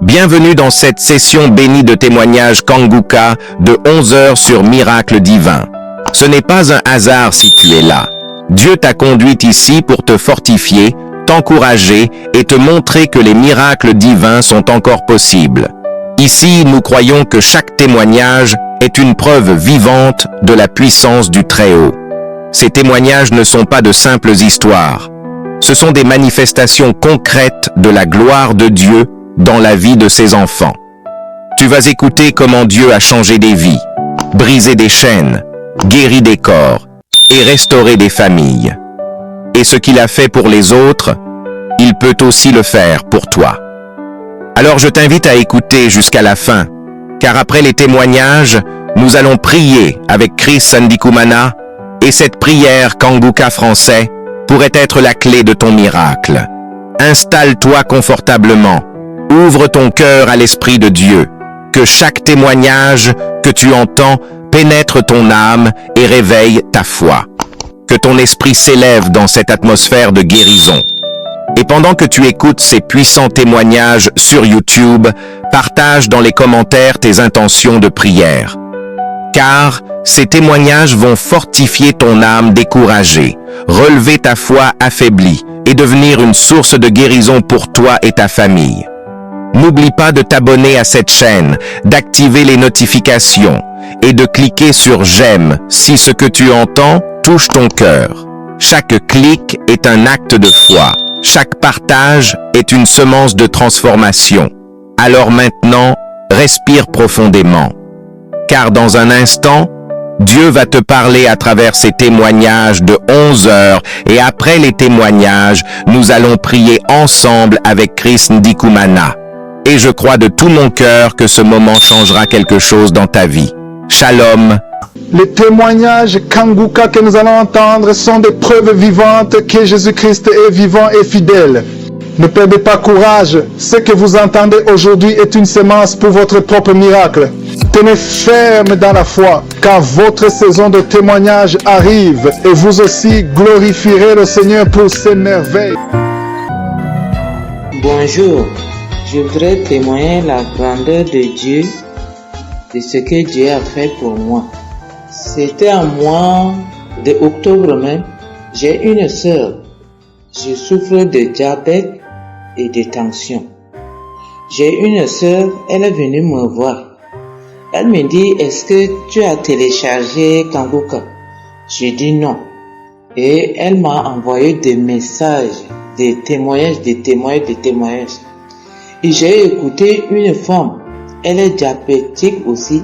Bienvenue dans cette session bénie de témoignages Kanguka de 11 heures sur Miracle Divin. Ce n'est pas un hasard si tu es là. Dieu t'a conduit ici pour te fortifier, t'encourager et te montrer que les miracles divins sont encore possibles. Ici, nous croyons que chaque témoignage est une preuve vivante de la puissance du Très-Haut. Ces témoignages ne sont pas de simples histoires. Ce sont des manifestations concrètes de la gloire de Dieu dans la vie de ses enfants. Tu vas écouter comment Dieu a changé des vies, brisé des chaînes, guéri des corps et restauré des familles. Et ce qu'il a fait pour les autres, il peut aussi le faire pour toi. Alors je t'invite à écouter jusqu'à la fin, car après les témoignages, nous allons prier avec Chris Sandikumana et cette prière Kanguka français pourrait être la clé de ton miracle. Installe-toi confortablement. Ouvre ton cœur à l'Esprit de Dieu, que chaque témoignage que tu entends pénètre ton âme et réveille ta foi. Que ton esprit s'élève dans cette atmosphère de guérison. Et pendant que tu écoutes ces puissants témoignages sur YouTube, partage dans les commentaires tes intentions de prière. Car ces témoignages vont fortifier ton âme découragée, relever ta foi affaiblie et devenir une source de guérison pour toi et ta famille. N'oublie pas de t'abonner à cette chaîne, d'activer les notifications et de cliquer sur j'aime si ce que tu entends touche ton cœur. Chaque clic est un acte de foi. Chaque partage est une semence de transformation. Alors maintenant, respire profondément. Car dans un instant, Dieu va te parler à travers ces témoignages de 11 heures et après les témoignages, nous allons prier ensemble avec Chris Ndikumana. Et je crois de tout mon cœur que ce moment changera quelque chose dans ta vie. Shalom. Les témoignages Kanguka que nous allons entendre sont des preuves vivantes que Jésus-Christ est vivant et fidèle. Ne perdez pas courage. Ce que vous entendez aujourd'hui est une semence pour votre propre miracle. Tenez ferme dans la foi, car votre saison de témoignage arrive et vous aussi glorifierez le Seigneur pour ses merveilles. Bonjour. Je voudrais témoigner la grandeur de Dieu, de ce que Dieu a fait pour moi. C'était en mois d'octobre même, j'ai une sœur. Je souffre de diabète et de tension. J'ai une sœur, elle est venue me voir. Elle me dit, est-ce que tu as téléchargé Kanguka? Je dis non. Et elle m'a envoyé des messages, des témoignages. Et j'ai écouté une femme, elle est diabétique aussi,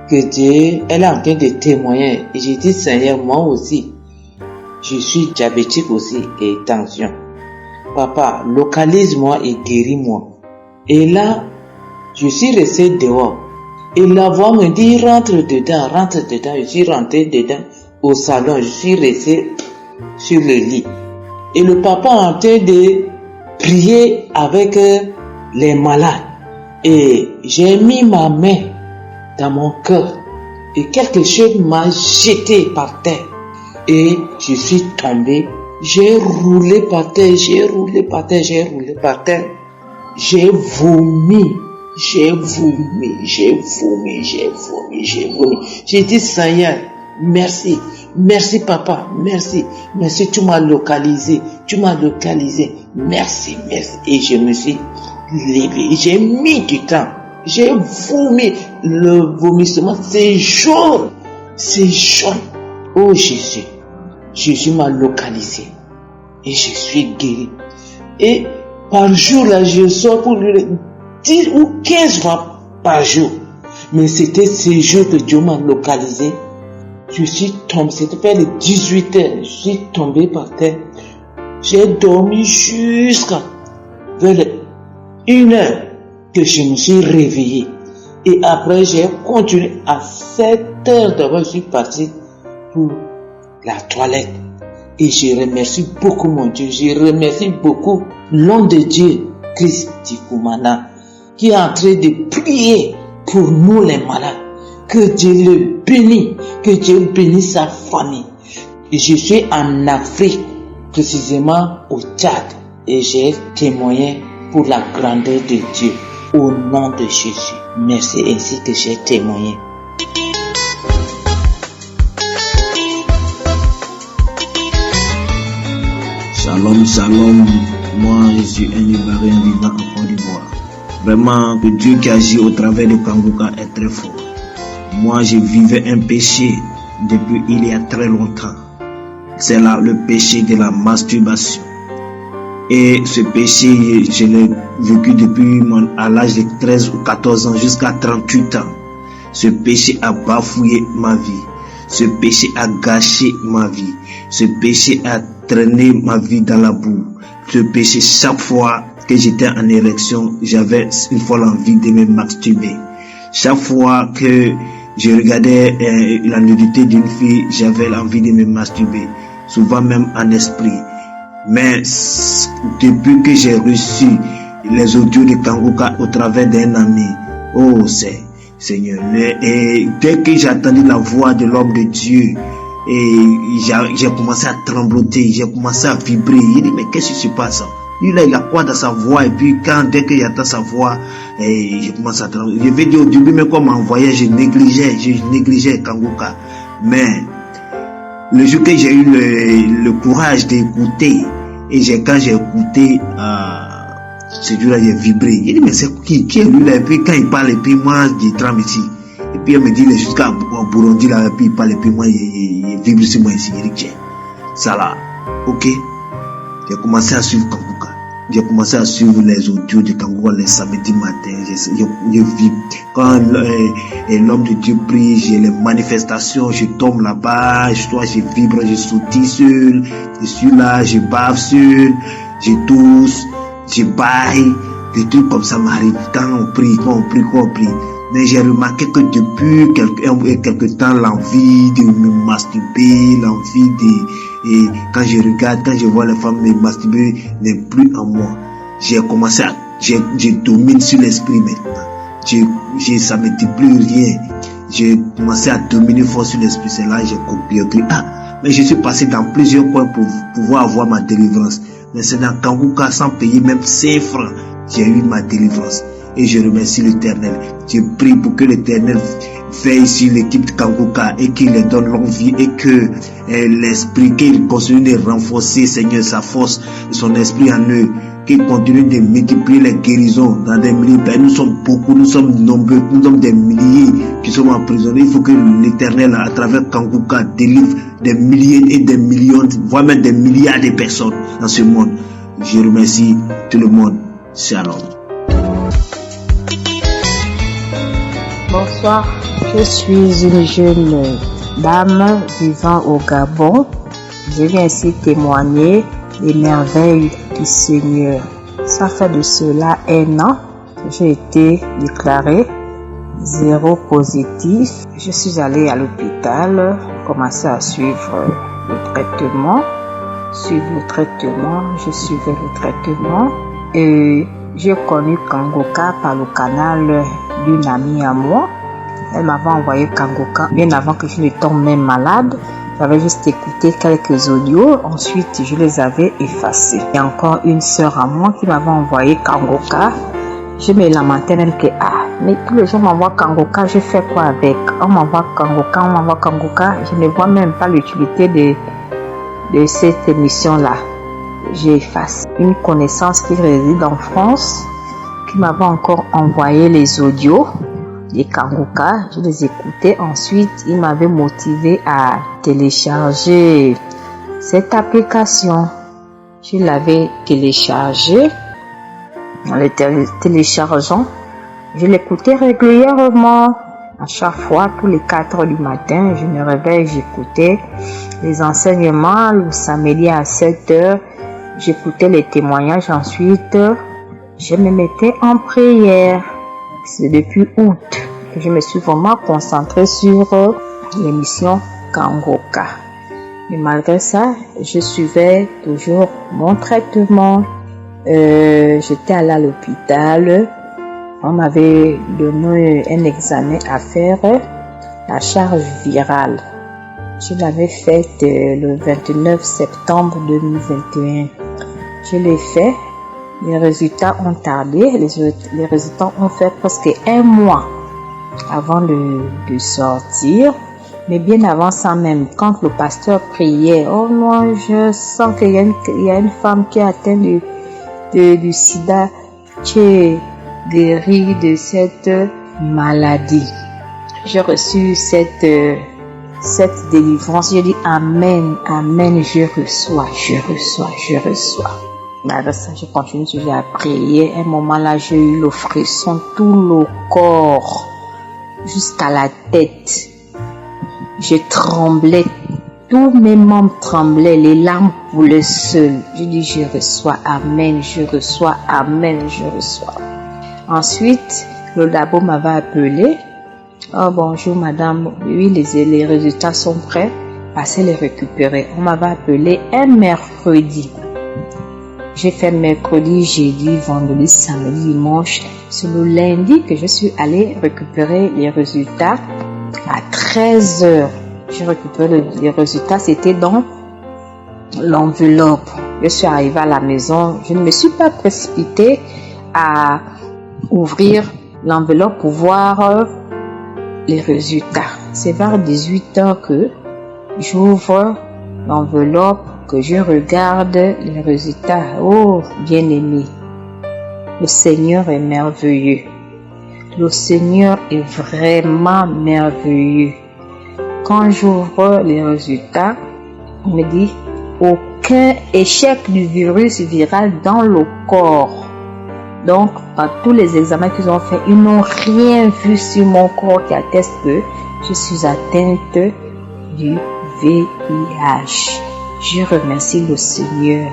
que Dieu, elle est en train de témoigner. Et j'ai dit, Seigneur, moi aussi, je suis diabétique aussi et tension. Papa, localise-moi et guéris-moi. Et là, je suis resté dehors. Et la voix me dit, rentre dedans. Je suis rentré dedans au salon, je suis resté sur le lit. Et le papa est en train de prier avec les malades. Et j'ai mis ma main dans mon cœur. Et quelque chose m'a jeté par terre. Et je suis tombé. J'ai roulé par terre. J'ai vomi. J'ai dit, Seigneur, merci. Merci papa, merci. Merci, tu m'as localisé. Merci. Et je me suis levé. J'ai mis du temps. J'ai vomi. Le vomissement, c'est jaune. Oh Jésus m'a localisé. Et je suis guéri. Et par jour, là, je sors pour 10 ou 15 fois par jour. Mais c'était ces jours que Dieu m'a localisé. Je suis tombé, c'était vers les 18 heures. Je suis tombé par terre. J'ai dormi jusqu'à vers les 1 heure que je me suis réveillé. Et après, j'ai continué à 7 heures d'abord. Je suis parti pour la toilette. Et je remercie beaucoup mon Dieu. Je remercie beaucoup l'homme de Dieu, Chris Ndikumana, qui est en train de prier pour nous les malades. Que Dieu le bénisse, que Dieu bénisse sa famille. Et je suis en Afrique, précisément au Tchad, et j'ai témoigné pour la grandeur de Dieu. Au nom de Jésus. Merci ainsi que j'ai témoigné. Shalom, shalom. Moi, je suis un Ivoirien vivant en Côte d'Ivoire. Vraiment, que Dieu qui agit au travers de Kanguka est très fort. Moi, je vivais un péché depuis il y a très longtemps. C'est là le péché de la masturbation. Et ce péché, je l'ai vécu depuis à l'âge de 13 ou 14 ans jusqu'à 38 ans. Ce péché a bafoué ma vie. Ce péché a gâché ma vie. Ce péché a traîné ma vie dans la boue. Ce péché, chaque fois que j'étais en érection, j'avais une fois l'envie de me masturber. Chaque fois que je regardais la nudité d'une fille, j'avais l'envie de me masturber. Souvent même en esprit. Mais depuis que j'ai reçu les audios de Kanguka au travers d'un ami, oh Seigneur, et dès que j'ai entendu la voix de l'homme de Dieu, et j'ai commencé à trembloter, j'ai commencé à vibrer. Il dit, mais qu'est-ce qui se passe? Lui là, il a quoi dans sa voix? Et puis dès qu'il entend sa voix, j'ai commencé à trembler. Je vais dire au début, mais comme en voyage, je négligeais Kanguka. Mais le jour que j'ai eu le courage d'écouter, et quand j'ai écouté, ce jour-là, j'ai vibré. Il dit, mais c'est qui est lui là? Et puis quand il parle, et puis moi, je tremble ici. Et puis il me dit, jusqu'à Burundi là, et puis il parle, et puis moi, il vibre sur moi ici. Il dit, tiens, ça là, ok. J'ai commencé à suivre Kanguka. J'ai commencé à suivre les audios de Kanguka les samedis matin. Je vis. Quand l'homme de Dieu prie, j'ai les manifestations, je tombe là-bas, je vibre, je sautille seul, je suis là, je bave seul, je tousse, je baille, des trucs comme ça m'arrivent quand on prie. Mais j'ai remarqué que depuis quelque temps, l'envie de me masturber, et quand je regarde, quand je vois les femmes me masturber, n'est plus en moi. J'ai commencé je domine sur l'esprit maintenant. Ça me dit plus rien. J'ai commencé à dominer fort sur l'esprit. C'est là que j'ai compris. Mais je suis passé dans plusieurs coins pour pouvoir avoir ma délivrance. Mais c'est dans Kanguka, sans payer même 5 francs, j'ai eu ma délivrance. Et je remercie l'Éternel. Je prie pour que l'Éternel veille sur l'équipe de Kanguka et qu'il leur donne longue vie et que l'esprit, qu'il continue de renforcer, Seigneur, sa force, son esprit en eux, qu'il continue de multiplier les guérisons dans des milliers. Nous sommes beaucoup, nous sommes nombreux, nous sommes des milliers qui sommes emprisonnés. Il faut que l'Éternel, à travers Kanguka, délivre des milliers et des millions, voire même des milliards de personnes dans ce monde. Je remercie tout le monde. Shalom. Bonsoir, je suis une jeune dame vivant au Gabon. Je viens ici témoigner des merveilles du Seigneur. Ça fait de cela 1 an que j'ai été déclarée 0 positif. Je suis allée à l'hôpital, commencé à suivre le traitement. Je suivais le traitement et j'ai connu Kanguka par le canal d'une amie à moi. Elle m'avait envoyé Kanguka bien avant que je ne tombe même malade. J'avais juste écouté quelques audios, ensuite je les avais effacés. Il y a encore une sœur à moi qui m'avait envoyé Kanguka. Je me lamentais même que mais tous les gens m'envoient Kanguka, je fais quoi avec? On m'envoie Kanguka, je ne vois même pas l'utilité de cette émission-là. J'ai effacé. Une connaissance qui réside en France qui m'avait encore envoyé les audios de Kanguka. Je les écoutais. Ensuite, il m'avait motivé à télécharger cette application. Je l'avais téléchargée. En le téléchargeant, je l'écoutais régulièrement. À chaque fois, tous les 4 heures du matin, je me réveille, j'écoutais les enseignements. Le samedi à 7 heures, j'écoutais les témoignages. Ensuite, je me mettais en prière. C'est depuis août que je me suis vraiment concentrée sur l'émission Kanguka. Mais malgré ça, je suivais toujours mon traitement. J'étais allée à l'hôpital. On m'avait donné un examen à faire, la charge virale. Je l'avais faite le 29 septembre 2021. Je l'ai fait Les résultats ont tardé. Les résultats ont fait presque 1 mois avant de sortir. Mais bien avant ça même, quand le pasteur priait, oh non, je sens qu'il y a une femme qui est atteinte du sida, qui est guérie de cette maladie. J'ai reçu cette délivrance. J'ai dit amen, amen, je reçois. Après ça, je continue toujours à prier. À un moment là, j'ai eu le frisson, tout le corps, jusqu'à la tête. Je tremblais, tous mes membres tremblaient, les larmes coulaient seules. Je dis, je reçois, amen, je reçois, amen, je reçois. Ensuite, le labo m'avait appelé. Oh, bonjour madame, oui, les résultats sont prêts, passez les récupérer. On m'avait appelé un mercredi. J'ai fait mercredi, jeudi, vendredi, samedi, dimanche. C'est le lundi que je suis allée récupérer les résultats. À 13h, j'ai récupéré les résultats. C'était dans l'enveloppe. Je suis arrivée à la maison. Je ne me suis pas précipitée à ouvrir l'enveloppe pour voir les résultats. C'est vers 18h que j'ouvre l'enveloppe, que je regarde les résultats. Oh, bien-aimé, le Seigneur est merveilleux. Le Seigneur est vraiment merveilleux. Quand j'ouvre les résultats, on me dit aucun échec du virus viral dans le corps. Donc, par tous les examens qu'ils ont fait, ils n'ont rien vu sur mon corps qui atteste que je suis atteinte du VIH. Je remercie le Seigneur.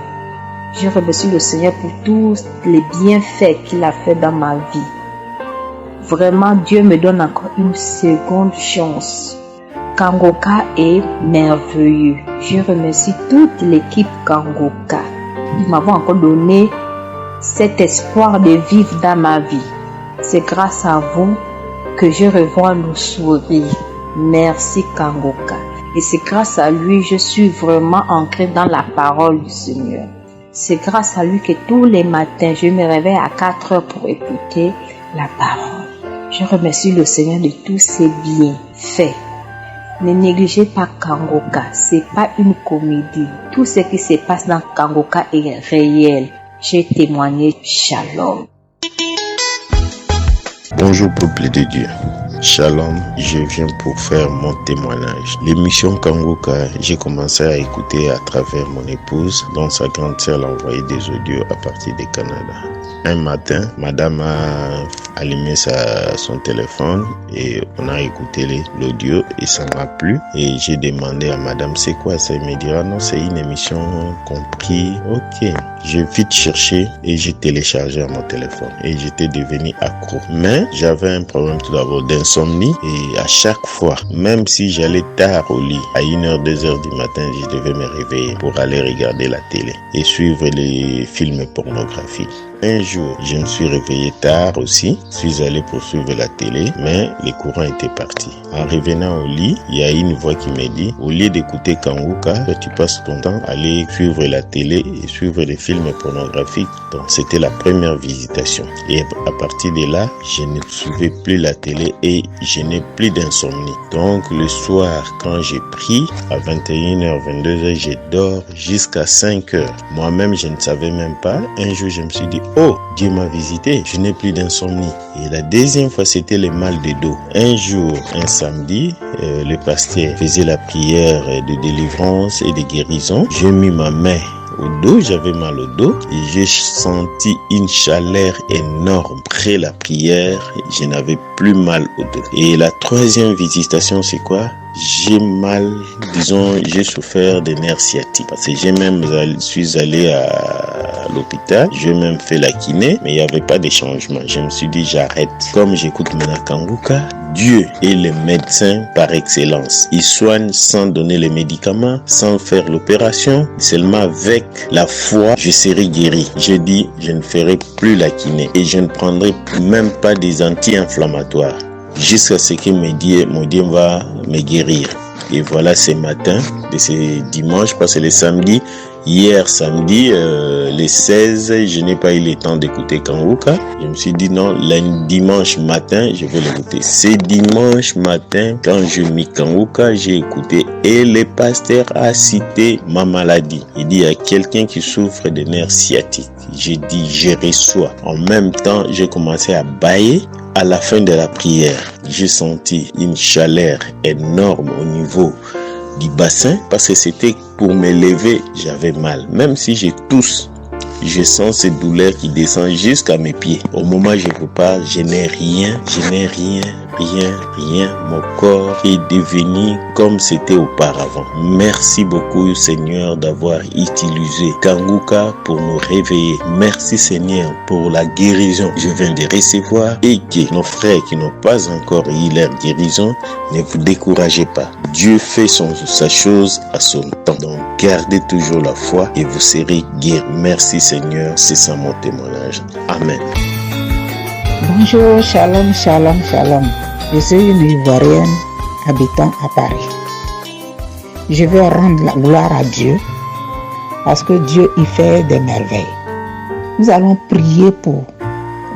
Je remercie le Seigneur pour tous les bienfaits qu'il a fait dans ma vie. Vraiment, Dieu me donne encore une seconde chance. Kangoka est merveilleux. Je remercie toute l'équipe Kangoka. Ils m'ont encore donné cet espoir de vivre dans ma vie. C'est grâce à vous que je revois le sourire. Merci Kangoka. Et c'est grâce à lui, je suis vraiment ancrée dans la parole du Seigneur. C'est grâce à lui que tous les matins, je me réveille à 4 heures pour écouter la parole. Je remercie le Seigneur de tous ses bienfaits. Ne négligez pas Kangoka, c'est pas une comédie. Tout ce qui se passe dans Kangoka est réel. J'ai témoigné. Shalom. Bonjour peuple de Dieu. Shalom, je viens pour faire mon témoignage. L'émission Kangoka, j'ai commencé à écouter à travers mon épouse, dont sa grande sœur l'a envoyé des audios à partir du Canada. Un matin, madame a allumé son téléphone et on a écouté l'audio et ça m'a plu. Et j'ai demandé à madame c'est quoi ça. Elle me dit non, c'est une émission compris. Ok, j'ai vite cherché et j'ai téléchargé à mon téléphone et j'étais devenu accro. Mais j'avais un problème tout d'abord d'insomnie et à chaque fois, même si j'allais tard au lit, à 1h, 2h du matin, je devais me réveiller pour aller regarder la télé et suivre les films pornographiques. Un jour, je me suis réveillé tard aussi. Je suis allé pour suivre la télé, mais les courants étaient partis. En revenant au lit, il y a une voix qui me dit, au lieu d'écouter Kangoka, tu passes ton temps à aller suivre la télé et suivre les films pornographiques. Donc, c'était la première visitation. Et à partir de là, je ne suivais plus la télé et je n'ai plus d'insomnie. Donc, le soir, quand j'ai pris, à 21h, 22h, je dors jusqu'à 5h. Moi-même, je ne savais même pas. Un jour, je me suis dit, oh, Dieu m'a visité, je n'ai plus d'insomnie. Et la deuxième fois, c'était le mal de dos. Un jour, un samedi, le pasteur faisait la prière de délivrance et de guérison. J'ai mis ma main au dos, j'avais mal au dos et j'ai senti une chaleur énorme. Après la prière, je n'avais plus mal au dos. Et la troisième visitation, c'est quoi? J'ai j'ai souffert des nerfs sciatiques. Parce que suis allé à l'hôpital, j'ai même fait la kiné, mais il n'y avait pas de changement. Je me suis dit, j'arrête. Comme j'écoute maintenant Kangoka, Dieu est le médecin par excellence. Il soigne sans donner les médicaments, sans faire l'opération. Seulement avec la foi, je serai guéri. J'ai dit, je ne ferai plus la kiné et je ne prendrai même pas des anti-inflammatoires. Jusqu'à ce que mon Dieu va me guérir. Et voilà, ce matin, de ce dimanche, parce que le samedi, Hier samedi, le 16, je n'ai pas eu le temps d'écouter Kanguka. Je me suis dit non, dimanche matin, je vais l'écouter. C'est dimanche matin, quand je mis Kanguka, j'ai écouté et le pasteur a cité ma maladie. Il dit il y a quelqu'un qui souffre de nerfs sciatiques. J'ai dit je reçois. En même temps, j'ai commencé à bâiller. À la fin de la prière, j'ai senti une chaleur énorme au niveau du bassin parce que c'était pour me lever, j'avais mal. Même si je tousse, je sens ces douleurs qui descendent jusqu'à mes pieds. Au moment où je vous parle, je n'ai rien. Mon corps est devenu comme c'était auparavant. Merci beaucoup Seigneur d'avoir utilisé Kanguka pour nous réveiller. Merci Seigneur pour la guérison que je viens de recevoir et que nos frères qui n'ont pas encore eu leur guérison, ne vous découragez pas. Dieu fait sa chose à son temps. Donc gardez toujours la foi et vous serez guéris. Merci Seigneur, c'est ça mon témoignage. Amen. Bonjour, shalom. Je suis une Ivoirienne habitant à Paris. Je veux rendre la gloire à Dieu parce que Dieu y fait des merveilles. Nous allons prier pour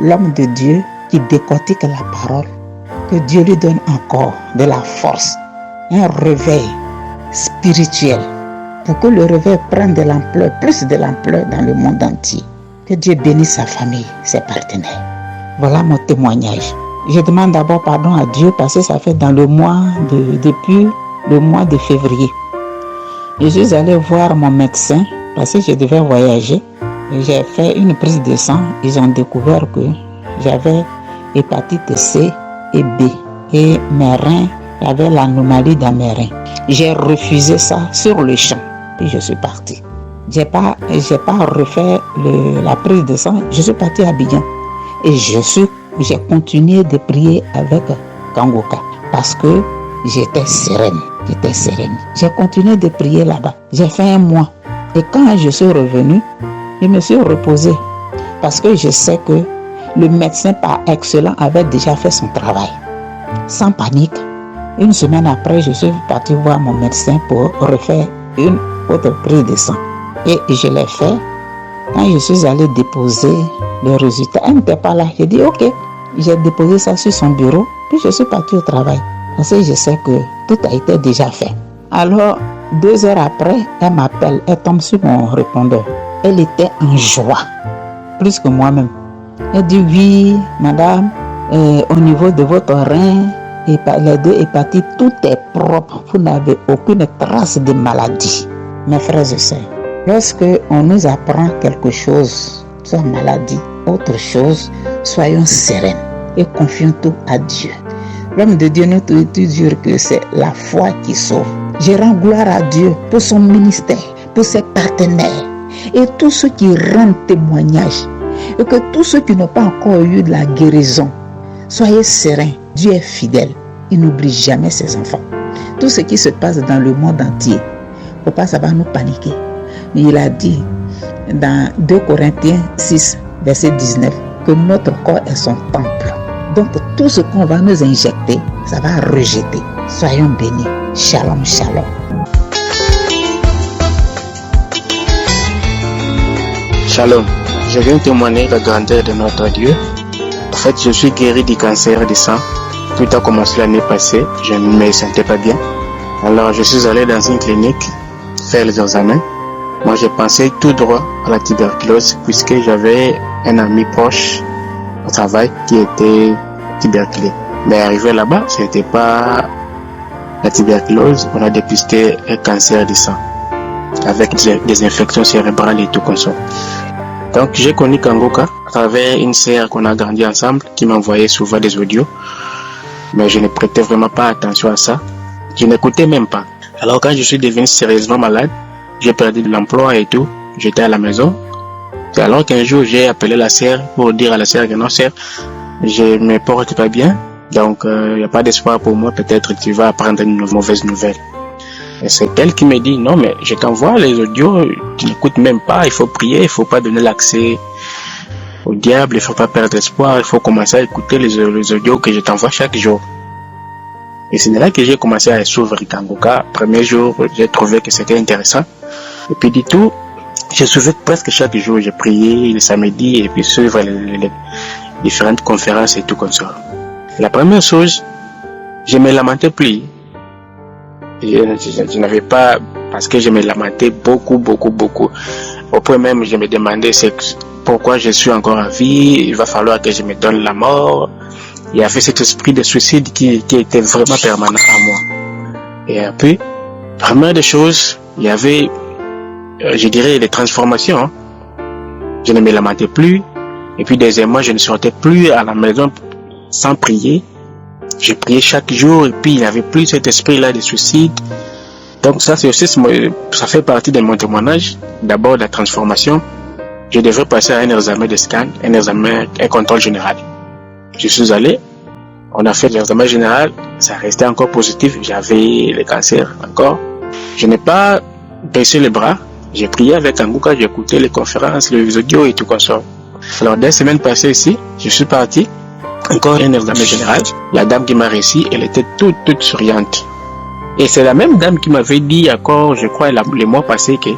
l'homme de Dieu qui décortique la parole. Que Dieu lui donne encore de la force, un réveil spirituel pour que le réveil prenne de l'ampleur, plus de l'ampleur dans le monde entier. Que Dieu bénisse sa famille, ses partenaires. Voilà mon témoignage. Je demande d'abord pardon à Dieu parce que ça fait depuis le mois de février. Je suis allé voir mon médecin parce que je devais voyager. J'ai fait une prise de sang. Ils ont découvert que j'avais hépatite C et B. Et mes reins, j'avais l'anomalie dans mes reins. J'ai refusé ça sur le champ. Puis je suis parti. J'ai pas refait la prise de sang. Je suis parti à Abidjan. Et j'ai continué de prier avec Kanguka parce que j'étais sereine. J'ai continué de prier là-bas. J'ai fait un mois. Et quand je suis revenue, je me suis reposée parce que je sais que le médecin par excellence avait déjà fait son travail. Sans panique. Une semaine après, je suis partie voir mon médecin pour refaire une autre prise de sang. Et je l'ai fait. Quand je suis allée déposer le résultat, elle n'était pas là. J'ai dit ok. J'ai déposé ça sur son bureau. Puis je suis partie au travail. Parce que je sais que tout a été déjà fait. Alors, 2 heures après, elle m'appelle. Elle tombe sur mon répondeur. Elle était en joie. Plus que moi-même. Elle dit oui, madame, au niveau de votre rein, et les 2 hépatites, tout est propre. Vous n'avez aucune trace de maladie. Mes frères et sœurs, lorsque on nous apprend quelque chose, soit maladie, autre chose, soyons sereins et confions tout à Dieu. L'homme de Dieu nous dit que c'est la foi qui sauve. Je rends gloire à Dieu pour son ministère, pour ses partenaires et tous ceux qui rendent témoignage. Et que tous ceux qui n'ont pas encore eu de la guérison, soyez sereins. Dieu est fidèle. Il n'oublie jamais ses enfants. Tout ce qui se passe dans le monde entier, il ne faut pas savoir nous paniquer. Mais il a dit dans 2 Corinthiens 6, verset 19, que notre corps est son temple. Donc tout ce qu'on va nous injecter, ça va rejeter. Soyons bénis. Shalom, shalom. Shalom. Je viens témoigner la grandeur de notre Dieu. En fait, je suis guéri du cancer du sang. Tout a commencé l'année passée. Je ne me sentais pas bien. Alors, je suis allé dans une clinique faire les examens. Moi, j'ai pensé tout droit à la tuberculose puisque j'avais un ami proche au travail qui était tuberculé. Mais arrivé là-bas, ce n'était pas la tuberculose. On a dépisté un cancer du sang avec des infections cérébrales et tout comme ça. Donc, j'ai connu Kanguka à travers une sœur qu'on a grandi ensemble qui m'envoyait souvent des audios. Mais je ne prêtais vraiment pas attention à ça. Je n'écoutais même pas. Alors, quand je suis devenu sérieusement malade, j'ai perdu de l'emploi et tout. J'étais à la maison. Et alors qu'un jour, j'ai appelé la sœur pour dire à la sœur que non, sœur, je me porte pas bien. Donc, il n'y a pas d'espoir pour moi. Peut-être tu vas apprendre une mauvaise nouvelle. Et c'est elle qui me dit, non, mais je t'envoie les audios, tu n'écoutes même pas, il faut prier, il ne faut pas donner l'accès au diable, il ne faut pas perdre espoir, il faut commencer à écouter les audios que je t'envoie chaque jour. Et c'est là que j'ai commencé à s'ouvrir Kanguka. Premier jour, j'ai trouvé que c'était intéressant. Et puis du tout, Je suivais presque chaque jour, je priais le samedi et puis suivre les différentes conférences et tout comme ça. La première chose, je me lamentais plus. Je n'avais pas, parce que je me lamentais beaucoup. Au point même, je me demandais pourquoi je suis encore en vie, il va falloir que je me donne la mort. Il y avait cet esprit de suicide qui était vraiment permanent à moi. Et puis, première des choses, il y avait, je dirais, les transformations. Hein. Je ne me lamentais plus. Et puis, deuxièmement, je ne sortais plus à la maison sans prier. Je priais chaque jour et puis il n'y avait plus cet esprit-là de suicide. Donc ça, c'est aussi, ça fait partie de mon témoignage. D'abord, la transformation. Je devrais passer à un examen de scan, un contrôle général. Je suis allé, on a fait l'examen général, ça restait encore positif, j'avais le cancer encore. Je n'ai pas baissé les bras, j'ai prié avec Kanguka, j'ai écouté les conférences, les audios et tout comme ça. Alors, 2 semaines passées ici, je suis parti, encore un examen général. La dame qui m'a réussi, elle était toute souriante. Et c'est la même dame qui m'avait dit encore, je crois, les mois passés que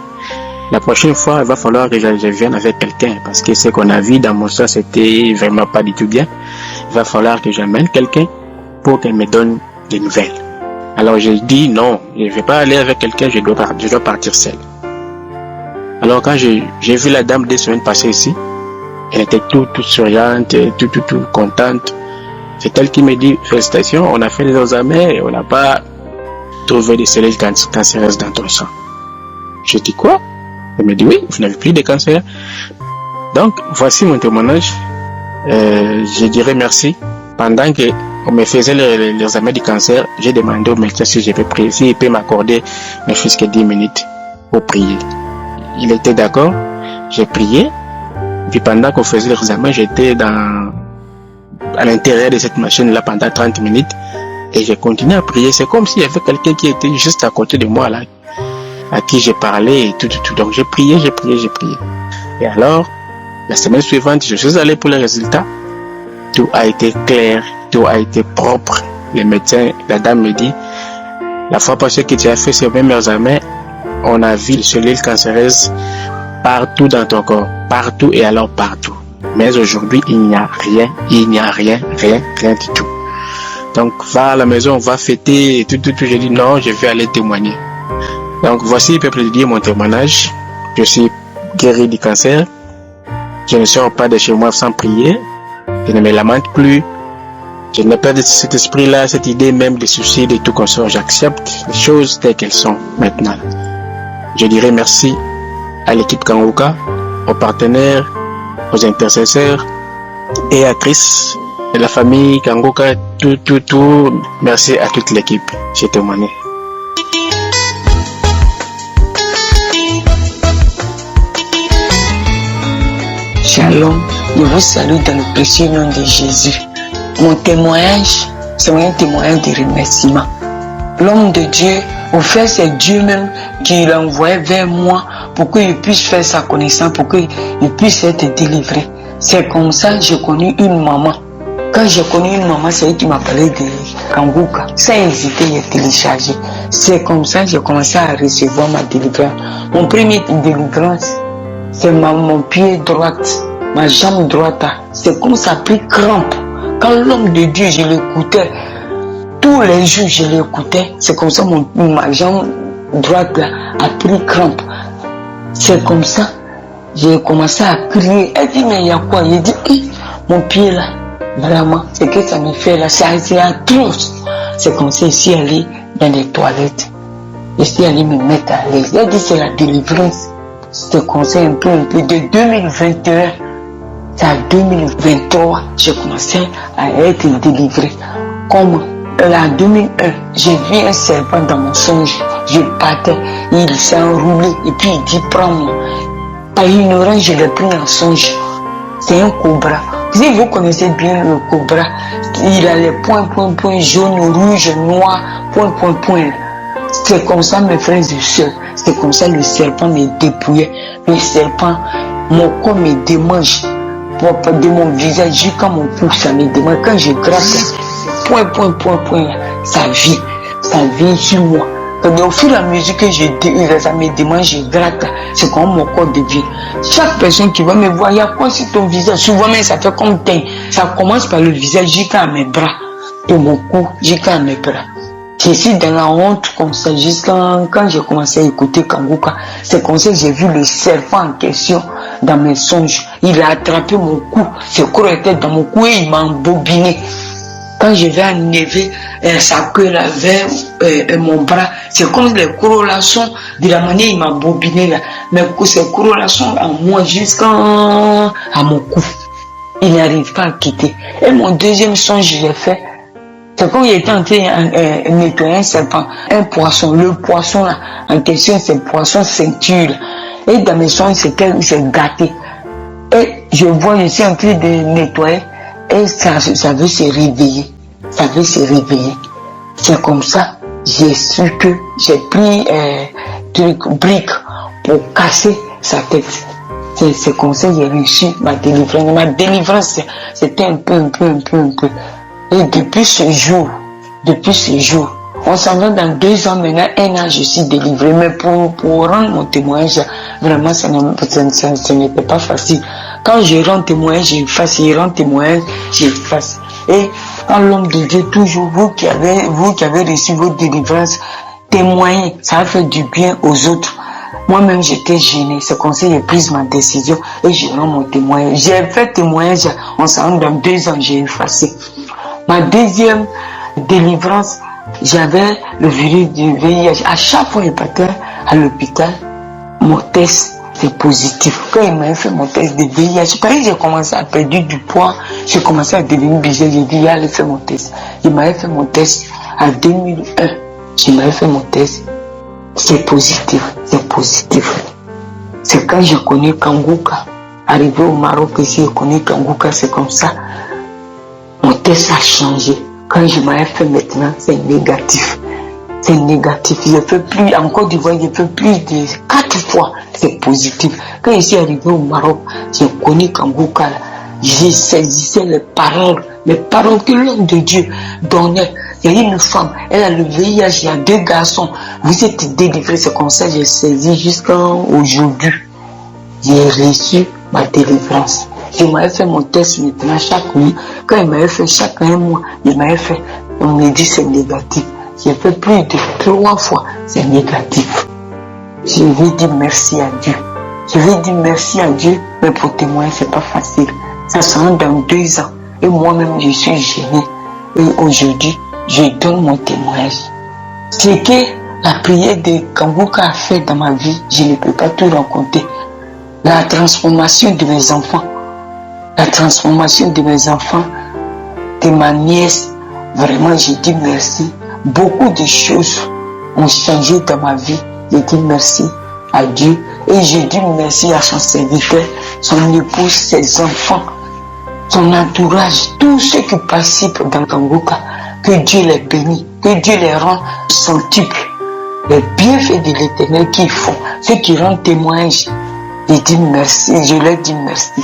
la prochaine fois, il va falloir que je vienne avec quelqu'un parce que ce qu'on a vu dans mon sang, c'était vraiment pas du tout bien. Il va falloir que j'amène quelqu'un pour qu'elle me donne des nouvelles. Alors j'ai dit non, je ne vais pas aller avec quelqu'un, je dois partir seul. Alors quand j'ai vu la dame 2 semaines passées ici, elle était toute souriante, tout contente. C'est elle qui me dit félicitations, on a fait les examens et on n'a pas trouvé des cellules cancéreuses dans ton sang. Je dis quoi? Elle me dit oui, vous n'avez plus de cancer. Donc voici mon témoignage. Je dirais merci. Pendant qu'on me faisait l'examen du cancer, j'ai demandé au médecin si je peux prier, s'il peut m'accorder ne fût-ce que 10 minutes pour prier. Il était d'accord, j'ai prié. Puis pendant qu'on faisait l'examen, j'étais à l'intérieur de cette machine-là pendant 30 minutes et j'ai continué à prier. C'est comme s'il y avait quelqu'un qui était juste à côté de moi là, à qui j'ai parlé et tout. Donc j'ai prié. Et alors, la semaine suivante, je suis allé pour les résultats. Tout a été clair, tout a été propre. Le médecin, la dame me dit, la fois passée que tu as fait ce même examen, on a vu les cellules cancéreuses partout dans ton corps, partout et alors partout. Mais aujourd'hui, il n'y a rien du tout. Donc, va à la maison, on va fêter et tout. J'ai dit non, je vais aller témoigner. Donc, voici, peuple de Dieu, mon témoignage. Je suis guéri du cancer. Je ne sors pas de chez moi sans prier. Je ne me lamente plus. Je n'ai pas de cet esprit-là, cette idée même de suicide et tout comme ça. J'accepte les choses telles qu'elles sont maintenant. Je dirais merci à l'équipe Kanguka, aux partenaires, aux intercesseurs et à Chris et la famille Kanguka, tout. Merci à toute l'équipe. J'ai témoigné. Shalom, je vous salue dans le précieux nom de Jésus. Mon témoignage, c'est un témoignage de remerciement. L'homme de Dieu, au fait, c'est Dieu même qui l'a envoyé vers moi pour qu'il puisse faire sa connaissance, pour qu'il puisse être délivré. C'est comme ça que j'ai connu une maman. Quand j'ai connu une maman, c'est elle qui m'a parlé de Kanguka. Sans hésiter, j'ai téléchargé. C'est comme ça que j'ai commencé à recevoir ma délivrance. Mon premier délivrance, c'est mon pied droit, ma jambe droite. C'est comme ça a pris crampe. Quand l'homme de Dieu, je l'écoutais, tous les jours je l'écoutais, c'est comme ça ma jambe droite là, a pris crampe. C'est comme ça, j'ai commencé à crier. Elle dit, mais il y a quoi? Il dit, mon pied là, vraiment, c'est que ça me fait là, c'est atroce. C'est comme ça, je suis allé dans les toilettes. Je suis allé me mettre à l'aise. Elle dit, c'est la délivrance. C'est comme ça un peu, de 2021 à 2023, j'ai commencé à être délivré. Comme en 2001, j'ai vu un serpent dans mon songe. Je partais, il s'est enroulé et puis il dit prends-moi. Par ignorance, je l'ai pris en songe. C'est un cobra. Si vous connaissez bien le cobra, il a les points, jaune, rouge, noir, point. C'est comme ça mes frères et sœurs. C'est comme ça le serpent me dépouillait. Le serpent, mon corps me démange. De mon visage jusqu'à mon pouce, ça me démange. Quand je gratte, point, ça vit sur moi. Au fur et à mesure que ça me demande, je gratte, c'est comme mon corps devient. Chaque personne qui va me voir, il y a quoi sur ton visage? Souvent même, ça fait comme teint. Ça commence par le visage jusqu'à mes bras. De mon cou jusqu'à mes bras. Je suis dans la honte comme ça, jusqu'à quand j'ai commencé à écouter Kanguka. C'est comme ça que j'ai vu le serpent en question dans mes songes. Il a attrapé mon cou, ce croc était dans mon cou et il m'a embobiné. Quand je vais enlever sa queue là vers mon bras, c'est comme les crocs là sont, de la manière il m'a bobiné là. Mais ces crocs là sont à moi jusqu'à mon cou. Il n'arrive pas à quitter. Et mon deuxième songe, je l'ai fait. C'est quand il était en train de nettoyer un serpent, un poisson. Le poisson là, en question, c'est le poisson ceinture. Et dans mes songes, c'est gâté. Et je vois, je suis en train de nettoyer. Et ça veut se réveiller. Ça veut se réveiller. C'est comme ça, j'ai su que j'ai pris brique pour casser sa tête. C'est comme ça que j'ai réussi ma délivrance. Ma délivrance, c'était un peu. Et depuis ce jour, on s'en va dans 2 ans maintenant, 1 an, je suis délivré. Mais pour rendre mon témoignage, vraiment, ce n'était pas facile. Quand je rends témoignage, j'efface. Je rends témoignage, j'efface. Et quand l'homme de Dieu, toujours vous qui avez reçu votre délivrance, témoignez, ça a fait du bien aux autres. Moi-même, j'étais gêné. C'est comme ça que j'ai pris ma décision et je rends mon témoignage. J'ai fait témoignage, on s'en va dans 2 ans, j'ai effacé. Ma deuxième délivrance, j'avais le virus du VIH. À chaque fois que je partais à l'hôpital, mon test est positif. Quand il m'a fait mon test de VIH, pareil, j'ai commencé à perdre du poids, j'ai commencé à devenir bizarre. J'ai dit, allez faire mon test. Il m'avait fait mon test en 2001. Je m'avais fait mon test. C'est positif. C'est quand je connais Kanguka. Arrivé au Maroc, ici, je connais Kanguka, c'est comme ça. Mon test a changé. Quand je m'avais fait maintenant, c'est négatif. C'est négatif. Je fais plus, en Côte d'Ivoire, je fais plus de 4 fois. C'est positif. Quand je suis arrivé au Maroc, j'ai connu Kanguka. J'ai saisissé les paroles que l'homme de Dieu donnait. Il y a une femme, elle a le VIH, il y a 2 garçons. Vous êtes délivrés, c'est comme ça que j'ai saisi jusqu'à aujourd'hui. J'ai reçu ma délivrance. Je m'avais fait mon test maintenant chaque nuit. Quand il m'avait fait chaque 1 mois, il m'avait fait, on me dit c'est négatif. J'ai fait plus de 3 fois, c'est négatif. Je vais dire merci à Dieu. Mais pour témoigner, c'est pas facile. Ça sera dans 2 ans. Et moi-même, je suis gêné. Et aujourd'hui, je donne mon témoignage. Ce que la prière de Kanguka a fait dans ma vie, je ne peux pas tout raconter. La transformation de mes enfants, de ma nièce, vraiment, je dis merci. Beaucoup de choses ont changé dans ma vie. Je dis merci à Dieu et je dis merci à son serviteur, son épouse, ses enfants, son entourage, tous ceux qui participent dans Kanguka. Que Dieu les bénisse, que Dieu les rend centuple. Les bienfaits de l'Éternel qu'ils font, ceux qui rendent témoignage, je dis merci, je leur dis merci.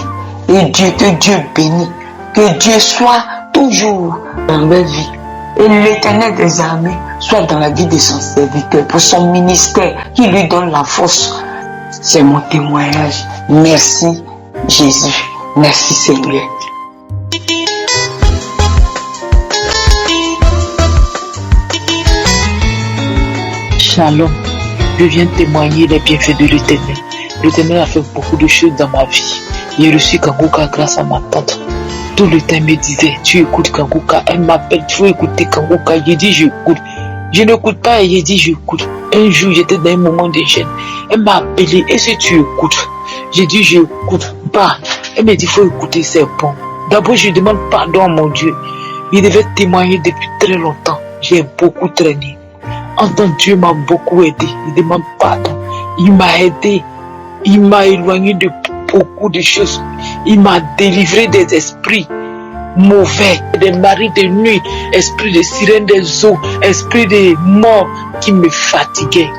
Et Dieu, que Dieu bénisse, que Dieu soit toujours dans leur vie. Et l'Éternel des armées soit dans la vie de son serviteur, pour son ministère, qui lui donne la force. C'est mon témoignage. Merci Jésus. Merci Seigneur. Shalom, je viens témoigner les bienfaits de l'Éternel. L'Éternel a fait beaucoup de choses dans ma vie. J'ai reçu Kanguka grâce à ma tante. Tout le temps, elle me disait, tu écoutes Kanguka. Elle m'appelle, tu veux écouter Kanguka. J'ai dit, j'écoute. Je n'écoute pas et j'ai dit, j'écoute. Un jour, j'étais dans un moment de gêne. Elle m'a appelé, est-ce que tu écoutes? J'ai dit, j'écoute pas. Elle m'a dit, il faut écouter, c'est bon. D'abord, je demande pardon à mon Dieu. Il devait témoigner depuis très longtemps. J'ai beaucoup traîné. En tant que Dieu m'a beaucoup aidé. Il demande pardon. Il m'a aidé. Il m'a éloigné de beaucoup de choses. Il m'a délivré des esprits mauvais, des maris de nuit, esprits de sirène des eaux, esprits de mort qui me fatiguaient.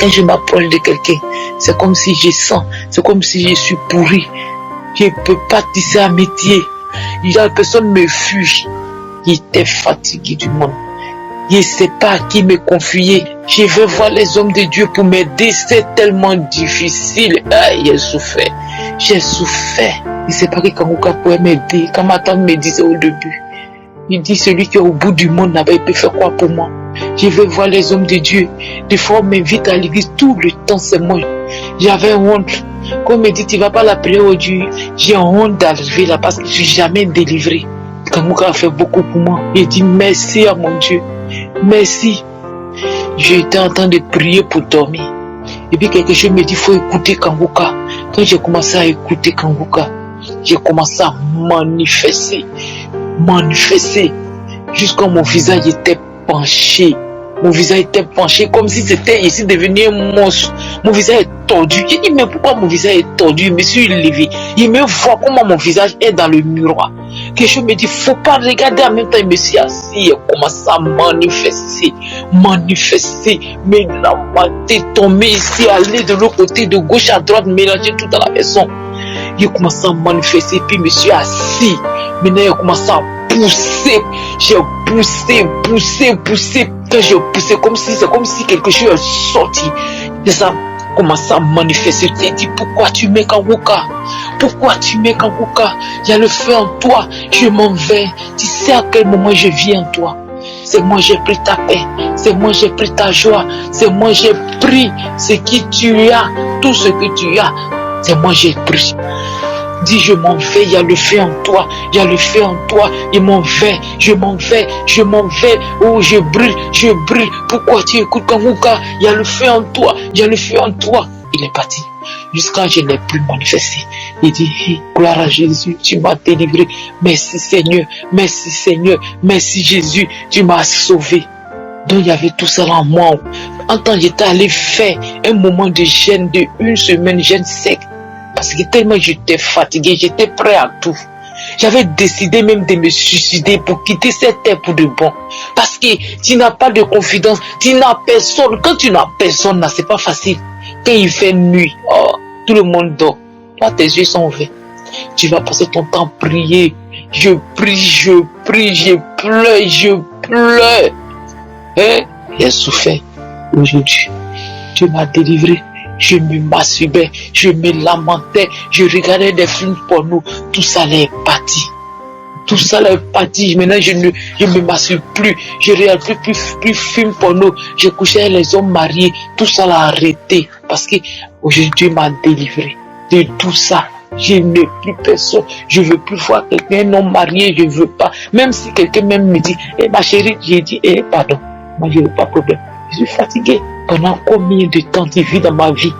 Quand je m'approche de quelqu'un, c'est comme si je sens, c'est comme si je suis pourri. Je ne peux pas tisser un métier. La personne me fuit. J'étais fatigué du monde. Je ne sais pas à qui me confier. Je veux voir les hommes de Dieu pour m'aider. C'est tellement difficile. J'ai souffert. J'ai souffert. Je ne sais pas que Kanguka pourrait m'aider. Quand ma tante me disait au début, il dit celui qui est au bout du monde n'avait pu faire quoi pour moi. Je veux voir les hommes de Dieu. Des fois, on m'invite à l'église tout le temps, c'est moi. J'avais honte. Quand on me dit tu vas pas la prière au Dieu, j'ai honte d'arriver là parce que je suis jamais délivré. Kanguka a fait beaucoup pour moi. J'ai dit merci à mon Dieu. Merci. J'étais en train de prier pour dormir. Et puis quelque chose me dit, il faut écouter Kanguka. Quand j'ai commencé à écouter Kanguka, j'ai commencé à manifester. Jusqu'à mon visage était penché. Mon visage était penché comme si c'était ici devenu un monstre. Mon visage est tordu. J'ai dit, mais pourquoi mon visage est tordu? Je me suis levé. Il me voit comment mon visage est dans le miroir. Quelque chose me dit, faut pas regarder. En même temps, je me suis assis et commence à manifester. Mais la tête tombée ici, aller de l'autre côté, de gauche à droite, mélanger tout dans la maison. J'ai commencé à manifester, puis je me suis assis. Maintenant, j'ai commencé à pousser. J'ai poussé. Quand j'ai poussé, c'est comme si quelque chose est sorti. Et ça a commencé à manifester. Je t'ai dit, pourquoi tu mets Kanguka? Il y a le feu en toi. Je m'en vais. Tu sais à quel moment je vis en toi. C'est moi j'ai pris ta paix. C'est moi j'ai pris ta joie. C'est moi j'ai pris ce que tu as. Tout ce que tu as. C'est moi j'ai pris. Dis je m'en vais, il y a le feu en toi, je m'en vais, oh je brûle, pourquoi tu écoutes Kanguka, il y a le feu en toi, il est parti, jusqu'à je n'ai plus manifesté, il dit, gloire à Jésus, tu m'as délivré, merci Seigneur, merci Jésus, tu m'as sauvé. Donc il y avait tout ça en moi, en temps j'étais allé faire un moment de jeûne de 1 semaine, jeûne sec. Parce que tellement j'étais fatigué, j'étais prêt à tout. J'avais décidé même de me suicider pour quitter cette terre pour de bon. Parce que tu n'as pas de confidence, tu n'as personne. Quand tu n'as personne, là, c'est pas facile. Quand il fait nuit, tout le monde dort. Toi, tes yeux sont ouverts. Tu vas passer ton temps à prier. Je prie, je pleure. J'ai souffert. Aujourd'hui, Dieu m'a délivré. Je me masturbais, je me lamentais, je regardais des films porno, tout ça est parti. Maintenant, je ne me masturbe plus, je ne regarde plus film porno, je couchais avec les hommes mariés, tout ça l'a arrêté, parce que aujourd'hui Dieu m'a délivré de tout ça. Je n'ai plus personne, je ne veux plus voir quelqu'un non marié, je ne veux pas. Même si quelqu'un même me dit, ma chérie, j'ai dit, pardon, moi je n'ai pas de problème, je suis fatigué. Pendant combien de temps tu vis dans ma vie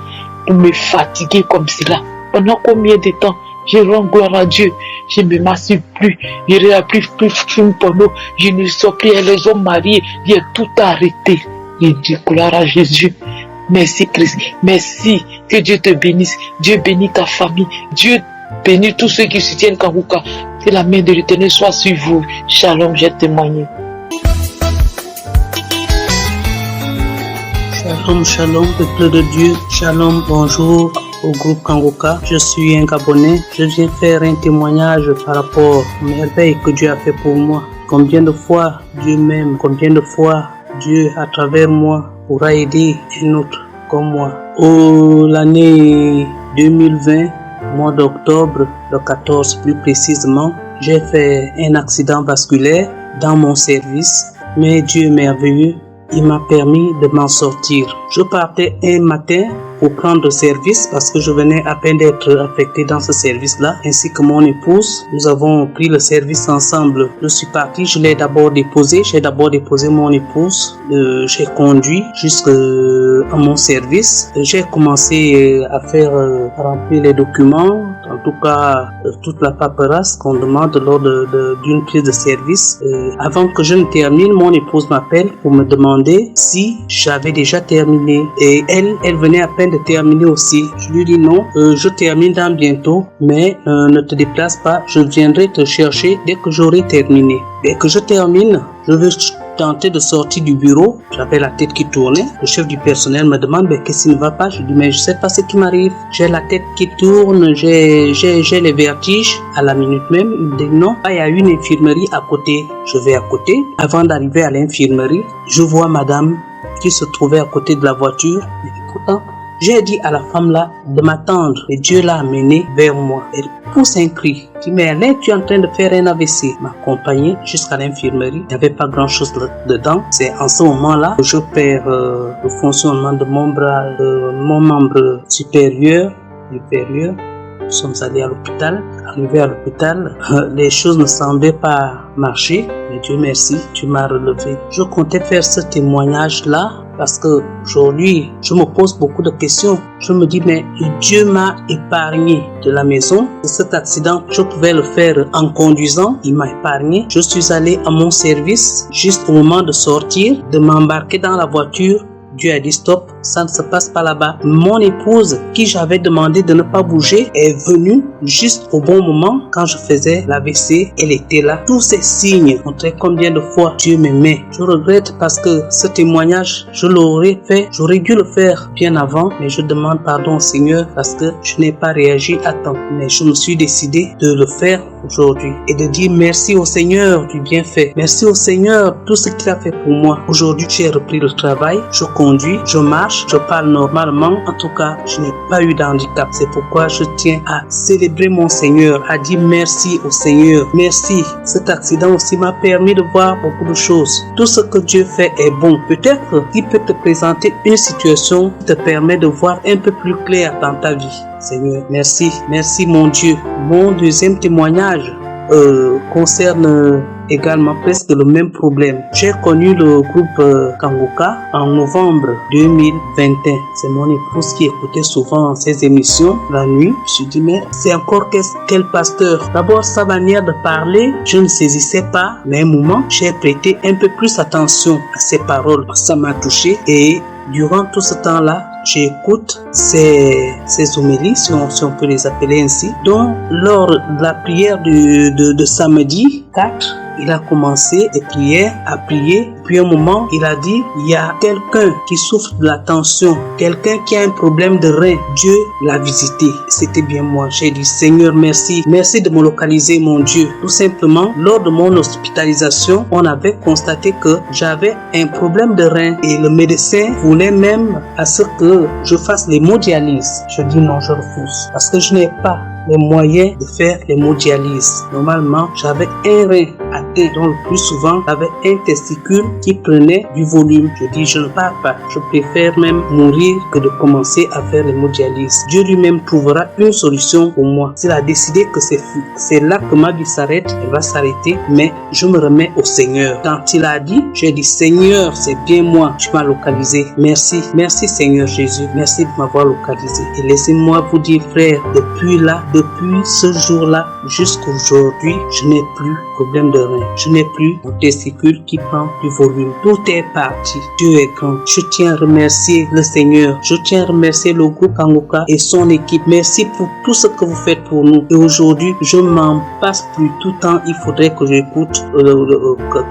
pour me fatiguer comme cela? Pendant combien de temps je rends gloire à Dieu? Je ne me masturbe plus, je ne regarde plus film porno, je ne sors plus avec les hommes mariés, j'ai tout arrêté. Je dis gloire à Jésus. Merci Christ, merci, que Dieu te bénisse, Dieu bénit ta famille, Dieu bénit tous ceux qui soutiennent Kanguka. Que la main de l'Éternel soit sur vous. Shalom, j'ai témoigné. Shalom, peuple de Dieu. Shalom, bonjour au groupe Kanguka. Je suis un Gabonais. Je viens faire un témoignage par rapport aux merveilles que Dieu a fait pour moi. Combien de fois Dieu m'aime, combien de fois Dieu, à travers moi, pourra aider un autre comme moi. L'année 2020, mois d'octobre, le 14 plus précisément, j'ai fait un accident vasculaire dans mon service. Mais Dieu est merveilleux. Il m'a permis de m'en sortir. Je partais un matin pour prendre service parce que je venais à peine d'être affecté dans ce service-là, ainsi que mon épouse. Nous avons pris le service ensemble. Je suis parti, je l'ai d'abord déposé. J'ai d'abord déposé mon épouse. J'ai conduit jusqu'à mon service. J'ai commencé à faire remplir les documents, en tout cas toute la paperasse qu'on demande lors d'une prise de service. Avant que je ne termine, mon épouse m'appelle pour me demander si j'avais déjà terminé. Et elle venait à peine de terminer aussi. Je lui dis non, je termine dans bientôt, mais ne te déplace pas, je viendrai te chercher dès que j'aurai terminé. Dès que je termine, Je veux tenter de sortir du bureau. J'avais la tête qui tournait. Le chef du personnel me demande mais qu'est-ce qui ne va pas. Je dis mais je sais pas ce qui m'arrive. J'ai la tête qui tourne, j'ai les vertiges. À la minute même, il me dit non. Il y a une infirmerie à côté. Je vais à côté. Avant d'arriver à l'infirmerie, je vois madame qui se trouvait à côté de la voiture. Et pourtant, j'ai dit à la femme là de m'attendre et Dieu l'a amenée vers moi. Elle pousse un cri. Je dis mais là tu es en train de faire un AVC. M'accompagner jusqu'à l'infirmerie. Il n'y avait pas grand chose dedans. C'est en ce moment là que je perds le fonctionnement de mon bras, mon membre supérieur. Nous sommes allés à l'hôpital. Arrivé à l'hôpital, les choses ne semblaient pas marcher. Mais Dieu merci, tu m'as relevé. Je comptais faire ce témoignage-là parce que aujourd'hui, je me pose beaucoup de questions. Je me dis, mais Dieu m'a épargné de la maison. De cet accident, je pouvais le faire en conduisant. Il m'a épargné. Je suis allé à mon service juste au moment de sortir, de m'embarquer dans la voiture. Dieu a dit stop, ça ne se passe pas là-bas. Mon épouse, qui j'avais demandé de ne pas bouger, est venue juste au bon moment quand je faisais l'AVC. Elle était là. Tous ces signes montraient combien de fois Dieu m'aimait. Je regrette parce que ce témoignage, je l'aurais fait, j'aurais dû le faire bien avant, mais je demande pardon au Seigneur parce que je n'ai pas réagi à temps. Mais je me suis décidé de le faire aujourd'hui et de dire merci au Seigneur du bienfait. Merci au Seigneur tout ce qu'il a fait pour moi. Aujourd'hui, j'ai repris le travail, je conduis, je marche, je parle normalement. En tout cas, je n'ai pas eu d'handicap. C'est pourquoi je tiens à célébrer mon Seigneur, à dire merci au Seigneur. Merci. Cet accident aussi m'a permis de voir beaucoup de choses. Tout ce que Dieu fait est bon. Peut-être qu'il peut te présenter une situation qui te permet de voir un peu plus clair dans ta vie. Seigneur, merci. Merci mon Dieu. Mon deuxième témoignage concerne également presque le même problème. J'ai connu le groupe Kanguka en novembre 2021. C'est mon épouse qui écoutait souvent ces émissions la nuit. Je me suis dit, mais c'est encore quel pasteur? D'abord, sa manière de parler, je ne saisissais pas. Mais à un moment, j'ai prêté un peu plus attention à ses paroles. Ça m'a touché et durant tout ce temps-là, j'écoute ces homélies, si on peut les appeler ainsi. Donc, lors de la prière de samedi 4, il a commencé des prières à prier. Puis un moment, il a dit, il y a quelqu'un qui souffre de la tension, quelqu'un qui a un problème de rein. Dieu l'a visité. C'était bien moi. J'ai dit, Seigneur, merci. Merci de me localiser, mon Dieu. Tout simplement, lors de mon hospitalisation, on avait constaté que j'avais un problème de rein et le médecin voulait même à ce que je fasse l'hémodialyse. Je dis non, je refuse parce que je n'ai pas les moyens de faire l'hémodialyse. Normalement, j'avais un rein atteint, donc le plus souvent, j'avais un testicule qui prenait du volume. Je dis, je ne pars pas. Je préfère même mourir que de commencer à faire l'hémodialyse. Dieu lui-même trouvera une solution pour moi. S'il a décidé que c'est là que ma vie s'arrête, elle va s'arrêter, mais je me remets au Seigneur. Quand il a dit, j'ai dit, Seigneur, c'est bien moi, tu m'as localisé. Merci, merci Seigneur Jésus, merci de m'avoir localisé. Et laissez-moi vous dire, frère, depuis ce jour-là jusqu'à aujourd'hui, je n'ai plus de problème de rein. Je n'ai plus mon testicule qui prend du volume. Tout est parti. Dieu est grand. Je tiens à remercier le Seigneur. Je tiens à remercier le groupe Kanguka et son équipe. Merci pour tout ce que vous faites pour nous. Et aujourd'hui, je m'en passe plus. Tout le temps, il faudrait que j'écoute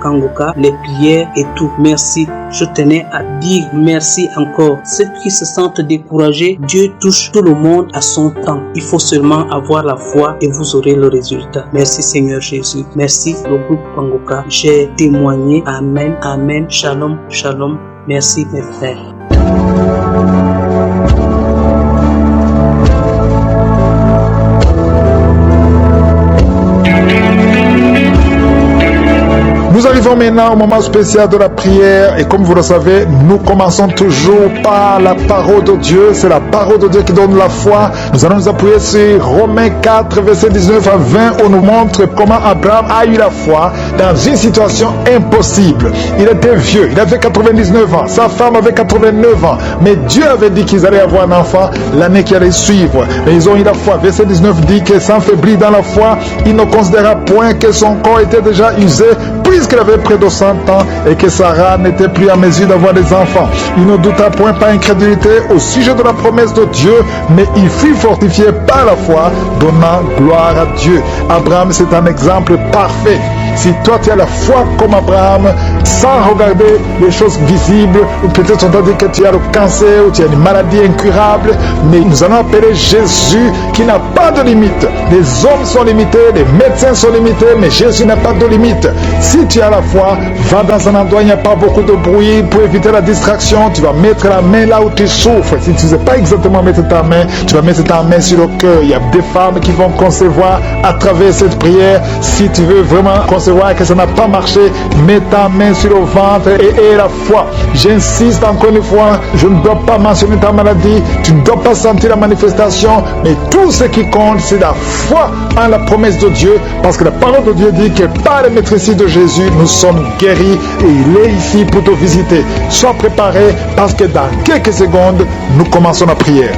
Kanguka, les prières et tout. Merci. Je tenais à dire merci encore. Ceux qui se sentent découragés, Dieu touche tout le monde à son temps. Il faut seulement avoir la foi et vous aurez le résultat. Merci Seigneur Jésus. Merci le groupe Kanguka. J'ai témoigné. Amen. Amen. Shalom. Shalom. Merci mes frères. Nous arrivons maintenant au moment spécial de la prière et comme vous le savez, nous commençons toujours par la parole de Dieu. C'est la parole de Dieu qui donne la foi. Nous allons nous appuyer sur Romains 4, verset 19 à 20. On nous montre comment Abraham a eu la foi dans une situation impossible. Il était vieux, il avait 99 ans, sa femme avait 89 ans. Mais Dieu avait dit qu'ils allaient avoir un enfant l'année qui allait suivre. Mais ils ont eu la foi. Verset 19 dit que sans faiblir dans la foi, il ne considéra point que son corps était déjà usé, puisqu'il avait près de 100 ans et que Sarah n'était plus en mesure d'avoir des enfants. Il ne douta point par incrédulité au sujet de la promesse de Dieu, mais il fut fortifié par la foi, donnant gloire à Dieu. Abraham, c'est un exemple parfait. Si toi tu as la foi comme Abraham, sans regarder les choses visibles, ou peut-être on t'a dit que tu as le cancer, ou tu as une maladie incurable, mais nous allons appeler Jésus qui n'a pas de limite. Les hommes sont limités, les médecins sont limités, mais Jésus n'a pas de limite. Si tu as la foi, va dans un endroit où il n'y a pas beaucoup de bruit pour éviter la distraction. Tu vas mettre la main là où tu souffres. Si tu ne sais pas exactement mettre ta main, tu vas mettre ta main sur le cœur. Il y a des femmes qui vont concevoir à travers cette prière. Si tu veux vraiment concevoir que ça n'a pas marché, mets ta main sur le ventre et aie la foi. J'insiste encore une fois, je ne dois pas mentionner ta maladie, tu ne dois pas sentir la manifestation, mais tout ce qui compte, c'est la foi en la promesse de Dieu, parce que la parole de Dieu dit que par la maîtrise de Jésus, nous sommes guéris et il est ici pour te visiter. Sois préparé parce que dans quelques secondes, nous commençons la prière.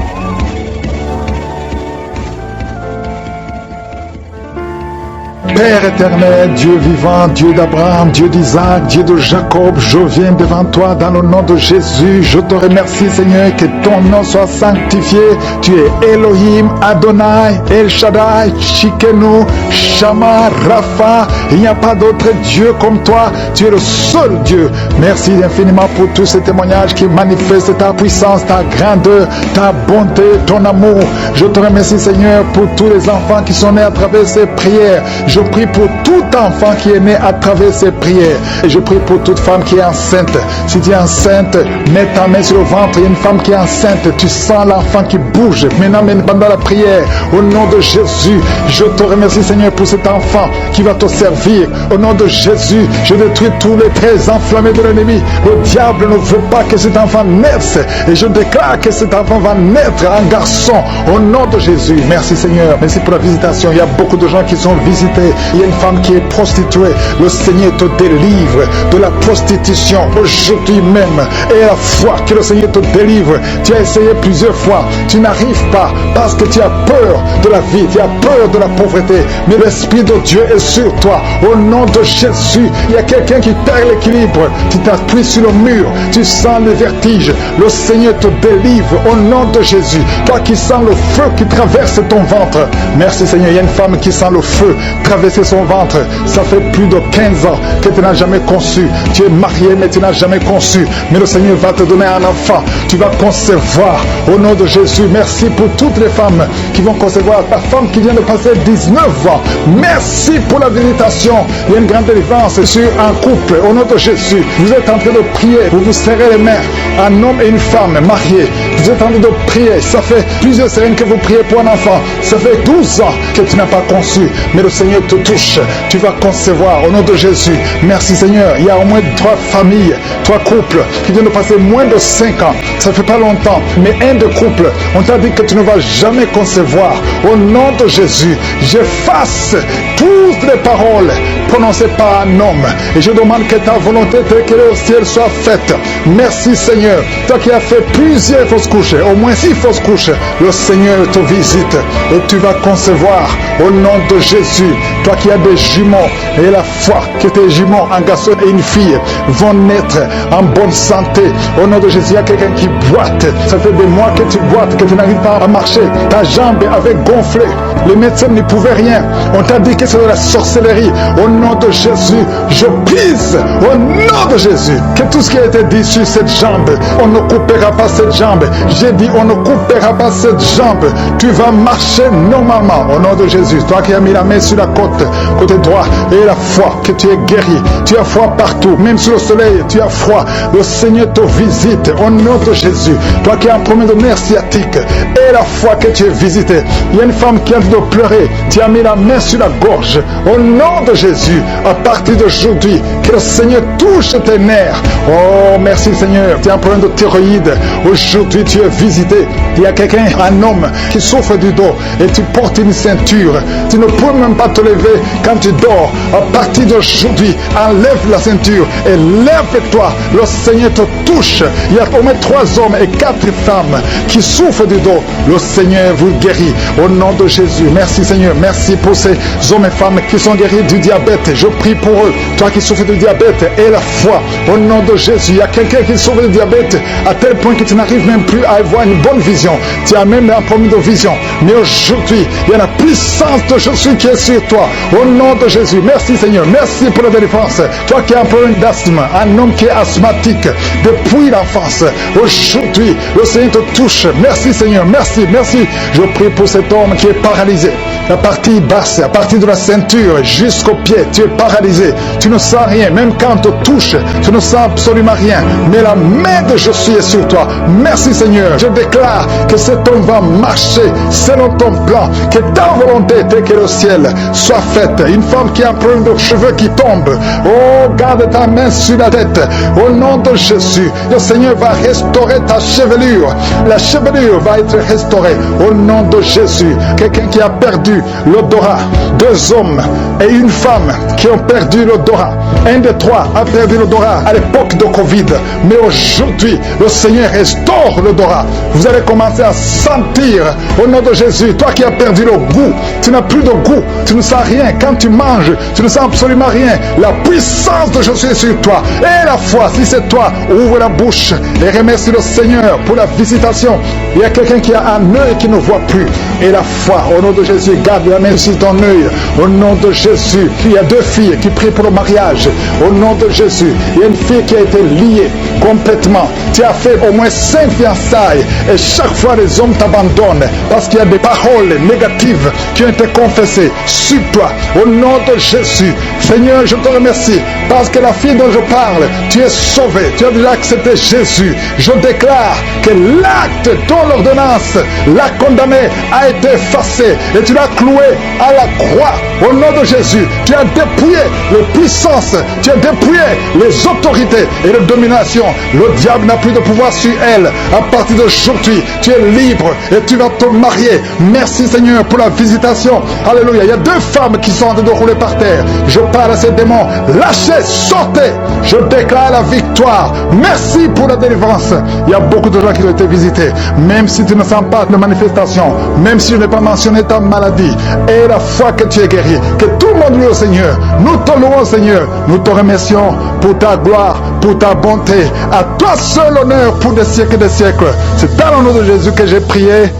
Père éternel, Dieu vivant, Dieu d'Abraham, Dieu d'Isaac, Dieu de Jacob, je viens devant toi dans le nom de Jésus. Je te remercie, Seigneur, que ton nom soit sanctifié. Tu es Elohim, Adonai, El Shaddai, Shikenu, Shama, Rapha. Il n'y a pas d'autre Dieu comme toi. Tu es le seul Dieu. Merci infiniment pour tous ces témoignages qui manifestent ta puissance, ta grandeur, ta bonté, ton amour. Je te remercie, Seigneur, pour tous les enfants qui sont nés à travers ces prières. Je prie pour tout enfant qui est né à travers ces prières. Et je prie pour toute femme qui est enceinte. Si tu es enceinte, mets ta main sur le ventre. Il y a une femme qui est enceinte. Tu sens l'enfant qui bouge. Maintenant, pendant la prière, au nom de Jésus, je te remercie, Seigneur, pour cet enfant qui va te servir. Au nom de Jésus, je détruis tous les traits enflammés de l'ennemi. Le diable ne veut pas que cet enfant naisse. Et je déclare que cet enfant va naître un garçon. Au nom de Jésus. Merci, Seigneur. Merci pour la visitation. Il y a beaucoup de gens qui sont visités. Il y a une femme qui est prostituée. Le Seigneur te délivre de la prostitution aujourd'hui même. Et la foi que le Seigneur te délivre. Tu as essayé plusieurs fois. Tu n'arrives pas parce que tu as peur de la vie. Tu as peur de la pauvreté. Mais l'Esprit de Dieu est sur toi. Au nom de Jésus, il y a quelqu'un qui perd l'équilibre. Tu t'appuies sur le mur. Tu sens le vertige. Le Seigneur te délivre au nom de Jésus. Toi qui sens le feu qui traverse ton ventre. Merci, Seigneur. Il y a une femme qui sent le feu traverser son ventre. Ça fait plus de 15 ans que tu n'as jamais conçu. Tu es marié mais tu n'as jamais conçu. Mais le Seigneur va te donner un enfant. Tu vas concevoir au nom de Jésus. Merci pour toutes les femmes qui vont concevoir. Ta femme qui vient de passer 19 ans. Merci pour la visitation. Il y a une grande délivrance sur un couple. Au nom de Jésus, vous êtes en train de prier. Vous vous serrez les mains. Un homme et une femme mariés. Vous êtes en train de prier. Ça fait plusieurs semaines que vous priez pour un enfant. Ça fait 12 ans que tu n'as pas conçu. Mais le Seigneur te touche. Tu vas concevoir au nom de Jésus. Merci, Seigneur. Il y a au moins 3 familles, 3 couples qui viennent de passer moins de 5 ans. Ça fait pas longtemps. Mais un de couple, on t'a dit que tu ne vas jamais concevoir. Au nom de Jésus, j'efface toutes les paroles prononcées par un homme. Et je demande que ta volonté telle qu'elle est au ciel soit faite. Merci, Seigneur. Toi qui as fait plusieurs fausses couches, au moins 6 fausses couches, le Seigneur te visite et tu vas concevoir au nom de Jésus. Toi qui as des jumeaux et la foi que tes jumeaux, un garçon et une fille, vont naître en bonne santé. Au nom de Jésus, il y a quelqu'un qui boite. Ça fait des mois que tu boites, que tu n'arrives pas à marcher. Ta jambe avait gonflé. Les médecins n'y pouvaient rien. On t'a dit que c'est de la sorcellerie. Au nom de Jésus, je prise au nom de Jésus que tout ce qui a été dit sur cette jambe, on ne coupera pas cette jambe. J'ai dit on ne coupera pas cette jambe. Tu vas marcher normalement au nom de Jésus. Toi qui as mis la main sur la côté droit, et la foi que tu es guéri. Tu as froid partout, même sur le soleil, tu as froid. Le Seigneur te visite au nom de Jésus. Toi qui as un problème de nerf sciatique, et la foi que tu es visité. Il y a une femme qui a envie de pleurer. Tu as mis la main sur la gorge. Au nom de Jésus, à partir d'aujourd'hui, que le Seigneur touche tes nerfs. Oh, merci Seigneur. Tu as un problème de thyroïde. Aujourd'hui, tu es visité. Il y a quelqu'un, un homme, qui souffre du dos et tu portes une ceinture. Tu ne peux même pas te lever quand tu dors. À partir d'aujourd'hui, enlève la ceinture et lève-toi. Le Seigneur te touche. Il y a au moins 3 hommes et 4 femmes qui souffrent du dos. Le Seigneur vous guérit. Au nom de Jésus. Merci Seigneur. Merci pour ces hommes et femmes qui sont guéris du diabète. Je prie pour eux. Toi qui souffres du diabète et la foi. Au nom de Jésus. Il y a quelqu'un qui souffre du diabète à tel point que tu n'arrives même plus à avoir une bonne vision. Tu as même un problème de vision. Mais aujourd'hui, il y a la puissance de Jésus qui est sur toi. Au nom de Jésus, merci Seigneur, merci pour la délivrance. Toi qui as un problème d'asthme, un homme qui est asthmatique depuis l'enfance, aujourd'hui, le Seigneur te touche. Merci Seigneur, merci, merci. Je prie pour cet homme qui est paralysé. La partie basse, à partir de la ceinture jusqu'au pied, tu es paralysé. Tu ne sens rien, même quand on te touche, tu ne sens absolument rien. Mais la main de Jésus est sur toi. Merci Seigneur. Je déclare que cet homme va marcher selon ton plan, que ta volonté, telle que le ciel, soit faite. Une femme qui a un problème de cheveux qui tombe, oh, garde ta main sur la tête. Au nom de Jésus, le Seigneur va restaurer ta chevelure. La chevelure va être restaurée. Au nom de Jésus, quelqu'un qui a perdu l'odorat, 2 hommes et une femme qui ont perdu l'odorat. Un des 3 a perdu l'odorat à l'époque de Covid, mais aujourd'hui le Seigneur restaure l'odorat. Vous allez commencer à sentir au nom de Jésus. Toi qui as perdu le goût, tu n'as plus de goût, tu ne sens rien. Quand tu manges, tu ne sens absolument rien. La puissance de Jésus est sur toi. Et la foi, si c'est toi, ouvre la bouche et remercie le Seigneur pour la visitation. Il y a quelqu'un qui a un œil qui ne voit plus. Et la foi, au nom de Jésus, garde la main sur ton œil. Au nom de Jésus, il y a 2 filles qui prient pour le mariage. Au nom de Jésus, il y a une fille qui a été liée complètement. Tu as fait au moins 5 fiançailles et chaque fois les hommes t'abandonnent parce qu'il y a des paroles négatives qui ont été confessées sur toi. Au nom de Jésus, Seigneur, je te remercie parce que la fille dont je parle, tu es sauvée, tu as déjà accepté Jésus. Je déclare que l'acte dont l'ordonnance l'a condamné a été effacé et tu l'as cloué à la croix. Au nom de Jésus, tu as dépouillé les puissances, tu as dépouillé les autorités et les dominations. Le diable n'a plus de pouvoir sur elle. À partir d'aujourd'hui, tu es libre et tu vas te marier. Merci Seigneur pour la visitation. Alléluia. Il y a 2 femmes qui sont en train de rouler par terre. Je parle à ces démons. Lâchez, sortez. Je déclare la victoire. Merci pour la délivrance. Il y a beaucoup de gens qui ont été visités. Même si tu ne sens pas de manifestation, même si je n'ai pas mentionné ta maladie, et la foi que tu es guéri, que tout le monde loue au Seigneur. Nous te louons Seigneur. Nous te remercions pour ta gloire, pour ta bonté. À toi seul honneur pour des siècles et des siècles. C'est dans le nom de Jésus que j'ai prié.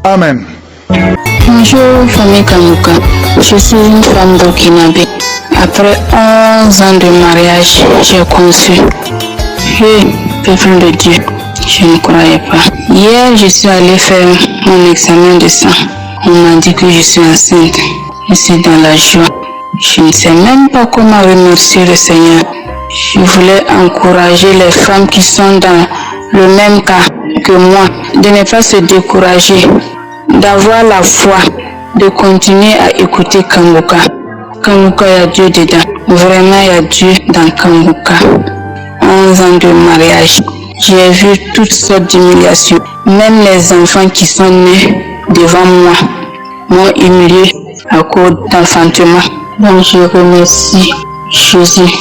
Amen. Bonjour famille Kanguka, je suis une femme burkinabé. Après 11 ans de mariage, j'ai conçu. Peuple de Dieu, je ne croyais pas. Hier, je suis allée faire mon examen de sang. On m'a dit que je suis enceinte. Je suis dans la joie. Je ne sais même pas comment remercier le Seigneur. Je voulais encourager les femmes qui sont dans le même cas que moi, de ne pas se décourager, d'avoir la foi, de continuer à écouter Kanguka. Kanguka, il y a Dieu dedans. Vraiment, il y a Dieu dans Kanguka. 11 ans de mariage, j'ai vu toutes sortes d'humiliations. Même les enfants qui sont nés devant moi m'ont humilié à cause d'enfantement. Donc je remercie Jésus.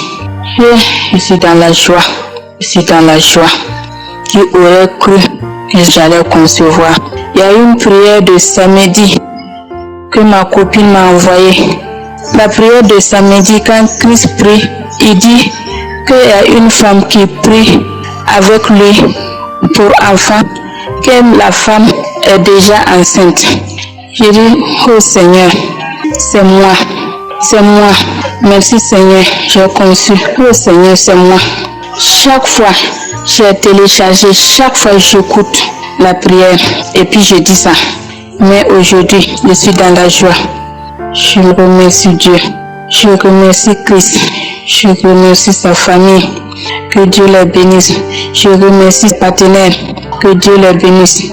Je suis dans la joie. Je suis dans la joie. Qui aurait cru que j'allais concevoir? Il y a une prière de samedi que ma copine m'a envoyée. La prière de samedi, quand Christ prie, il dit qu'il y a une femme qui prie avec lui pour enfant, que la femme est déjà enceinte. J'ai dit, oh Seigneur, c'est moi. C'est moi. Merci Seigneur, j'ai conçu. Oh Seigneur, c'est moi. Chaque fois, j'ai téléchargé, chaque fois j'écoute la prière et puis je dis ça. Mais aujourd'hui, je suis dans la joie. Je remercie Dieu. Je remercie Christ. Je remercie sa famille. Que Dieu les bénisse. Je remercie ses partenaires. Que Dieu les bénisse.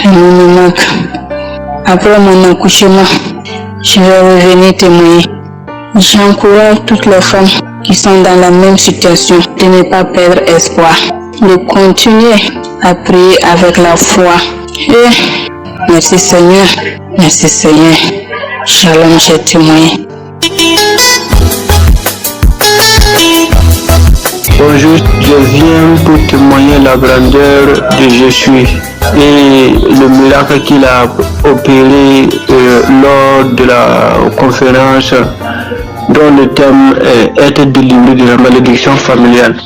Il me manque. Après mon accouchement, je vais revenir témoigner. J'encourage toutes les femmes qui sont dans la même situation de ne pas perdre espoir, de continuer à prier avec la foi. Merci Seigneur, merci Seigneur. Shalom, j'ai témoigné. Bonjour, je viens pour témoigner la grandeur de Jésus et le miracle qu'il a opéré lors de la conférence dont le thème est être délivré de la malédiction familiale.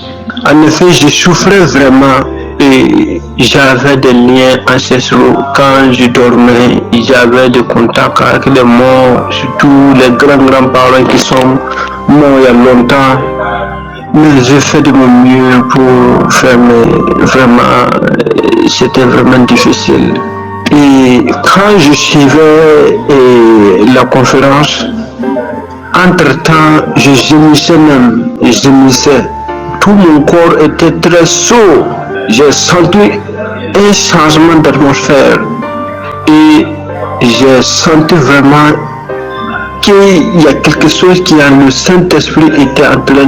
En effet, je souffrais vraiment j'avais des liens ancestraux. Quand je dormais, j'avais des contacts avec les morts, surtout les grands-parents qui sont morts il y a longtemps. Mais j'ai fait de mon mieux pour faire, mais vraiment, c'était vraiment difficile. Et quand je suivais la conférence, entre-temps, je gémissais même, je gémissais. Tout mon corps était très chaud. J'ai senti un changement d'atmosphère et j'ai senti vraiment qu'il y a quelque chose qui, en le Saint-Esprit, était en train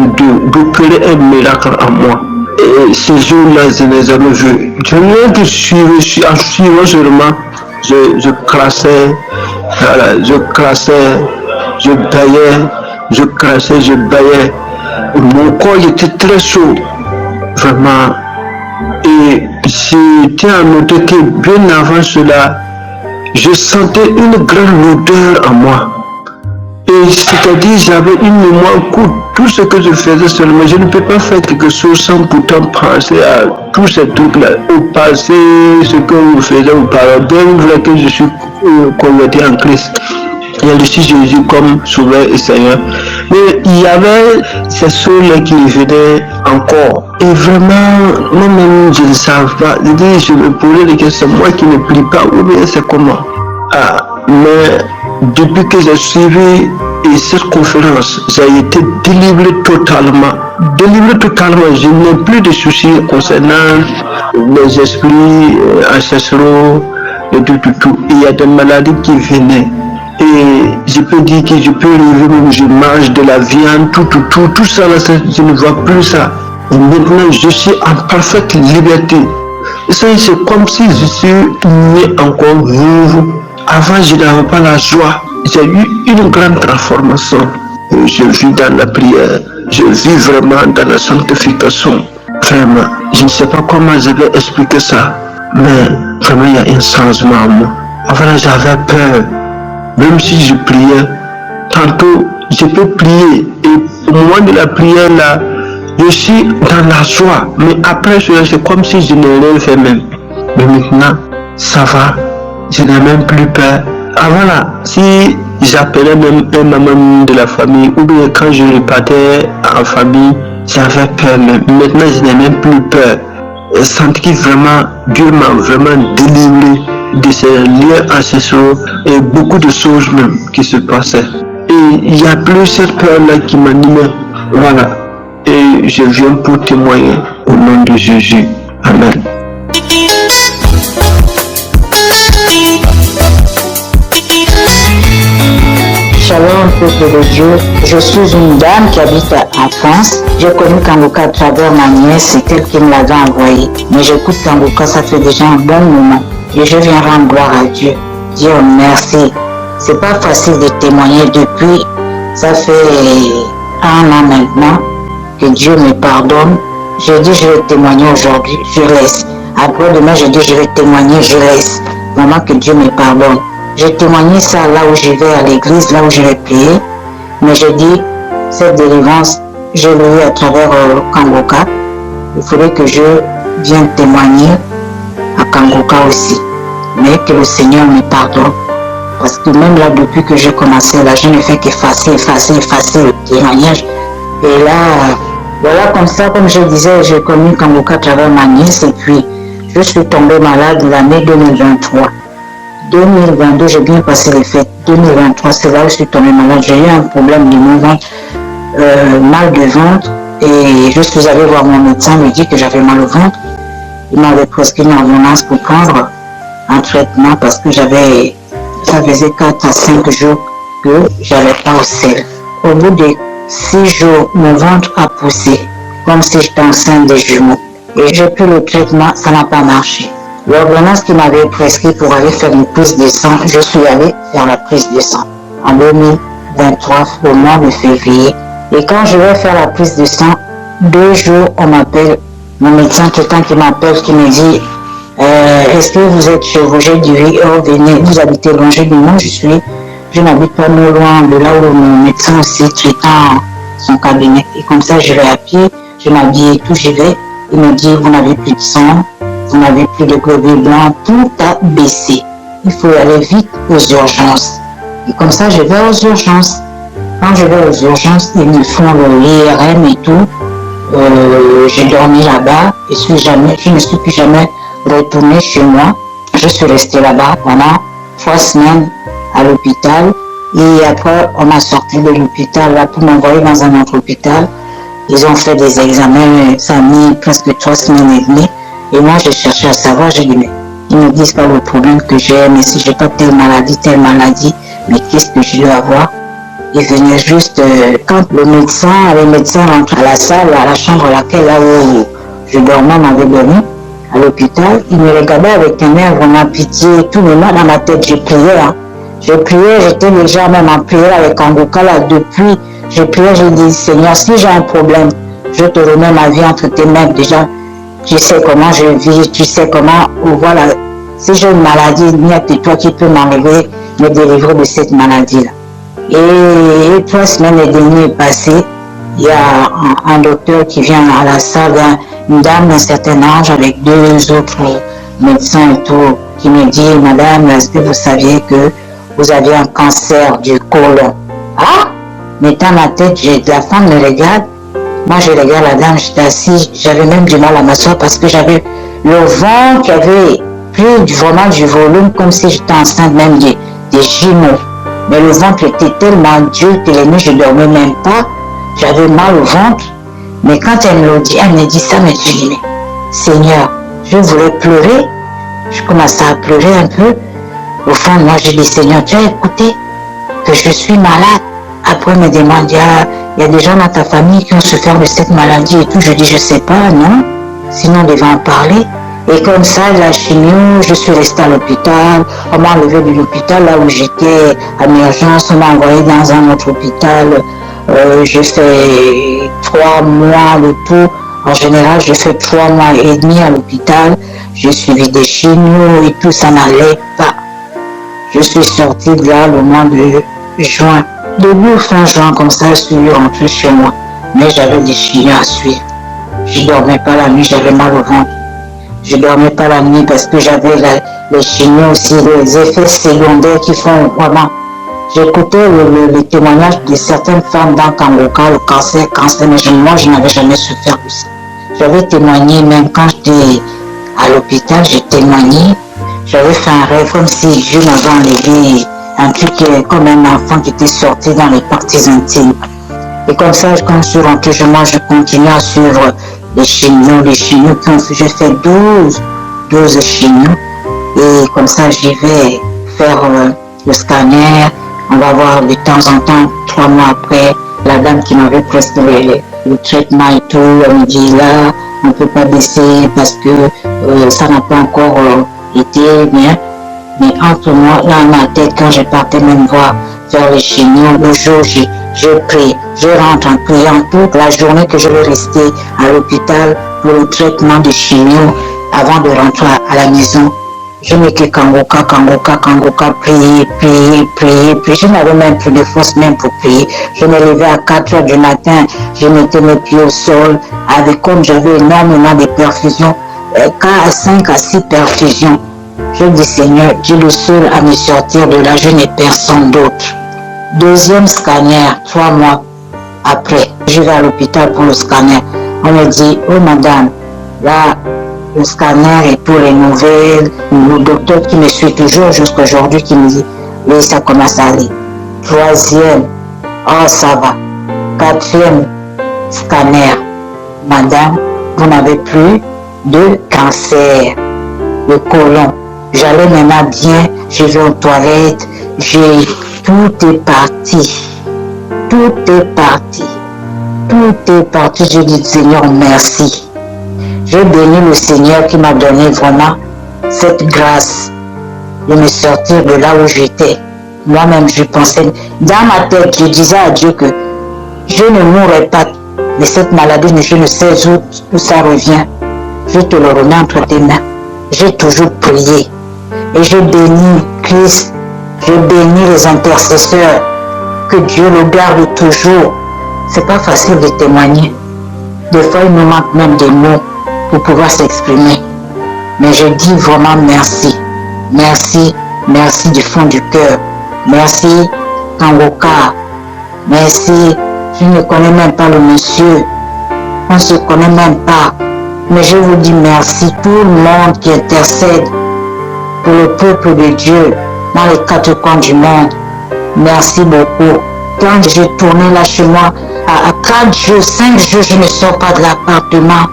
d'opérer un miracle en moi. Et ces jours-là, je ne les ai jamais vus. Je viens de suivre, en suivant seulement, je classais, voilà, je baillais, je crassais, je baillais. Mon corps était très chaud, vraiment. Et j'étais à noter que bien avant cela, je sentais une grande odeur en moi. Et c'est-à-dire, j'avais une mémoire courte. Tout ce que je faisais seulement, je ne peux pas faire quelque chose sans pourtant penser à tous ces trucs-là. Au passé, ce que vous faisiez auparavant, bien vrai que je suis converti en Christ. Il y a le Jésus comme Sauveur et Seigneur. Mais il y avait ces choses-là qui venaient encore. Et vraiment, moi-même, je ne savais pas. Je me posais des questions, moi qui ne prie pas, ou bien c'est comment. Mais depuis que j'ai suivi cette conférence, j'ai été délivré totalement. Je n'ai plus de soucis concernant les esprits ancestraux et tout. Il y a des maladies qui venaient. Et je peux dire que je peux rêver même, je mange de la viande, tout ça, là, je ne vois plus ça. Et maintenant, je suis en parfaite liberté. C'est comme si je suis né encore vivant. Avant, je n'avais pas la joie. J'ai eu une grande transformation. Je vis dans la prière. Je vis vraiment dans la sanctification. Vraiment, je ne sais pas comment je vais expliquer ça. Mais vraiment, il y a un changement en moi. Avant, j'avais peur. Même si je priais, tantôt je peux prier et au moment de la prière là, je suis dans la joie. Mais après cela, c'est comme si je n'ai rien fait même. Mais maintenant, ça va, je n'ai même plus peur. Avant là, si j'appelais même un membre de la famille ou bien quand je repartais en famille, j'avais peur même. Maintenant, je n'ai même plus peur. Je sens que vraiment, Dieu m'a vraiment délivré de ces liens ancestraux et beaucoup de choses même qui se passaient. Et il n'y a plus cette peur-là qui m'animait. Voilà. Et je viens pour témoigner au nom de Jésus. Amen. Shalom, peuple de Dieu. Je suis une dame qui habite en France. J'ai connu Kangoka à travers ma nièce, c'est elle qui me l'avait envoyé. Mais j'écoute Kangoka, ça fait déjà un bon moment. Et je viens rendre gloire à Dieu. Dieu merci. C'est pas facile de témoigner depuis. Ça fait 1 an maintenant que Dieu me pardonne. Je dis je vais témoigner aujourd'hui, je laisse. Après demain je dis je vais témoigner, je laisse. Vraiment que Dieu me pardonne. J'ai témoigné ça là où je vais à l'église, là où je vais prier. Mais je dis cette délivrance, je l'ai eu à travers Kangoka. Il faudrait que je vienne témoigner à Kangoka aussi, mais que le Seigneur me pardonne, parce que même là depuis que j'ai commencé là, je ne fais qu'effacer le témoignage. Et là, voilà, comme ça, comme je disais, j'ai connu Kangoka à travers ma nièce et puis je suis tombée malade l'année 2023. 2022, j'ai bien passé les fêtes. 2023, c'est là où je suis tombée malade. J'ai eu un problème de mon ventre, mal de ventre, et je suis allée voir mon médecin, il me dit que j'avais mal au ventre. Il m'avait prescrit une ordonnance pour prendre un traitement parce que ça faisait 4 à 5 jours que j'avais pas au sel. Au bout de 6 jours, mon ventre a poussé, comme si j'étais enceinte des jumeaux. Et j'ai pris le traitement, ça n'a pas marché. L'ordonnance qui m'avait prescrit pour aller faire une prise de sang, je suis allée faire la prise de sang en 2023, au mois de février. Et quand je vais faire la prise de sang, 2 jours, on m'appelle, mon médecin traitant qui m'appelle, qui me dit est-ce que vous êtes chirurgien? J'ai dit oui, venez, vous habitez loin? J'ai dit non, je n'habite pas non loin de là où mon médecin aussi traitant son cabinet. Et comme ça, je vais à pied, je m'habille et tout, j'y vais. Il me dit vous n'avez plus de sang, vous n'avez plus de globules blancs, tout a baissé. Il faut aller vite aux urgences. Et comme ça, je vais aux urgences. Quand je vais aux urgences, ils me font l'IRM et tout. J'ai dormi là-bas. Je ne suis plus jamais retournée chez moi. Je suis restée là-bas pendant 3 semaines à l'hôpital. Et après, on m'a sorti de l'hôpital là pour m'envoyer dans un autre hôpital. Ils ont fait des examens, ça a mis presque 3 semaines et demie. Et moi, j'ai cherché à savoir, j'ai dit, mais ils ne disent pas le problème que j'ai, mais si j'ai pas telle maladie, mais qu'est-ce que je dois avoir? Ils venaient juste, quand les médecins rentrent à la salle, à la chambre là où je dormais, m'avait donné, à l'hôpital, ils me regardaient avec un air vraiment pitié et tout, mais moi, dans ma tête, j'ai prié, hein. J'ai prié, j'étais déjà même en prière avec Kangoka là, depuis, j'ai prié, j'ai dit, Seigneur, si j'ai un problème, je te remets ma vie entre tes mains déjà. Tu sais comment je vis, tu sais comment, voilà, si j'ai une maladie, il n'y a que toi qui peux m'enlever, me délivrer de cette maladie-là. Et 3 semaines et demie est passées, il y a un docteur qui vient à la salle, une dame d'un certain âge avec 2 autres médecins et tout, qui me dit, madame, est-ce que vous saviez que vous aviez un cancer du côlon? Ah! Mais dans ma tête, la femme me regarde. Moi, je regarde la dame, j'étais assise. J'avais même du mal à m'asseoir parce que j'avais le ventre qui avait pris vraiment du volume, comme si j'étais enceinte même des jumeaux. Mais le ventre était tellement dur que les nuits, je ne dormais même pas. J'avais mal au ventre. Mais quand elle me dit ça, mais je dis, mais Seigneur, je voulais pleurer. Je commençais à pleurer un peu. Au fond, moi, je dis, Seigneur, tu as écouté que je suis malade. Après, elle me demande, il y a des gens dans ta famille qui ont souffert de cette maladie et tout. Je dis, je ne sais pas, non. Sinon, on devait en parler. Et comme ça, la chimio, je suis restée à l'hôpital. On m'a enlevé de l'hôpital là où j'étais en urgence. On m'a envoyé dans un autre hôpital. J'ai fait 3 mois le tout. En général, j'ai fait 3 mois et demi à l'hôpital. J'ai suivi des chimios et tout, ça n'allait pas. Je suis sortie de là le mois de juin. Début fin juin, comme ça, je suis rentrée chez moi. Mais j'avais des chimios à suivre. Je ne dormais pas la nuit, j'avais mal au ventre. Je ne dormais pas la nuit parce que j'avais les chimios aussi, les effets secondaires qui font vraiment. J'écoutais le témoignage de certaines femmes dans Kangoka, le cancer, mais moi, je n'avais jamais souffert de ça. J'avais témoigné, même quand j'étais à l'hôpital, j'ai témoigné. J'avais fait un rêve comme si Dieu m'avait enlevé un truc comme un enfant qui était sorti dans les parties intimes. Et comme ça, quand je suis rentrée chez moi, je continue à suivre les chimios qui ont fait, j'ai fait 12 chimios. Et comme ça, j'y vais faire le scanner. On va voir de temps en temps, 3 mois après, la dame qui m'avait prescrit le traitement et tout, elle me dit là, on ne peut pas baisser parce que ça n'a pas encore été bien. Mais entre moi, là, ma tête, quand je partais même voir faire les chimios, le jour, je prie, je rentre en priant toute la journée que je vais rester à l'hôpital pour le traitement de chimio avant de rentrer à la maison. Je n'ai que Kangoka, prier. Je n'avais même plus de force même pour prier. Je me levais à 4 heures du matin, je mettais mes pieds au sol, comme j'avais énormément de perfusions, 5 à 6 perfusions. Je dis, Seigneur, tu es le seul à me sortir de là, je n'ai personne d'autre. Deuxième scanner, 3 mois après, je vais à l'hôpital pour le scanner. On me dit, oh madame, là, le scanner et tous les nouvelles, le docteur qui me suit toujours jusqu'à aujourd'hui qui me dit, oui, ça commence à aller. 3e, oh ça va. 4e scanner, madame, vous n'avez plus de cancer, le côlon. J'allais maintenant bien, je vais aux toilettes, tout est parti. Je dis, Seigneur, merci. Je bénis le Seigneur qui m'a donné vraiment cette grâce de me sortir de là où j'étais. Moi-même, je pensais, dans ma tête, je disais à Dieu que je ne mourrai pas de cette maladie, mais je ne sais où ça revient. Je te le remets entre tes mains. J'ai toujours prié. Et je bénis Christ, je bénis les intercesseurs, que Dieu le garde toujours. C'est pas facile de témoigner. Des fois, il nous manque même des mots pour pouvoir s'exprimer. Mais je dis vraiment merci. Merci, merci du fond du cœur. Merci, Kangoka. Merci, je ne connais même pas le monsieur. On ne se connaît même pas. Mais je vous dis merci, tout le monde qui intercède pour le peuple de Dieu dans les quatre coins du monde. Merci beaucoup. Quand je tournais là chez moi, à 4 jours, 5 jours, je ne sors pas de l'appartement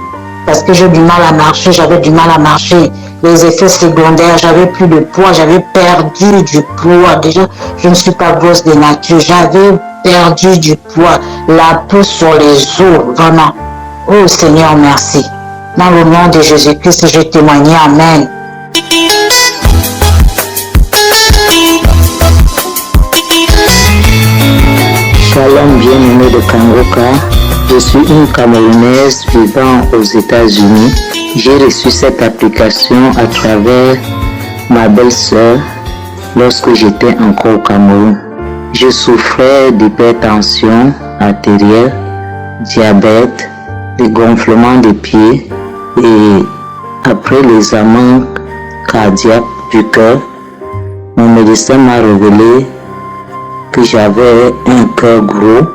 parce que j'ai du mal à marcher, j'avais du mal à marcher. Les effets secondaires, j'avais plus de poids, j'avais perdu du poids. Déjà, je ne suis pas grosse de nature, j'avais perdu du poids, la peau sur les os, vraiment. Oh Seigneur, merci. Dans le nom de Jésus-Christ, je témoigne. Amen. Shalom, bien-aimé de Kangoka. Je suis une Camerounaise vivant aux États-Unis. J'ai reçu cette application à travers ma belle-sœur lorsque j'étais encore au Cameroun. Je souffrais d'hypertension artérielle, diabète, de gonflement des pieds et après l'examen cardiaque du cœur, mon médecin m'a révélé que j'avais un cœur gros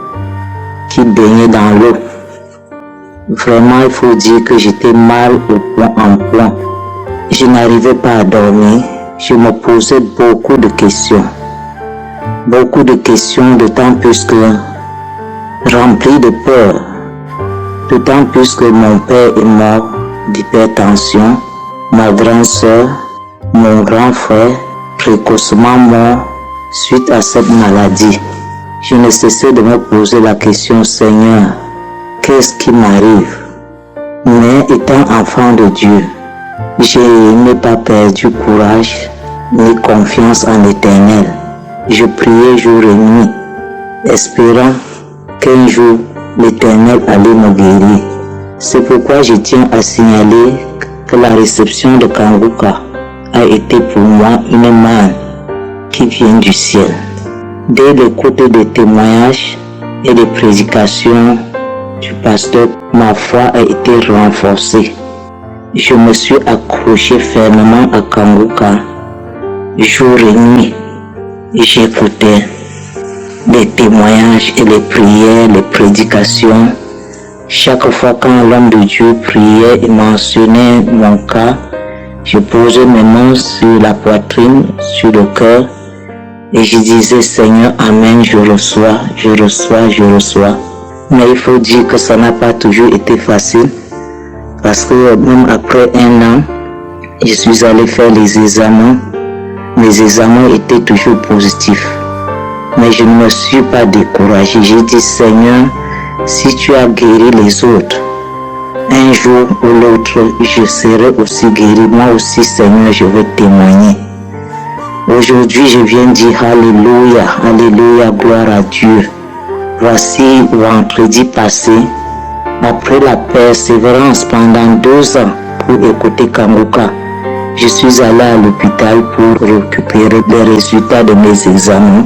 qui baignait dans l'eau. Vraiment, il faut dire que j'étais mal au point en point. Je n'arrivais pas à dormir. Je me posais beaucoup de questions. Beaucoup de questions, d'autant plus que rempli de peur. D'autant plus que mon père est mort d'hypertension, ma grande sœur, mon grand frère, précocement mort suite à cette maladie. Je ne cessais de me poser la question, Seigneur, qu'est-ce qui m'arrive? Mais étant enfant de Dieu, je n'ai pas perdu courage ni confiance en l'Éternel. Je priais jour et nuit, espérant qu'un jour l'Éternel allait me guérir. C'est pourquoi je tiens à signaler que la réception de Kangoka a été pour moi une manne qui vient du ciel. Dès l'écoute des témoignages et des prédications du pasteur, ma foi a été renforcée. Je me suis accroché fermement à Kangoka jour et nuit. J'écoutais les témoignages et les prières, les prédications. Chaque fois quand l'homme de Dieu priait et mentionnait mon cas, je posais mes mains sur la poitrine, sur le cœur, et je disais, Seigneur, Amen, je reçois, je reçois, je reçois. Mais il faut dire que ça n'a pas toujours été facile, parce que même après 1 an, je suis allé faire les examens. Mes examens étaient toujours positifs. Mais je ne me suis pas découragé. J'ai dit, Seigneur, si tu as guéri les autres, un jour ou l'autre, je serai aussi guéri. Moi aussi, Seigneur, je vais témoigner. Aujourd'hui, je viens dire Alléluia, Alléluia, gloire à Dieu. Voici vendredi passé, après la persévérance pendant 2 ans pour écouter Kangoka, je suis allé à l'hôpital pour récupérer les résultats de mes examens.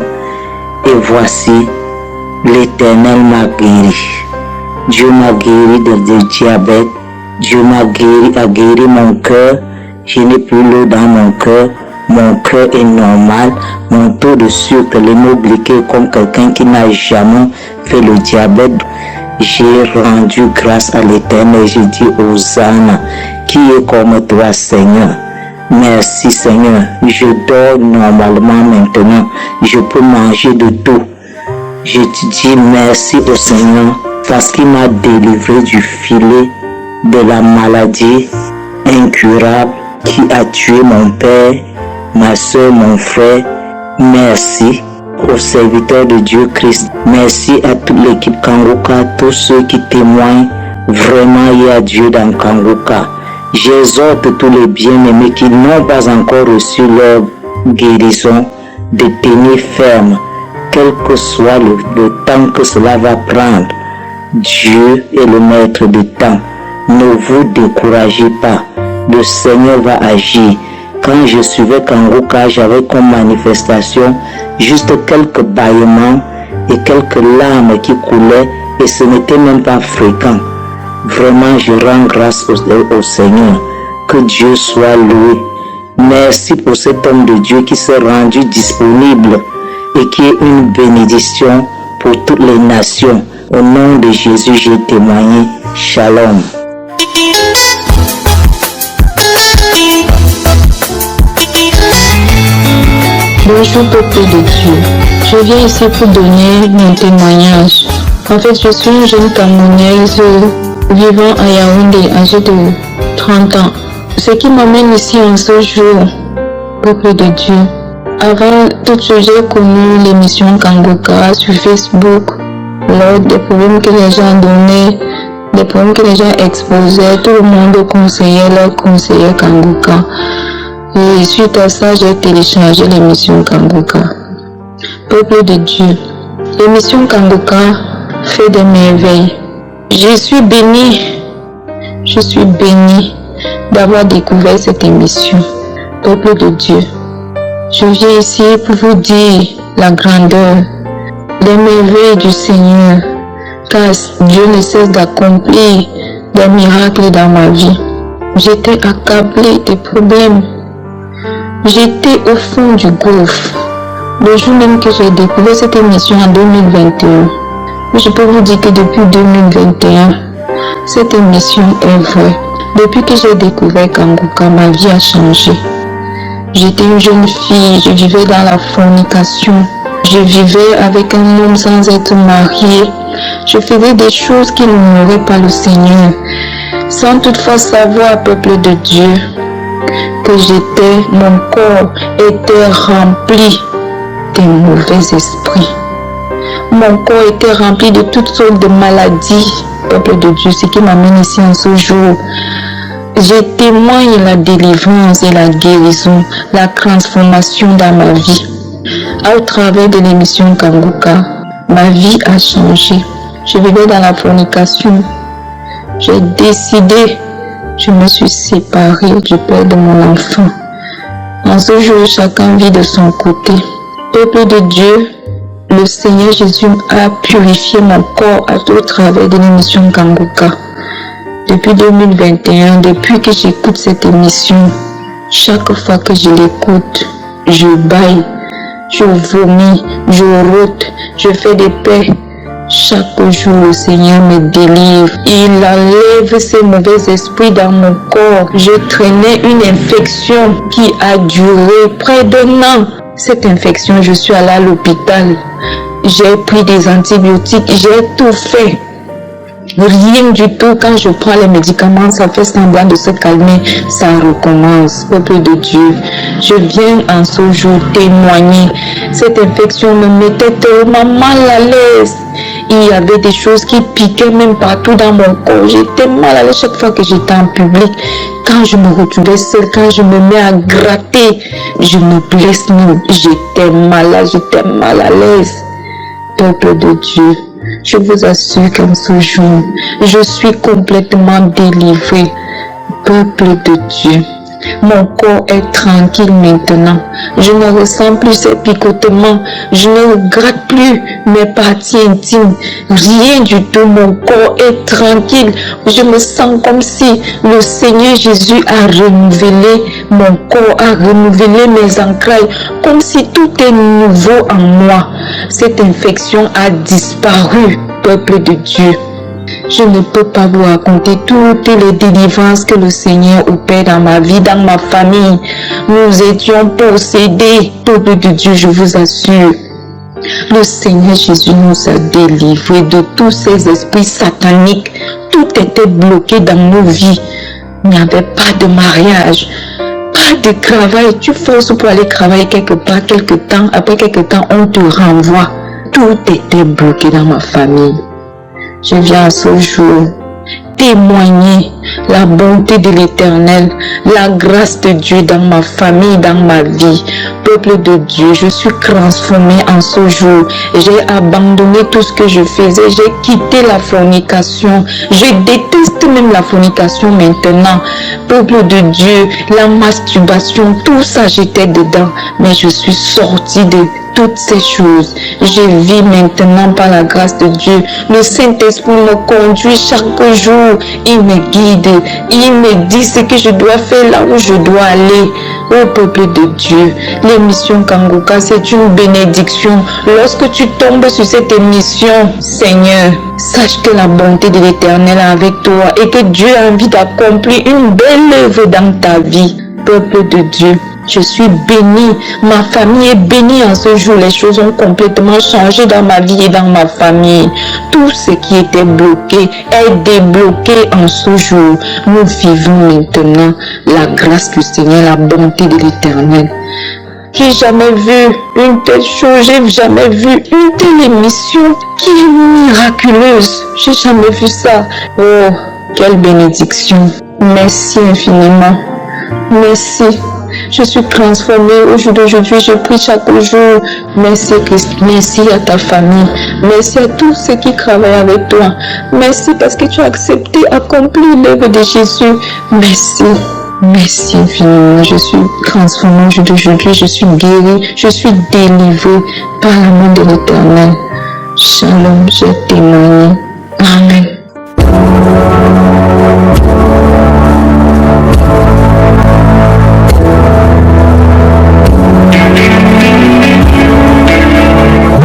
Et voici, l'Éternel m'a guéri. Dieu m'a guéri de diabète. Dieu m'a guéri mon cœur. Je n'ai plus l'eau dans mon cœur. Mon cœur est normal. Mon taux de sucre, l'hémoglycée comme quelqu'un qui n'a jamais fait le diabète. J'ai rendu grâce à l'Éternel. J'ai dit Hosanna, qui est comme toi, Seigneur. Merci Seigneur, je dors normalement maintenant, je peux manger de tout. Je te dis merci au Seigneur parce qu'il m'a délivré du filet de la maladie incurable qui a tué mon père, ma soeur, mon frère. Merci aux serviteurs de Dieu Christ. Merci à toute l'équipe Kangoka, tous ceux qui témoignent. Vraiment, il y a Dieu dans Kangoka. J'exhorte tous les bien-aimés qui n'ont pas encore reçu leur guérison de tenir ferme, quel que soit le temps que cela va prendre. Dieu est le maître du temps. Ne vous découragez pas. Le Seigneur va agir. Quand je suivais Kangoka, j'avais comme manifestation juste quelques bâillements et quelques larmes qui coulaient et ce n'était même pas fréquent. Vraiment, je rends grâce au Seigneur. Que Dieu soit loué. Merci pour cet homme de Dieu qui s'est rendu disponible et qui est une bénédiction pour toutes les nations. Au nom de Jésus, j'ai témoigné. Shalom. Bonjour peuple de Dieu, je viens ici pour donner mon témoignage. En fait, je suis une jeune Camerounaise vivant à Yaoundé, âgée de 30 ans. Ce qui m'amène ici en ce jour, peuple de Dieu. Avant tout ce, j'ai connu l'émission Kangoka sur Facebook. Lors des problèmes que les gens donnaient, des problèmes que les gens exposaient, tout le monde conseillait leur conseiller Kangoka. Et suite à ça, j'ai téléchargé l'émission Kangoka. Peuple de Dieu, l'émission Kangoka fait des merveilles. Je suis bénie d'avoir découvert cette émission. Peuple de Dieu, je viens ici pour vous dire la grandeur, les merveilles du Seigneur, car Dieu ne cesse d'accomplir des miracles dans ma vie. J'étais accablée de problèmes. J'étais au fond du gouffre. Le jour même que j'ai découvert cette émission en 2021, je peux vous dire que depuis 2021, cette émission est vraie. Depuis que j'ai découvert Kangoka, ma vie a changé. J'étais une jeune fille, je vivais dans la fornication. Je vivais avec un homme sans être mariée. Je faisais des choses qui n'honoraient pas le Seigneur, sans toutefois savoir, peuple de Dieu, que mon corps était rempli de mauvais esprits. Mon corps était rempli de toutes sortes de maladies, peuple de Dieu, ce qui m'amène ici en ce jour. Je témoigne la délivrance et la guérison, la transformation dans ma vie. Au travers de l'émission Kangoka, ma vie a changé. Je vivais dans la fornication. J'ai décidé, je me suis séparée du père de mon enfant. En ce jour, chacun vit de son côté. Peuple de Dieu, le Seigneur Jésus a purifié mon corps au travers de l'émission Kangoka. Depuis 2021, depuis que j'écoute cette émission, chaque fois que je l'écoute, je baille, je vomis, je rote, je fais des paix. Chaque jour, le Seigneur me délivre. Il enlève ces mauvais esprits dans mon corps. Je traînais une infection qui a duré près d'un an. Cette infection, je suis allée à l'hôpital. J'ai pris des antibiotiques, j'ai tout fait. Rien du tout. Quand je prends les médicaments, ça fait semblant de se calmer. Ça recommence. Peuple de Dieu, je viens en ce jour témoigner. Cette infection me mettait tellement mal à l'aise. Il y avait des choses qui piquaient même partout dans mon corps. J'étais mal à l'aise chaque fois que j'étais en public. Quand je me retrouvais seule, quand je me mets à gratter, je me blesse même. J'étais malade, j'étais mal à l'aise. Peuple de Dieu, je vous assure qu'en ce jour, je suis complètement délivrée. Peuple de Dieu, mon corps est tranquille maintenant. Je ne ressens plus ces picotements. Je ne regrette plus mes parties intimes. Rien du tout. Mon corps est tranquille. Je me sens comme si le Seigneur Jésus a renouvelé mon corps, a renouvelé mes entrailles, comme si tout est nouveau en moi. Cette infection a disparu, peuple de Dieu. Je ne peux pas vous raconter toutes les délivrances que le Seigneur opère dans ma vie, dans ma famille. Nous étions possédés, peuple de Dieu, je vous assure. Le Seigneur Jésus nous a délivrés de tous ces esprits sataniques. Tout était bloqué dans nos vies. Il n'y avait pas de mariage, pas de travail. Tu forces pour aller travailler quelque part, quelque temps. Après quelque temps, on te renvoie. Tout était bloqué dans ma famille. Je viens à ce jour témoigner la bonté de l'Éternel, la grâce de Dieu dans ma famille, dans ma vie. Peuple de Dieu, je suis transformée en ce jour. J'ai abandonné tout ce que je faisais. J'ai quitté la fornication. Je déteste même la fornication maintenant. Peuple de Dieu, la masturbation, tout ça j'étais dedans. Mais je suis sortie de toutes ces choses. Je vis maintenant par la grâce de Dieu. Le Saint-Esprit me conduit chaque jour. Il me guide. Il me dit ce que je dois faire là où je dois aller. Ô peuple de Dieu, l'émission Kanguka, c'est une bénédiction. Lorsque tu tombes sur cette émission, Seigneur, sache que la bonté de l'Éternel est avec toi et que Dieu a envie d'accomplir une belle œuvre dans ta vie. Peuple de Dieu, je suis bénie, ma famille est bénie en ce jour. Les choses ont complètement changé dans ma vie et dans ma famille. Tout ce qui était bloqué est débloqué en ce jour. Nous vivons maintenant la grâce du Seigneur, la bonté de l'Éternel. J'ai jamais vu une telle chose, j'ai jamais vu une telle émission qui est miraculeuse. J'ai jamais vu ça. Oh, quelle bénédiction. Merci infiniment. Merci. Je suis transformée au jour d'aujourd'hui. Je prie chaque jour. Merci Christ. Merci à ta famille. Merci à tous ceux qui travaillent avec toi. Merci parce que tu as accepté d'accomplir l'œuvre de Jésus. Merci. Merci infiniment. Je suis transformée au jour d'aujourd'hui. Je suis guérie. Je suis délivrée par l'amour de l'Éternel. Shalom. J'ai témoigné. Amen.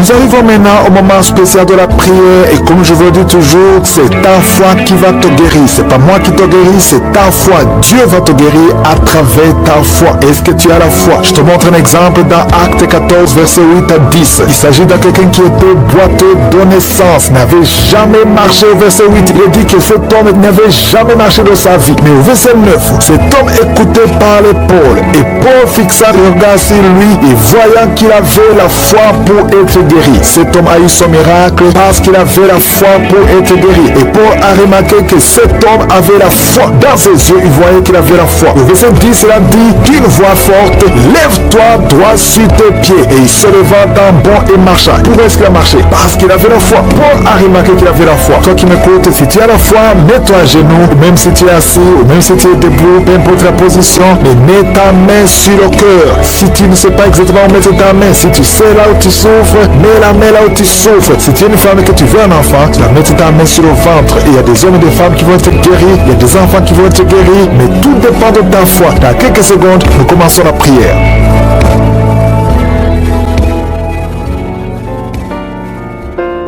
Nous arrivons maintenant au moment spécial de la prière et comme je vous dis toujours, c'est ta foi qui va te guérir. C'est pas moi qui te guéris, c'est ta foi. Dieu va te guérir à travers ta foi. Est-ce que tu as la foi? Je te montre un exemple dans Acte 14, verset 8 à 10. Il s'agit de quelqu'un qui était boiteux de naissance, n'avait jamais marché au verset 8. Il dit que cet homme n'avait jamais marché de sa vie. Mais au verset 9, cet homme écouté parlait Paul. Et Paul fixa le regard sur lui et voyant qu'il avait la foi pour être guéri. Cet homme a eu son miracle parce qu'il avait la foi pour être guéri. Et Paul a remarqué que cet homme avait la foi. Dans ses yeux, il voyait qu'il avait la foi. Au verset 10, il a dit d'une voix forte, lève-toi droit sur tes pieds. Et il se leva d'un bond et marcha. Pourquoi est-ce qu'il a marché? Parce qu'il avait la foi. Paul a remarqué qu'il avait la foi. Toi qui m'écoutes, si tu as la foi, mets-toi à genoux, même si tu es assis, ou même si tu es debout, peu importe la position, mais mets ta main sur le cœur. Si tu ne sais pas exactement où mettre ta main, si tu sais là où tu souffres, mets la main là où tu souffres. Si tu es une femme et que tu veux un enfant, tu vas mettre ta main sur le ventre. Et il y a des hommes et des femmes qui vont être guéris, il y a des enfants qui vont être guéris, mais tout dépend de ta foi. Dans quelques secondes, nous commençons la prière.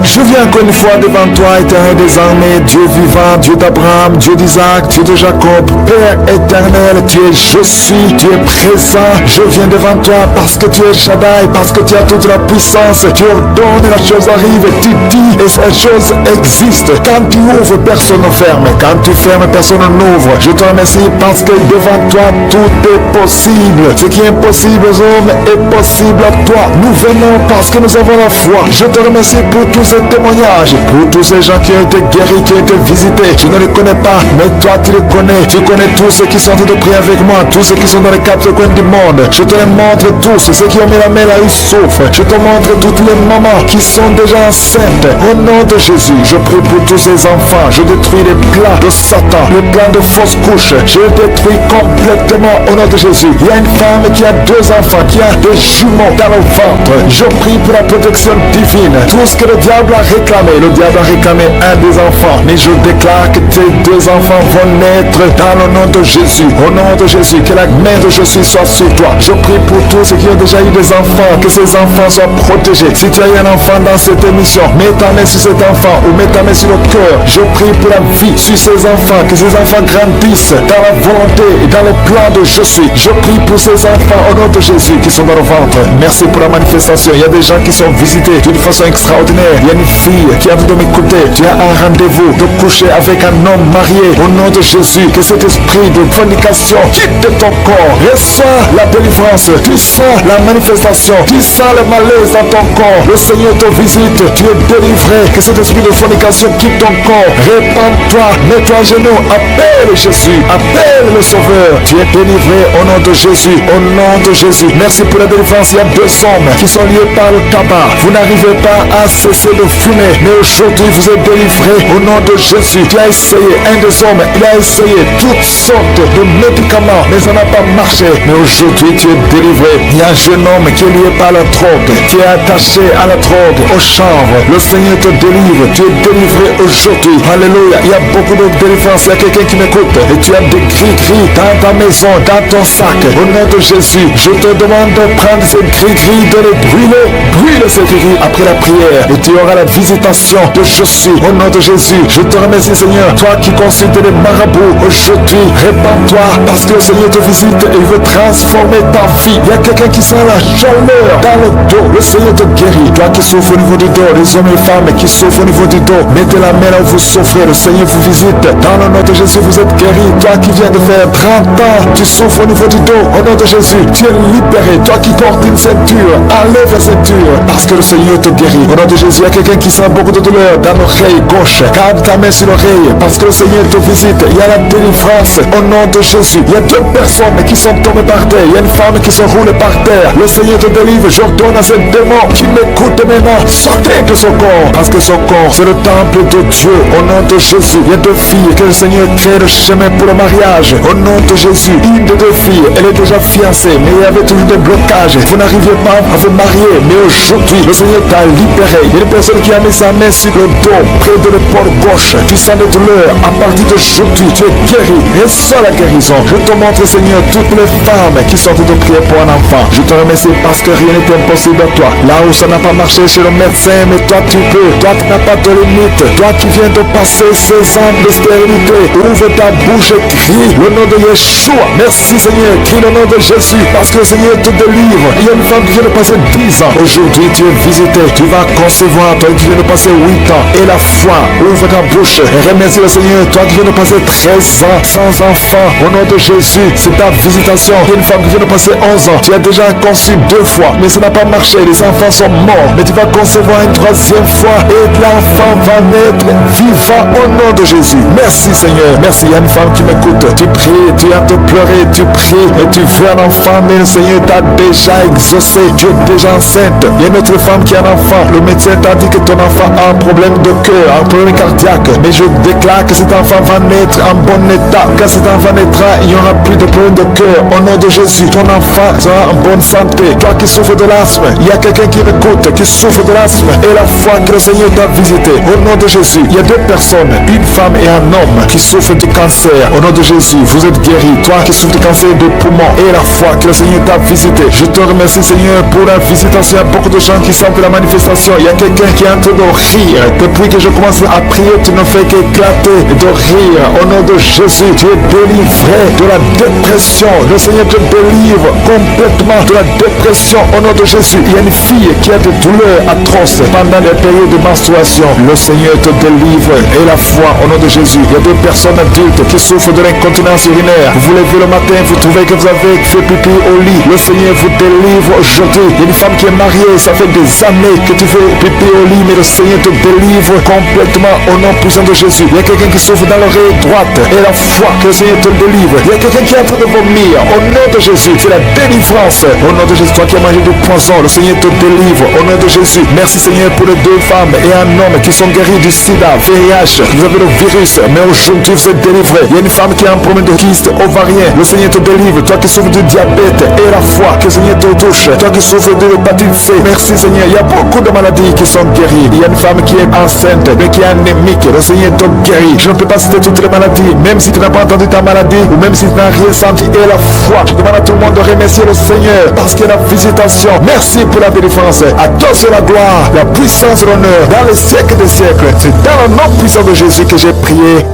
Je viens encore une fois devant toi, éternel des armées, Dieu vivant, Dieu d'Abraham, Dieu d'Isaac, Dieu de Jacob, Père éternel, tu es je suis, tu es présent. Je viens devant toi parce que tu es Shaddai, parce que tu as toute la puissance. Tu ordonnes, la chose arrive, tu dis et cette chose existe. Quand tu ouvres, personne ne ferme. Quand tu fermes, personne n'ouvre. Je te remercie parce que devant toi, tout est possible. Ce qui est impossible aux hommes est possible à toi. Nous venons parce que nous avons la foi. Je te remercie pour tous ces témoignages, pour tous ces gens qui ont été guéris, qui ont été visités. Je ne les connais pas, mais toi tu les connais. Tu connais tous ceux qui sont en train de prier avec moi, tous ceux qui sont dans les quatre coins du monde. Je te les montre tous, ceux qui ont mis la main là, ils souffrent. Je te montre toutes les mamans qui sont déjà enceintes. Au nom de Jésus, je prie pour tous ces enfants. Je détruis les plans de Satan, les plans de fausses couches. Je détruis complètement au nom de Jésus. Il y a une femme qui a 2 enfants, qui a des jumeaux dans le ventre. Je prie pour la protection divine. Tout ce que le diable a réclamé, le diable a réclamé un des enfants, mais je déclare que tes 2 enfants vont naître dans le nom de Jésus. Au nom de Jésus, que la main de Jésus soit sur toi. Je prie pour tous ceux qui ont déjà eu des enfants, que ces enfants soient protégés. Si tu as eu un enfant dans cette émission, mets ta main sur cet enfant ou mets ta main sur le cœur. Je prie pour la vie sur ces enfants, que ces enfants grandissent dans la volonté et dans le plan de je suis. Je prie pour ces enfants au nom de Jésus qui sont dans le ventre. Merci pour la manifestation. Il y a des gens qui sont visités d'une façon extraordinaire. Il y a une fille qui a envie de m'écouter. Tu as un rendez-vous de coucher avec un homme marié. Au nom de Jésus, que cet esprit de fornication quitte ton corps. Reçois la délivrance. Tu sens la manifestation. Tu sens le malaise dans ton corps. Le Seigneur te visite. Tu es délivré. Que cet esprit de fornication quitte ton corps. Répands-toi. Mets-toi à genoux. Appelle Jésus. Appelle le Sauveur. Tu es délivré au nom de Jésus. Au nom de Jésus. Merci pour la délivrance. Il y a 2 hommes qui sont liés par le tabac. Vous n'arrivez pas à cesser de de fumée. Mais aujourd'hui, vous êtes délivré au nom de Jésus. Tu as essayé, un des hommes, il a essayé toutes sortes de médicaments, mais ça n'a pas marché. Mais aujourd'hui, tu es délivré. Il y a un jeune homme qui est lié par la drogue, qui est attaché à la drogue, au chanvre. Le Seigneur te délivre. Tu es délivré aujourd'hui. Alléluia. Il y a beaucoup de délivrance. Il y a quelqu'un qui m'écoute. Et tu as des cris-cris dans ta maison, dans ton sac. Au nom de Jésus, je te demande de prendre ces cris-cris, de les brûler. Brûle ces cris-cris après la prière. Et tu auras la visitation de Jésus. Au nom de Jésus, je te remercie, Seigneur. Toi qui consultes les marabouts, aujourd'hui, répands-toi parce que le Seigneur te visite et il veut transformer ta vie. Il y a quelqu'un qui sent la chaleur dans le dos. Le Seigneur te guérit. Toi qui souffres au niveau du dos, les hommes et les femmes qui souffrent au niveau du dos, mettez la main là où vous souffrez. Le Seigneur vous visite. Dans le nom de Jésus, vous êtes guéri. Toi qui viens de faire 30 ans, tu souffres au niveau du dos. Au nom de Jésus, tu es libéré. Toi qui portes une ceinture, enlève la ceinture parce que le Seigneur te guérit. Au nom de Jésus, il y a quelqu'un qui sent beaucoup de douleur dans l'oreille gauche. Garde ta main sur l'oreille parce que le Seigneur te visite. Il y a la délivrance au nom de Jésus. Il y a 2 personnes qui sont tombées par terre. Il y a une femme qui se roule par terre. Le Seigneur te délivre. J'ordonne à ce démon qui m'écoute maintenant, sortez de son corps parce que son corps c'est le temple de Dieu. Au nom de Jésus, il y a 2 filles que le Seigneur crée le chemin pour le mariage. Au nom de Jésus, une des 2 filles, elle est déjà fiancée, mais il y avait toujours des blocages. Vous n'arriviez pas à vous marier, mais aujourd'hui, le Seigneur t'a libéré. Il y a une personne qui a mis sa main sur le dos, près de l'épaule gauche. Tu sens des douleurs. À partir d'aujourd'hui, tu es guéri. Reçois la guérison. Je te montre, Seigneur, toutes les femmes qui sont de prier pour un enfant. Je te remercie parce que rien n'est impossible à toi. Là où ça n'a pas marché chez le médecin, mais toi tu peux. Toi tu n'as pas de limite. Toi qui viens de passer 16 ans de stérilité, ouvre ta bouche et crie le nom de Yeshua. Merci Seigneur, crie le nom de Jésus parce que le Seigneur te délivre. Il y a une femme qui vient de passer 10 ans. Aujourd'hui tu es visité. Tu vas concevoir. Toi qui viens de passer 8 ans. Et la foi, ouvre ta bouche et remercie le Seigneur. Toi qui viens de passer 13 ans sans enfant. Au nom de Jésus, c'est ta visitation. Il y a une femme qui vient de passer 11 ans. Tu as déjà conçu 2 fois, mais ça n'a pas marché. Les enfants sont morts. Mais tu vas concevoir une 3e fois et l'enfant va naître vivant au nom de Jésus. Merci Seigneur. Merci. Il y a une femme qui m'écoute. Tu pries, tu as te pleurer, tu pries et tu veux un enfant, mais le Seigneur t'a déjà exaucé. Tu es déjà enceinte. Il y a une autre femme qui a un enfant. Le médecin t'a dit que ton enfant a un problème de cœur, un problème cardiaque. Mais je déclare que cet enfant va naître en bon état. Quand cet enfant naîtra, il n'y aura plus de problème de cœur. Au nom de Jésus, ton enfant sera en bonne santé. Toi qui souffres de l'asthme, il y a quelqu'un qui m'écoute, qui souffre de l'asthme. Et la foi que le Seigneur t'a visité. Au nom de Jésus, il y a 2 personnes, une femme et un homme, qui souffrent du cancer. Au nom de Jésus, vous êtes guéris. Toi qui souffres du cancer des poumons et la foi que le Seigneur t'a visité. Je te remercie Seigneur pour la visitation. Il y a beaucoup de gens qui sentent la manifestation. Il y a quelqu'un qui est en train de rire. Depuis que je commence à prier, tu ne fais qu'éclater de rire. Au nom de Jésus, tu es délivré de la dépression. Le Seigneur te délivre complètement de la dépression. Au nom de Jésus, il y a une fille qui a des douleurs atroces pendant les périodes de menstruation. Le Seigneur te délivre et la foi au nom de Jésus. Il y a 2 personnes adultes qui souffrent de l'incontinence urinaire. Vous vous levez le matin, vous trouvez que vous avez fait pipi au lit. Le Seigneur vous délivre aujourd'hui. Il y a une femme qui est mariée, ça fait des années que tu fais pipi au lit, mais le Seigneur te délivre complètement au nom puissant de Jésus. Il y a quelqu'un qui souffre dans l'oreille droite et la foi que le Seigneur te délivre. Il y a quelqu'un qui est en train de vomir au nom de Jésus. C'est la délivrance au nom de Jésus. Toi qui as mangé du poison, le Seigneur te délivre au nom de Jésus. Merci Seigneur pour les 2 femmes et un homme qui sont guéris du sida, VIH. Vous avez le virus, mais aujourd'hui vous êtes délivrés. Il y a une femme qui a un problème de kyste ovarien. Le Seigneur te délivre. Toi qui souffres du diabète et la foi que le Seigneur te touche. Toi qui souffres de l'hépatite C. Merci Seigneur. Il y a beaucoup de maladies qui sont guéries. Il y a une femme qui est enceinte mais qui est anémique. Le Seigneur te guérit. Je ne peux pas citer toutes les maladies. Même si tu n'as pas entendu ta maladie ou même si tu n'as rien senti. Et la foi. Je demande à tout le monde de remercier le Seigneur parce qu'il y a la visitation. Merci pour la délivrance. À toi c'est la gloire, la puissance et l'honneur dans les siècles des siècles. C'est dans le nom puissant de Jésus que j'ai prié.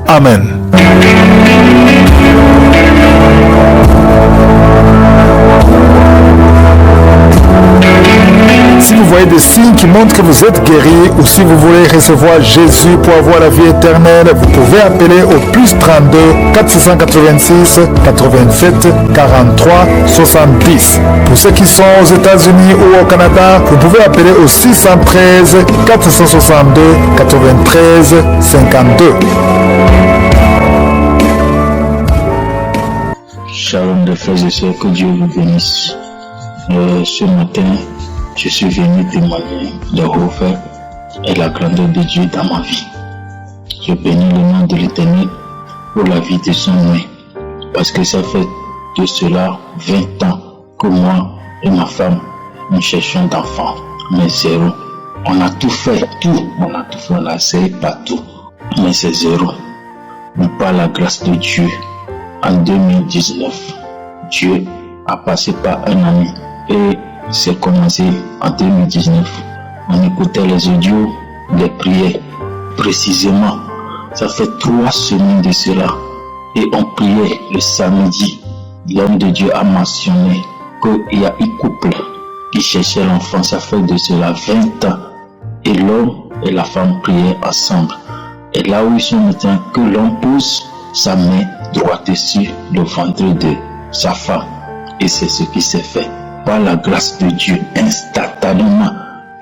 Amen. Si vous voyez des signes qui montrent que vous êtes guéri ou si vous voulez recevoir Jésus pour avoir la vie éternelle, vous pouvez appeler au plus 32 486 87 43 70. Pour ceux qui sont aux États-Unis ou au Canada, vous pouvez appeler au 613 462 93 52. Shalom de frères et sœurs, que Dieu vous bénisse. Ce matin, je suis venu témoigner de Hofer et la grandeur de Dieu dans ma vie. Je bénis le nom de l'Éternel pour la vie de son nom, parce que ça fait de cela 20 ans que moi et ma femme, nous cherchons d'enfants, mais zéro. On a tout fait, on a essayé partout, mais c'est zéro. Mais par la grâce de Dieu, en 2019, Dieu a passé par un ami et c'est commencé en 2019. On écoutait les audios, les prières, précisément. Ça fait 3 semaines de cela et on priait le samedi. L'homme de Dieu a mentionné qu'il y a un couple qui cherchait l'enfant. Ça fait de cela 20 ans et l'homme et la femme priaient ensemble. Et là où ils sont maintenant, que l'homme pose sa main droite sur le ventre de sa femme. Et c'est ce qui s'est fait. Par la grâce de Dieu, instantanément,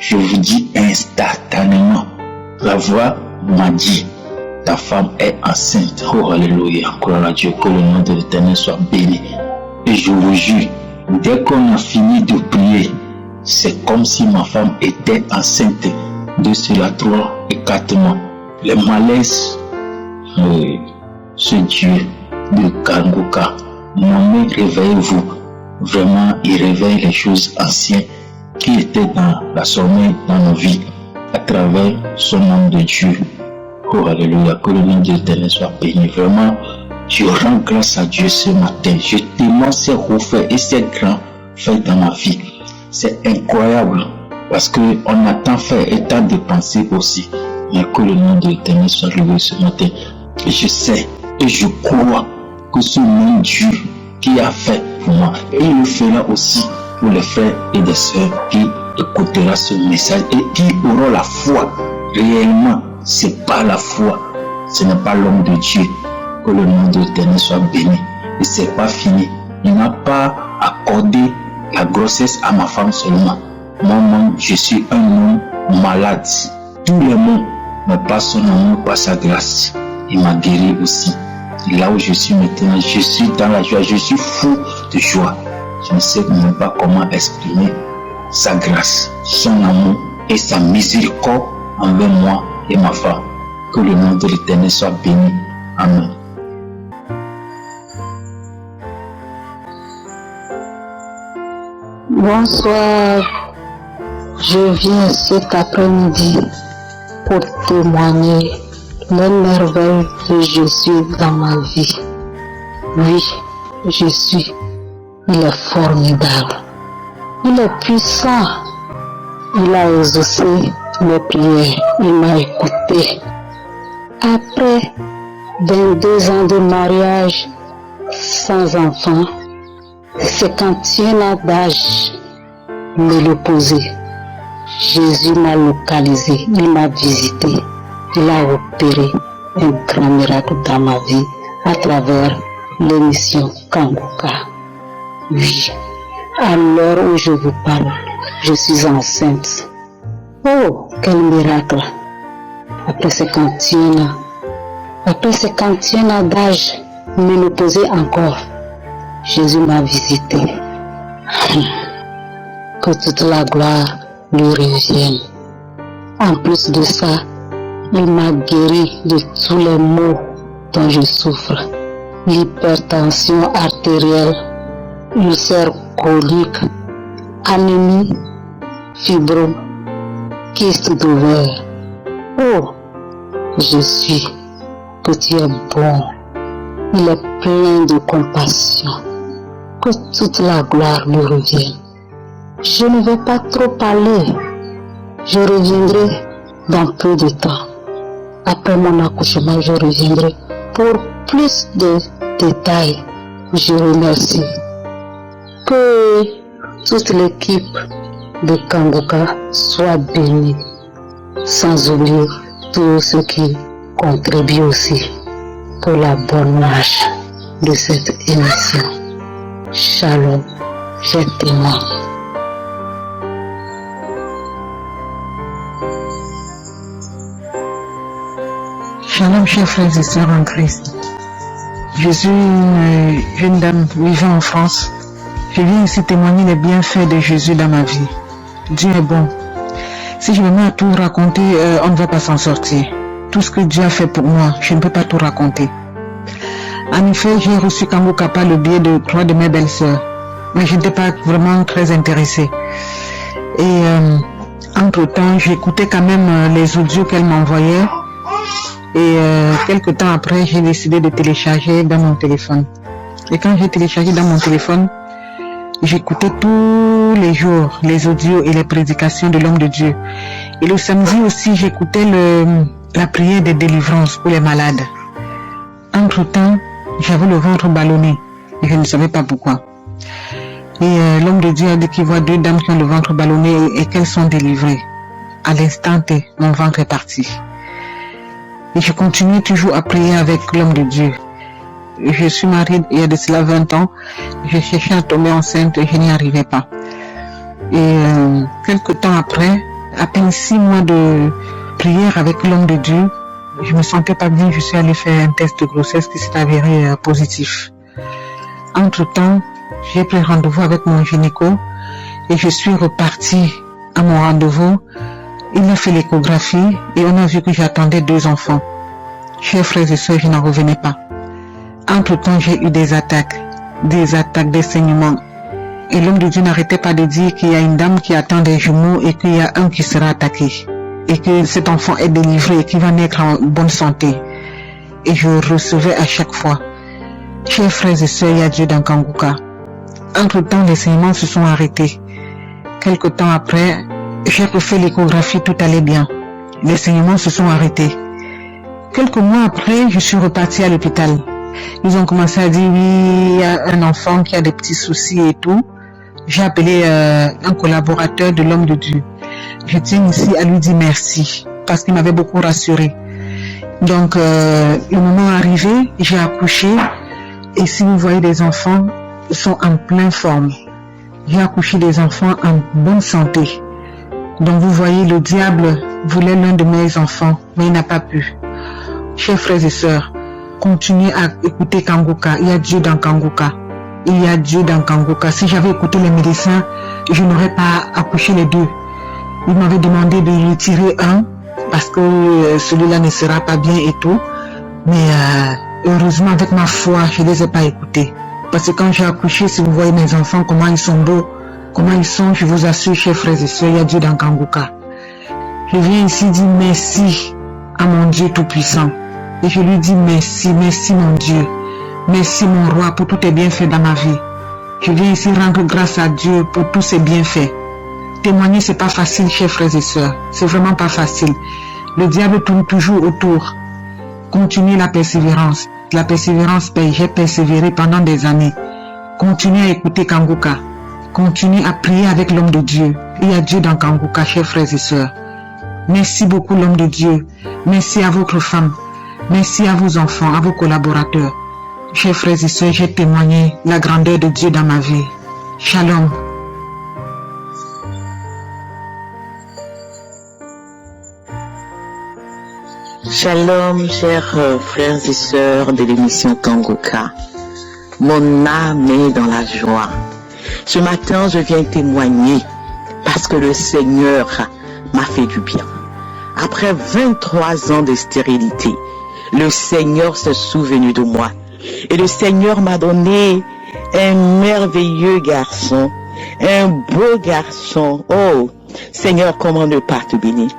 je vous dis instantanément, la voix m'a dit, ta femme est enceinte. Oh alléluia, gloire à Dieu, que le nom de l'Éternel soit béni. Et je vous jure, dès qu'on a fini de prier, c'est comme si ma femme était enceinte de cela 3 et 4 mois. Les malaises, ce Dieu de Kanguka, nommé réveillez-vous. Vraiment, il réveille les choses anciennes qui étaient dans la sommeil dans nos vies à travers son nom de Dieu. Oh alléluia, que le nom de l'Éternel soit béni. Vraiment, je rends grâce à Dieu ce matin. Je témoigne ces hauts faits et ces grands faits dans ma vie. C'est incroyable parce qu'on a tant fait et tant dépensé aussi. Mais que le nom de l'Éternel soit loué ce matin. Et je sais et je crois que ce même Dieu qui a fait pour moi, et il le fera aussi pour les frères et les sœurs qui écouteront ce message et qui auront la foi. Réellement, c'est pas la foi, ce n'est pas l'homme de Dieu. Que le nom de l'Éternel soit béni. Et c'est pas fini. Il n'a pas accordé la grossesse à ma femme seulement. Moi, je suis un homme malade. Tout le monde, mais pas son amour, pas sa grâce. Il m'a guéri aussi. Et là où je suis maintenant, je suis dans la joie, je suis fou de joie. Je ne sais même pas comment exprimer sa grâce, son amour et sa miséricorde envers moi et ma femme. Que le nom de l'Éternel soit béni. Amen. Bonsoir, je viens cet après-midi pour témoigner les merveilles de Jésus dans ma vie. Oui, Jésus, il est formidable, il est puissant, il a exaucé mes prières, il m'a écouté. Après 22 ans de mariage sans enfant, 51 ans d'âge, me le poser. Jésus m'a localisé, il m'a visité, il a opéré un grand miracle dans ma vie à travers l'émission Kanguka. Oui, à l'heure où je vous parle, je suis enceinte. Oh, quel miracle! Après 51 ans d'âge, me le poser encore. Jésus m'a visité. Que toute la gloire lui revienne. En plus de ça, il m'a guéri de tous les maux dont je souffre. L'hypertension artérielle, ulcère colique, anémie, fibro, kyste d'ovaire. Oh, Jésus, que tu es bon. Il est plein de compassion. Que toute la gloire lui revienne. Je ne vais pas trop parler. Je reviendrai dans peu de temps. Après mon accouchement, je reviendrai pour plus de détails. Je remercie. Que toute l'équipe de Kanguka soit bénie. Sans oublier tous ceux qui contribuent aussi pour la bonne marche de cette émission. Shalom, je témoigne. Shalom, chers frères et sœurs en Christ. Je suis une jeune dame vivant en France. Je viens ici témoigner les bienfaits de Jésus dans ma vie. Dieu est bon. Si je me mets à tout raconter, on ne va pas s'en sortir. Tout ce que Dieu a fait pour moi, je ne peux pas tout raconter. En effet, j'ai reçu Kangoka par le biais de 3 de mes belles-sœurs, mais je n'étais pas vraiment très intéressée. Et entre-temps, j'écoutais quand même les audios qu'elle m'envoyait. Et quelques temps après, j'ai décidé de télécharger dans mon téléphone. Et quand j'ai téléchargé dans mon téléphone, j'écoutais tous les jours les audios et les prédications de l'homme de Dieu. Et le samedi aussi, j'écoutais la prière de délivrance pour les malades. Entre-temps, j'avais le ventre ballonné et je ne savais pas pourquoi. Et l'homme de Dieu a dit qu'il voit 2 dames qui ont le ventre ballonné et qu'elles sont délivrées. À l'instant T, mon ventre est parti. Et je continue toujours à prier avec l'homme de Dieu. Je suis mariée il y a de cela 20 ans. Je cherchais à tomber enceinte et je n'y arrivais pas. Et quelques temps après, à peine 6 mois de prière avec l'homme de Dieu, je me sentais pas bien. Je suis allée faire un test de grossesse qui s'est avéré positif. Entre-temps, j'ai pris rendez-vous avec mon gynéco et je suis repartie à mon rendez-vous. Il a fait l'échographie et on a vu que j'attendais 2 enfants. Chers frères et sœurs, je n'en revenais pas. Entre-temps, j'ai eu des attaques, des saignements. Et l'homme de Dieu n'arrêtait pas de dire qu'il y a une dame qui attend des jumeaux et qu'il y a un qui sera attaqué. Et que cet enfant est délivré et qu'il va naître en bonne santé. Et je recevais à chaque fois. Chers frères et sœurs, il y a Dieu dans Kangoka. Entre-temps, les saignements se sont arrêtés. Quelque temps après, j'ai refait l'échographie, tout allait bien. Les saignements se sont arrêtés. Quelques mois après, je suis repartie à l'hôpital. Ils ont commencé à dire, oui, il y a un enfant qui a des petits soucis et tout. J'ai appelé un collaborateur de l'homme de Dieu. Je tiens ici à lui dire merci, parce qu'il m'avait beaucoup rassuré. Donc, le moment arrivé, j'ai accouché. Et si vous voyez des enfants, ils sont en pleine forme. J'ai accouché des enfants en bonne santé. Donc vous voyez, le diable voulait l'un de mes enfants, mais il n'a pas pu. Chers frères et sœurs, continuez à écouter Kangoka. Il y a Dieu dans Kangoka. Il y a Dieu dans Kangoka. Si j'avais écouté les médecins, je n'aurais pas accouché les 2. Ils m'avaient demandé de retirer un, parce que celui-là ne sera pas bien et tout. Mais heureusement, avec ma foi, je ne les ai pas écoutés. Parce que quand j'ai accouché, si vous voyez mes enfants, comment ils sont beaux, comment ils sont, je vous assure, chers frères et sœurs, il y a Dieu dans Kangoka. Je viens ici dire merci à mon Dieu Tout-Puissant. Et je lui dis merci, merci mon Dieu. Merci mon roi pour tous tes bienfaits dans ma vie. Je viens ici rendre grâce à Dieu pour tous ses bienfaits. Témoigner, c'est pas facile, chers frères et sœurs. C'est vraiment pas facile. Le diable tourne toujours autour. Continuez la persévérance. La persévérance paye. J'ai persévéré pendant des années. Continuez à écouter Kangoka. Continuez à prier avec l'homme de Dieu. Il y a Dieu dans Kangoka, chers frères et sœurs. Merci beaucoup l'homme de Dieu. Merci à votre femme. Merci à vos enfants, à vos collaborateurs. Chers frères et sœurs, j'ai témoigné la grandeur de Dieu dans ma vie. Shalom. Shalom, chers frères et sœurs de l'émission Kangoka. Mon âme est dans la joie. Ce matin, je viens témoigner parce que le Seigneur m'a fait du bien. Après 23 ans de stérilité, le Seigneur s'est souvenu de moi. Et le Seigneur m'a donné un merveilleux garçon, un beau garçon. Oh, Seigneur, comment ne pas te bénir?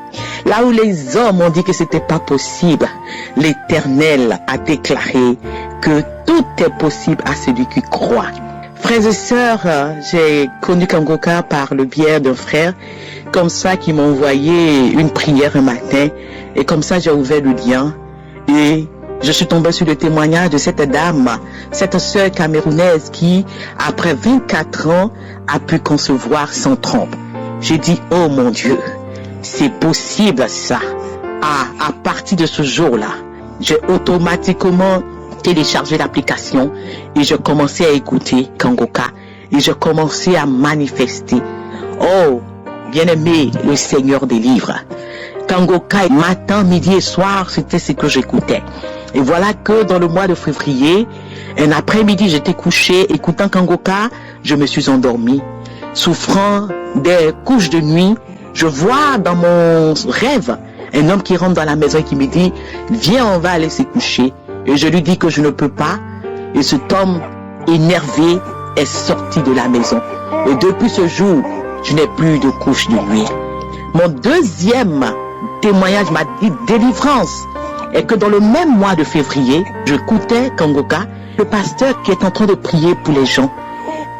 Là où les hommes ont dit que c'était pas possible, l'Éternel a déclaré que tout est possible à celui qui croit. Frères et sœurs, j'ai connu Kangoka par le biais d'un frère, comme ça, qui m'a envoyé une prière un matin, et comme ça j'ai ouvert le lien, et je suis tombé sur le témoignage de cette dame, cette sœur camerounaise qui, après 24 ans, a pu concevoir sans trompe. J'ai dit, oh mon Dieu, c'est possible ça. À partir de ce jour-là, j'ai automatiquement téléchargé l'application et je commençais à écouter Kangoka et je commençais à manifester. Oh, bien-aimé, le Seigneur délivre. Kangoka, matin, midi et soir, c'était ce que j'écoutais. Et voilà que dans le mois de février, un après-midi, j'étais couché, écoutant Kangoka, je me suis endormi. Souffrant des couches de nuit, Je vois dans mon rêve un homme qui rentre dans la maison et qui me dit, viens, on va aller se coucher. Et je lui dis que je ne peux pas. Et cet homme énervé est sorti de la maison. Et depuis ce jour, je n'ai plus de couche de nuit. Mon deuxième témoignage m'a dit délivrance. Et que dans le même mois de février, j'écoutais Kangoka, le pasteur qui est en train de prier pour les gens.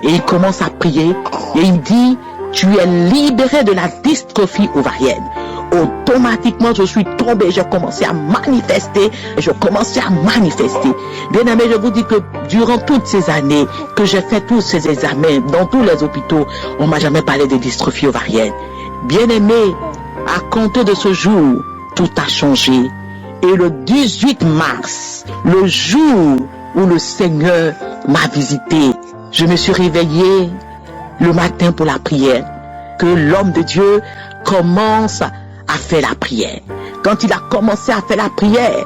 Et il commence à prier et il dit, tu es libéré de la dystrophie ovarienne. Automatiquement, je suis tombé, j'ai commencé à manifester, et je commençais à manifester. Bien aimé, je vous dis que durant toutes ces années que j'ai fait tous ces examens dans tous les hôpitaux, on m'a jamais parlé de dystrophie ovarienne. Bien aimé, à compter de ce jour, tout a changé. Et le 18 mars, le jour où le Seigneur m'a visité, je me suis réveillé le matin pour la prière, que l'homme de Dieu commence à faire la prière. Quand il a commencé à faire la prière,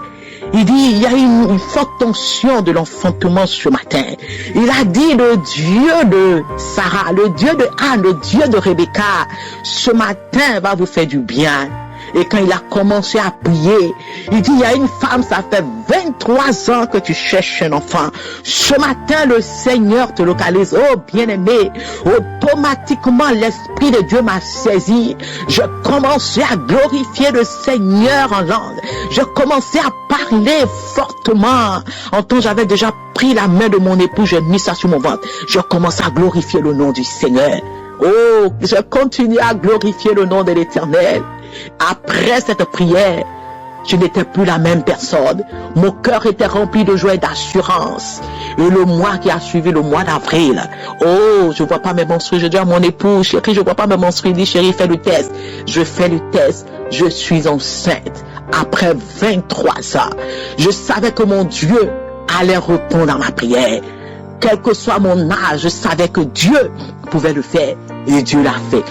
il dit, il y a une forte tension de l'enfantement ce matin. Il a dit, le Dieu de Sarah, le Dieu de Anne, le Dieu de Rebecca, ce matin va vous faire du bien. Et quand il a commencé à prier, il dit, il y a une femme, ça fait 23 ans que tu cherches un enfant. Ce matin, le Seigneur te localise. Oh, bien-aimé, automatiquement, l'Esprit de Dieu m'a saisi. Je commençais à glorifier le Seigneur en langue. Je commençais à parler fortement. En temps, j'avais déjà pris la main de mon époux, j'ai mis ça sur mon ventre. Je commençais à glorifier le nom du Seigneur. Oh, je continue à glorifier le nom de l'Éternel. Après cette prière, je n'étais plus la même personne. Mon cœur était rempli de joie et d'assurance. Et le mois qui a suivi, le mois d'avril, oh, je vois pas mes menstrues. Je dis à mon époux, chérie, je vois pas mes menstrues. Il dit, chérie, fais le test. Je fais le test. Je suis enceinte. Après 23 ans, je savais que mon Dieu allait répondre à ma prière. Quel que soit mon âge, je savais que Dieu pouvait le faire. Et Dieu l'a fait.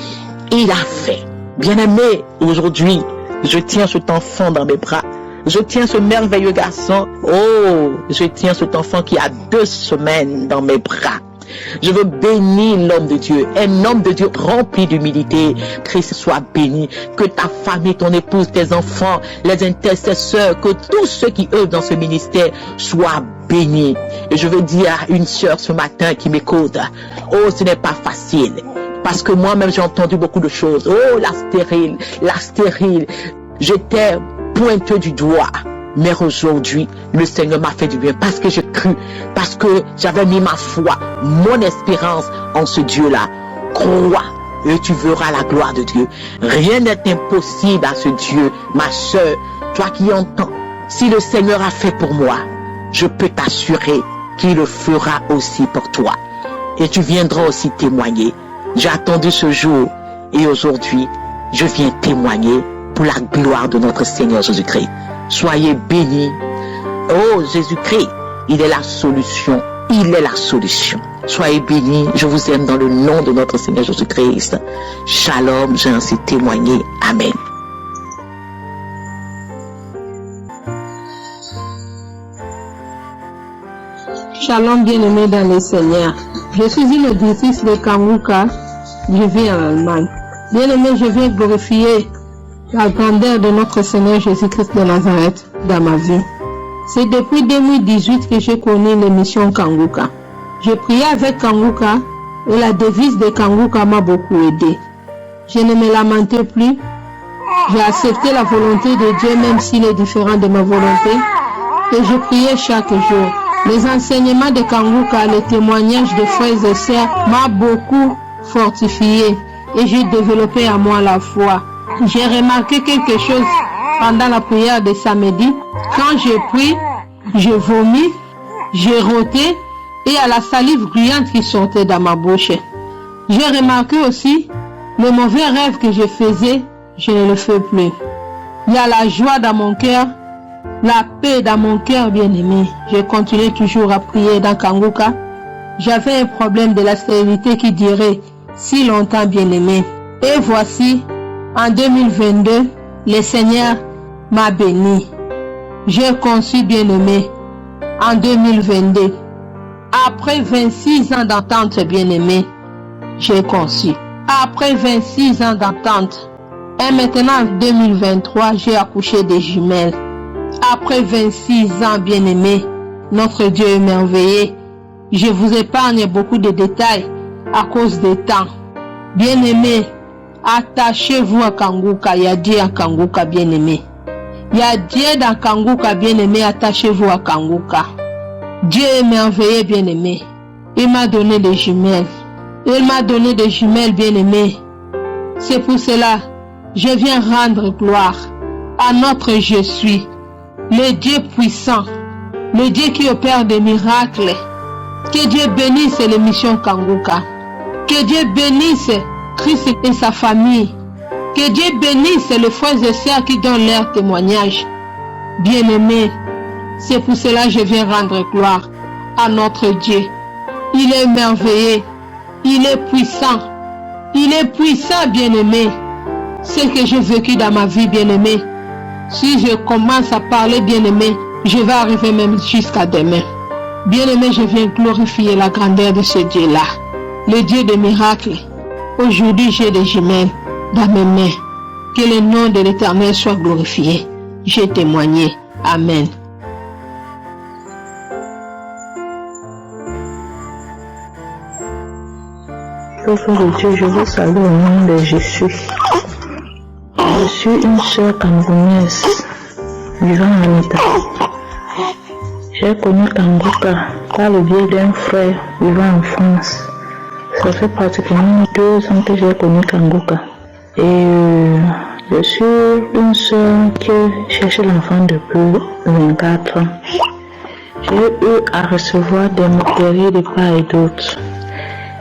Il a fait. Bien-aimé, aujourd'hui, je tiens cet enfant dans mes bras. Je tiens ce merveilleux garçon. Oh, je tiens cet enfant qui a 2 semaines dans mes bras. Je veux bénir l'homme de Dieu, un homme de Dieu rempli d'humilité. Christ soit béni, que ta famille, ton épouse, tes enfants, les intercesseurs, que tous ceux qui œuvrent dans ce ministère soient bénis. Et je veux dire à une sœur ce matin qui m'écoute, oh, ce n'est pas facile. Parce que moi-même, j'ai entendu beaucoup de choses. Oh, la stérile. J'étais pointeux du doigt. Mais aujourd'hui, le Seigneur m'a fait du bien parce que j'ai cru, parce que j'avais mis ma foi, mon espérance en ce Dieu-là. Crois et tu verras la gloire de Dieu. Rien n'est impossible à ce Dieu. Ma sœur, toi qui entends, si le Seigneur a fait pour moi, je peux t'assurer qu'il le fera aussi pour toi. Et tu viendras aussi témoigner. J'ai attendu ce jour et aujourd'hui, je viens témoigner pour la gloire de notre Seigneur Jésus-Christ. Soyez bénis. Oh, Jésus-Christ, il est la solution. Il est la solution. Soyez bénis. Je vous aime dans le nom de notre Seigneur Jésus-Christ. Shalom, j'ai ainsi témoigné. Amen. Shalom, bien-aimé dans le Seigneur. Je suis une auditrice de Kanguka. Je vis en Allemagne. Bien-aimé, je viens glorifier la grandeur de notre Seigneur Jésus-Christ de Nazareth dans ma vie. C'est depuis 2018 que j'ai connu l'émission Kanguka. Je priais avec Kanguka et la devise de Kanguka m'a beaucoup aidé. Je ne me lamentais plus. J'ai accepté la volonté de Dieu même s'il est différent de ma volonté et je priais chaque jour. Les enseignements de Kanguka, les témoignages de frères et sœurs m'a beaucoup fortifié et j'ai développé à moi la foi. J'ai remarqué quelque chose pendant la prière de samedi. Quand je prie, je vomis, j'ai roté et à la salive bruyante qui sortait dans ma bouche. J'ai remarqué aussi le mauvais rêve que je faisais, je ne le fais plus. Il y a la joie dans mon cœur, la paix dans mon cœur, bien-aimé. Je continue toujours à prier dans Kanguka. J'avais un problème de la stérilité qui durait si longtemps, bien-aimé. Et voici, en 2022, le Seigneur m'a béni. J'ai conçu, bien-aimé, en 2022. Après 26 ans d'attente, bien-aimé, j'ai conçu. Après 26 ans d'attente, Et maintenant, en 2023, j'ai accouché des jumelles. Après 26 ans, bien-aimés, notre Dieu est merveilleux. Je vous épargne beaucoup de détails à cause du temps. Bien-aimés, attachez-vous à Kanguka. Il y a Dieu à Kanguka, bien-aimés. Il y a Dieu dans Kanguka, bien-aimés. Attachez-vous à Kanguka. Dieu est merveilleux, bien-aimé. Il m'a donné des jumelles. Il m'a donné des jumelles, bien-aimées. C'est pour cela, je viens rendre gloire à notre Je suis, le Dieu puissant, le Dieu qui opère des miracles. Que Dieu bénisse l'émission Kanguka. Que Dieu bénisse Christ et sa famille. Que Dieu bénisse les frères et sœurs qui donnent leur témoignage. Bien-aimés, c'est pour cela que je viens rendre gloire à notre Dieu. Il est merveilleux. Il est puissant. Il est puissant, bien-aimé. Ce que j'ai vécu dans ma vie, bien-aimé. Si je commence à parler, bien-aimé, je vais arriver même jusqu'à demain. Bien-aimé, je viens glorifier la grandeur de ce Dieu-là. Le Dieu des miracles. Aujourd'hui, j'ai des jumelles dans mes mains. Que le nom de l'Éternel soit glorifié. J'ai témoigné. Amen. Peuple de Dieu, je vous salue au nom de Jésus. Je suis une sœur camerounaise vivant en Italie. J'ai connu Kanguka par le biais d'un frère vivant en France. Ça fait pratiquement 2 ans que j'ai connu Kanguka. Et je suis une sœur qui cherche l'enfant depuis 24 ans. J'ai eu à recevoir des moqueries de part et d'autre.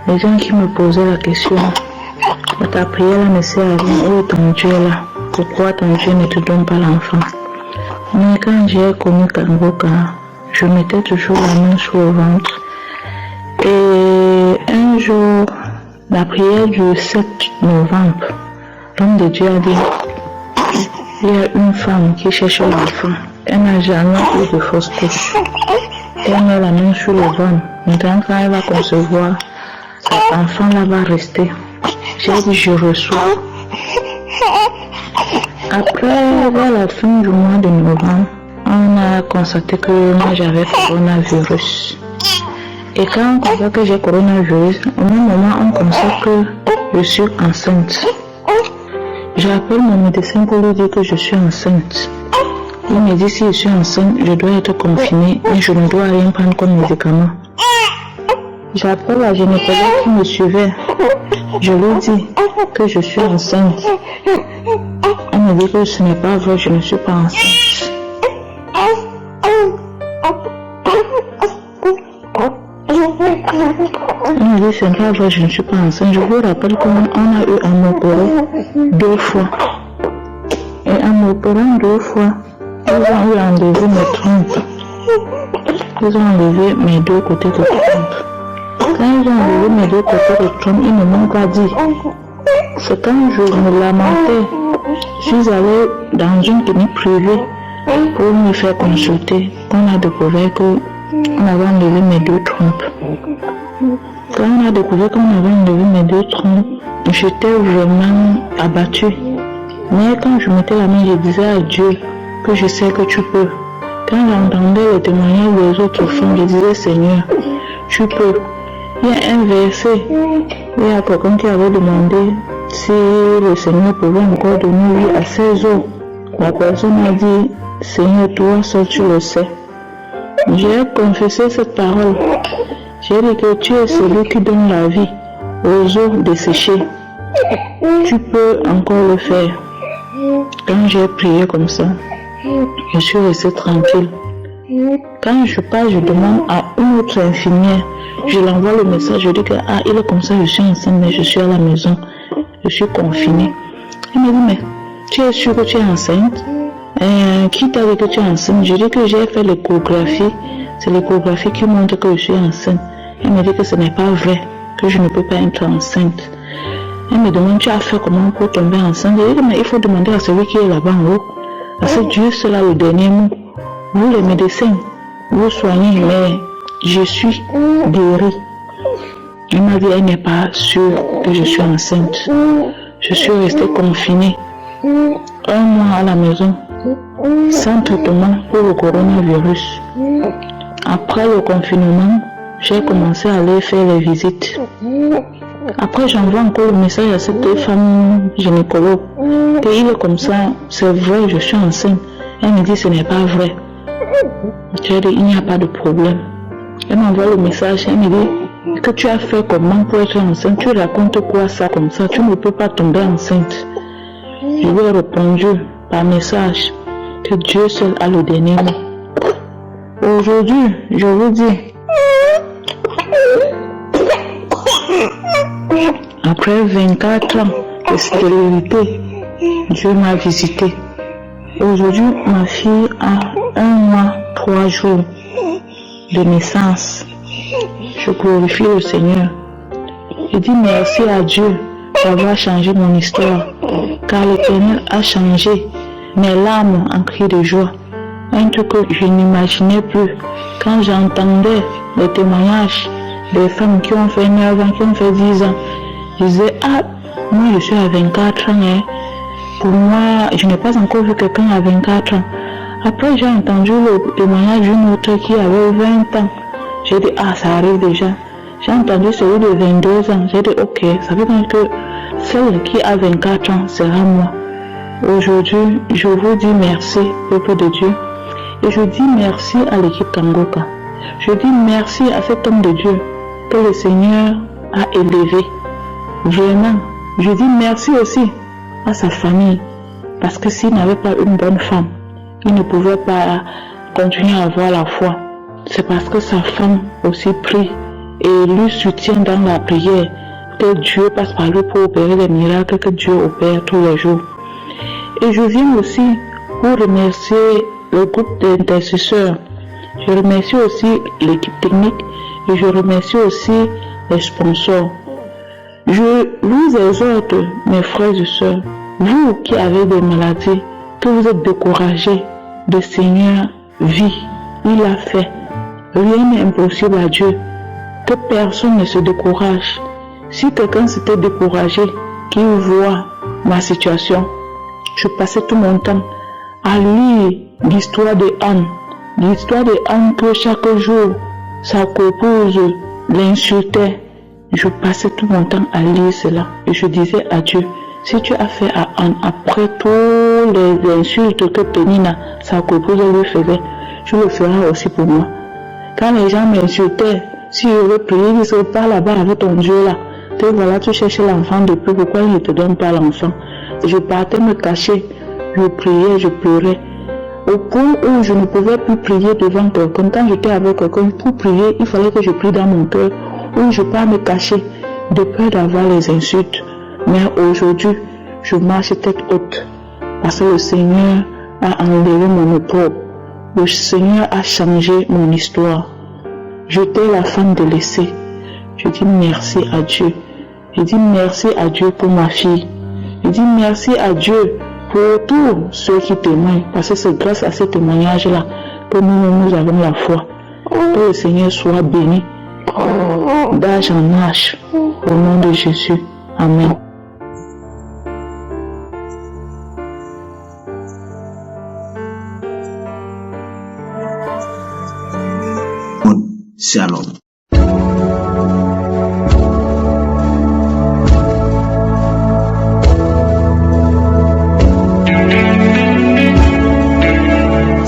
Les gens qui me posaient la question, ta prière ne sert à rien, où est ton Dieu là? Pourquoi ton Dieu ne te donne pas l'enfant? Mais quand j'ai connu Kanguka, je mettais toujours la main sur le ventre. Et un jour, la prière du 7 novembre, l'homme de Dieu a dit, il y a une femme qui cherche l'enfant. Elle n'a jamais eu de fausse couche. Elle met la main sur le ventre. Maintenant, quand elle va concevoir, cet enfant-là va rester. J'ai dit, je reçois. Après, vers la fin du mois de novembre, on a constaté que moi j'avais coronavirus. Et quand on constate que j'ai coronavirus, au même moment on constate que je suis enceinte. J'appelle mon médecin pour lui dire que je suis enceinte. Il me dit si je suis enceinte, je dois être confinée et je ne dois rien prendre comme médicament. J'appelle la gynécologue qui me suivait. Je lui dis que je suis enceinte. Elle me dit que ce n'est pas vrai, je ne suis pas enceinte. Elle me dit ce n'est pas vrai, je ne suis pas enceinte. Je vous rappelle qu'on a eu à m'opérer 2 fois. Et en m'opérant 2 fois, ils ont eu à enlever mes trompes. Ils ont enlevé mes 2 côtés de trompe. Quand ils ont enlevé mes 2 côtés de trompe, ils ne m'ont pas dit. C'est quand je me lamentais, je suis allée dans une clinique privée pour me faire consulter, qu'on a découvert qu'on avait enlevé mes 2 trompes. Quand on a découvert qu'on avait enlevé mes 2 trompes, j'étais vraiment abattue. Mais quand je mettais la main, je disais à Dieu que je sais que tu peux. Quand j'entendais les témoignages des autres femmes, je disais Seigneur, tu peux. Il y a un verset, il y a quelqu'un qui avait demandé si le Seigneur pouvait encore donner vie à ses os. La personne a dit, Seigneur, toi seul tu le sais. J'ai confessé cette parole. J'ai dit que tu es celui qui donne la vie aux os desséchés. Tu peux encore le faire. Quand j'ai prié comme ça, je suis restée tranquille. Quand je parle, je demande à une autre infirmière, je l'envoie le message, je dis que il est comme ça, je suis enceinte, mais je suis à la maison, je suis confinée. Elle me dit, mais tu es sûre que tu es enceinte? Qui t'a dit que tu es enceinte? Je dis que j'ai fait l'échographie, c'est l'échographie qui montre que je suis enceinte. Elle me dit que ce n'est pas vrai, que je ne peux pas être enceinte. Elle me demande, tu as fait comment pour tomber enceinte? Je dis, mais il faut demander à celui qui est là-bas en haut, parce que Dieu c'est là le dernier mot. Vous les médecins, vous soignez, mais je suis guérie. Elle m'a dit, elle n'est pas sûre que je suis enceinte. Je suis restée confinée. 1 mois à la maison, sans traitement pour le coronavirus. Après le confinement, j'ai commencé à aller faire les visites. Après, j'envoie encore le message à cette femme gynécologue qu'il est comme ça, c'est vrai, je suis enceinte. Elle me dit ce n'est pas vrai. J'ai dit il n'y a pas de problème. Elle m'envoie le message, elle me dit que tu as fait comment pour être enceinte, tu racontes quoi ça comme ça, tu ne peux pas tomber enceinte. Je lui ai répondu par message que Dieu seul a le dernier mot. Aujourd'hui, je vous dis, après 24 ans de stérilité, Dieu m'a visité. Aujourd'hui, ma fille a 1 mois, 3 jours de naissance. Je glorifie le Seigneur. Je dis merci à Dieu d'avoir changé mon histoire, car l'Éternel a changé mes larmes en cris de joie. Un truc que je n'imaginais plus. Quand j'entendais les témoignages des femmes qui ont fait 9 ans, qui ont fait 10 ans, je disais, ah, moi je suis à 24 ans, hein. Pour moi, je n'ai pas encore vu quelqu'un à 24 ans. Après, j'ai entendu le témoignage d'une autre qui avait 20 ans. J'ai dit, ah, ça arrive déjà. J'ai entendu celui de 22 ans. J'ai dit, ok, ça veut dire que celle qui a 24 ans sera moi. Aujourd'hui, je vous dis merci, peuple de Dieu. Et je dis merci à l'équipe Kangoka. Je dis merci à cet homme de Dieu que le Seigneur a élevé. Vraiment, je dis merci aussi à sa famille. Parce que s'il n'avait pas une bonne femme, il ne pouvait pas continuer à avoir la foi. C'est parce que sa femme aussi prie et lui soutient dans la prière que Dieu passe par lui pour opérer les miracles que Dieu opère tous les jours. Et je viens aussi pour remercier le groupe d'intercesseurs. Je remercie aussi l'équipe technique et je remercie aussi les sponsors. Je vous exhorte, mes frères et sœurs, vous qui avez des maladies, que vous êtes découragés, le Seigneur vit, il a fait. Rien n'est impossible à Dieu. Que personne ne se décourage. Si quelqu'un s'était découragé, qu'il voit ma situation, je passais tout mon temps à lire l'histoire de Anne. L'histoire de Anne que chaque jour, sa coépouse l'insultait. Je passais tout mon temps à lire cela. Et je disais à Dieu, si tu as fait à Anne, après toutes les insultes que Pénina, sa coépouse, lui faisait, je le ferai aussi pour moi. Quand les gens m'insultaient, si je veux prier, ils disent, pas là-bas avec ton Dieu là. Te voilà, tu cherches l'enfant depuis, pourquoi il ne te donne pas l'enfant? Je partais me cacher, je priais, je pleurais. Au point où je ne pouvais plus prier devant quelqu'un, quand j'étais avec quelqu'un, pour prier, il fallait que je prie dans mon cœur, où je ne peux pas me cacher, de peur d'avoir les insultes. Mais aujourd'hui, je marche tête haute, parce que le Seigneur a enlevé mon opprobre. Le Seigneur a changé mon histoire. J'étais la femme délaissée. Je dis merci à Dieu. Je dis merci à Dieu pour ma fille. Je dis merci à Dieu pour tous ceux qui témoignent. Parce que c'est grâce à ce témoignage-là que nous avons la foi. Que le Seigneur soit béni d'âge en âge. Au nom de Jésus. Amen. Shalom.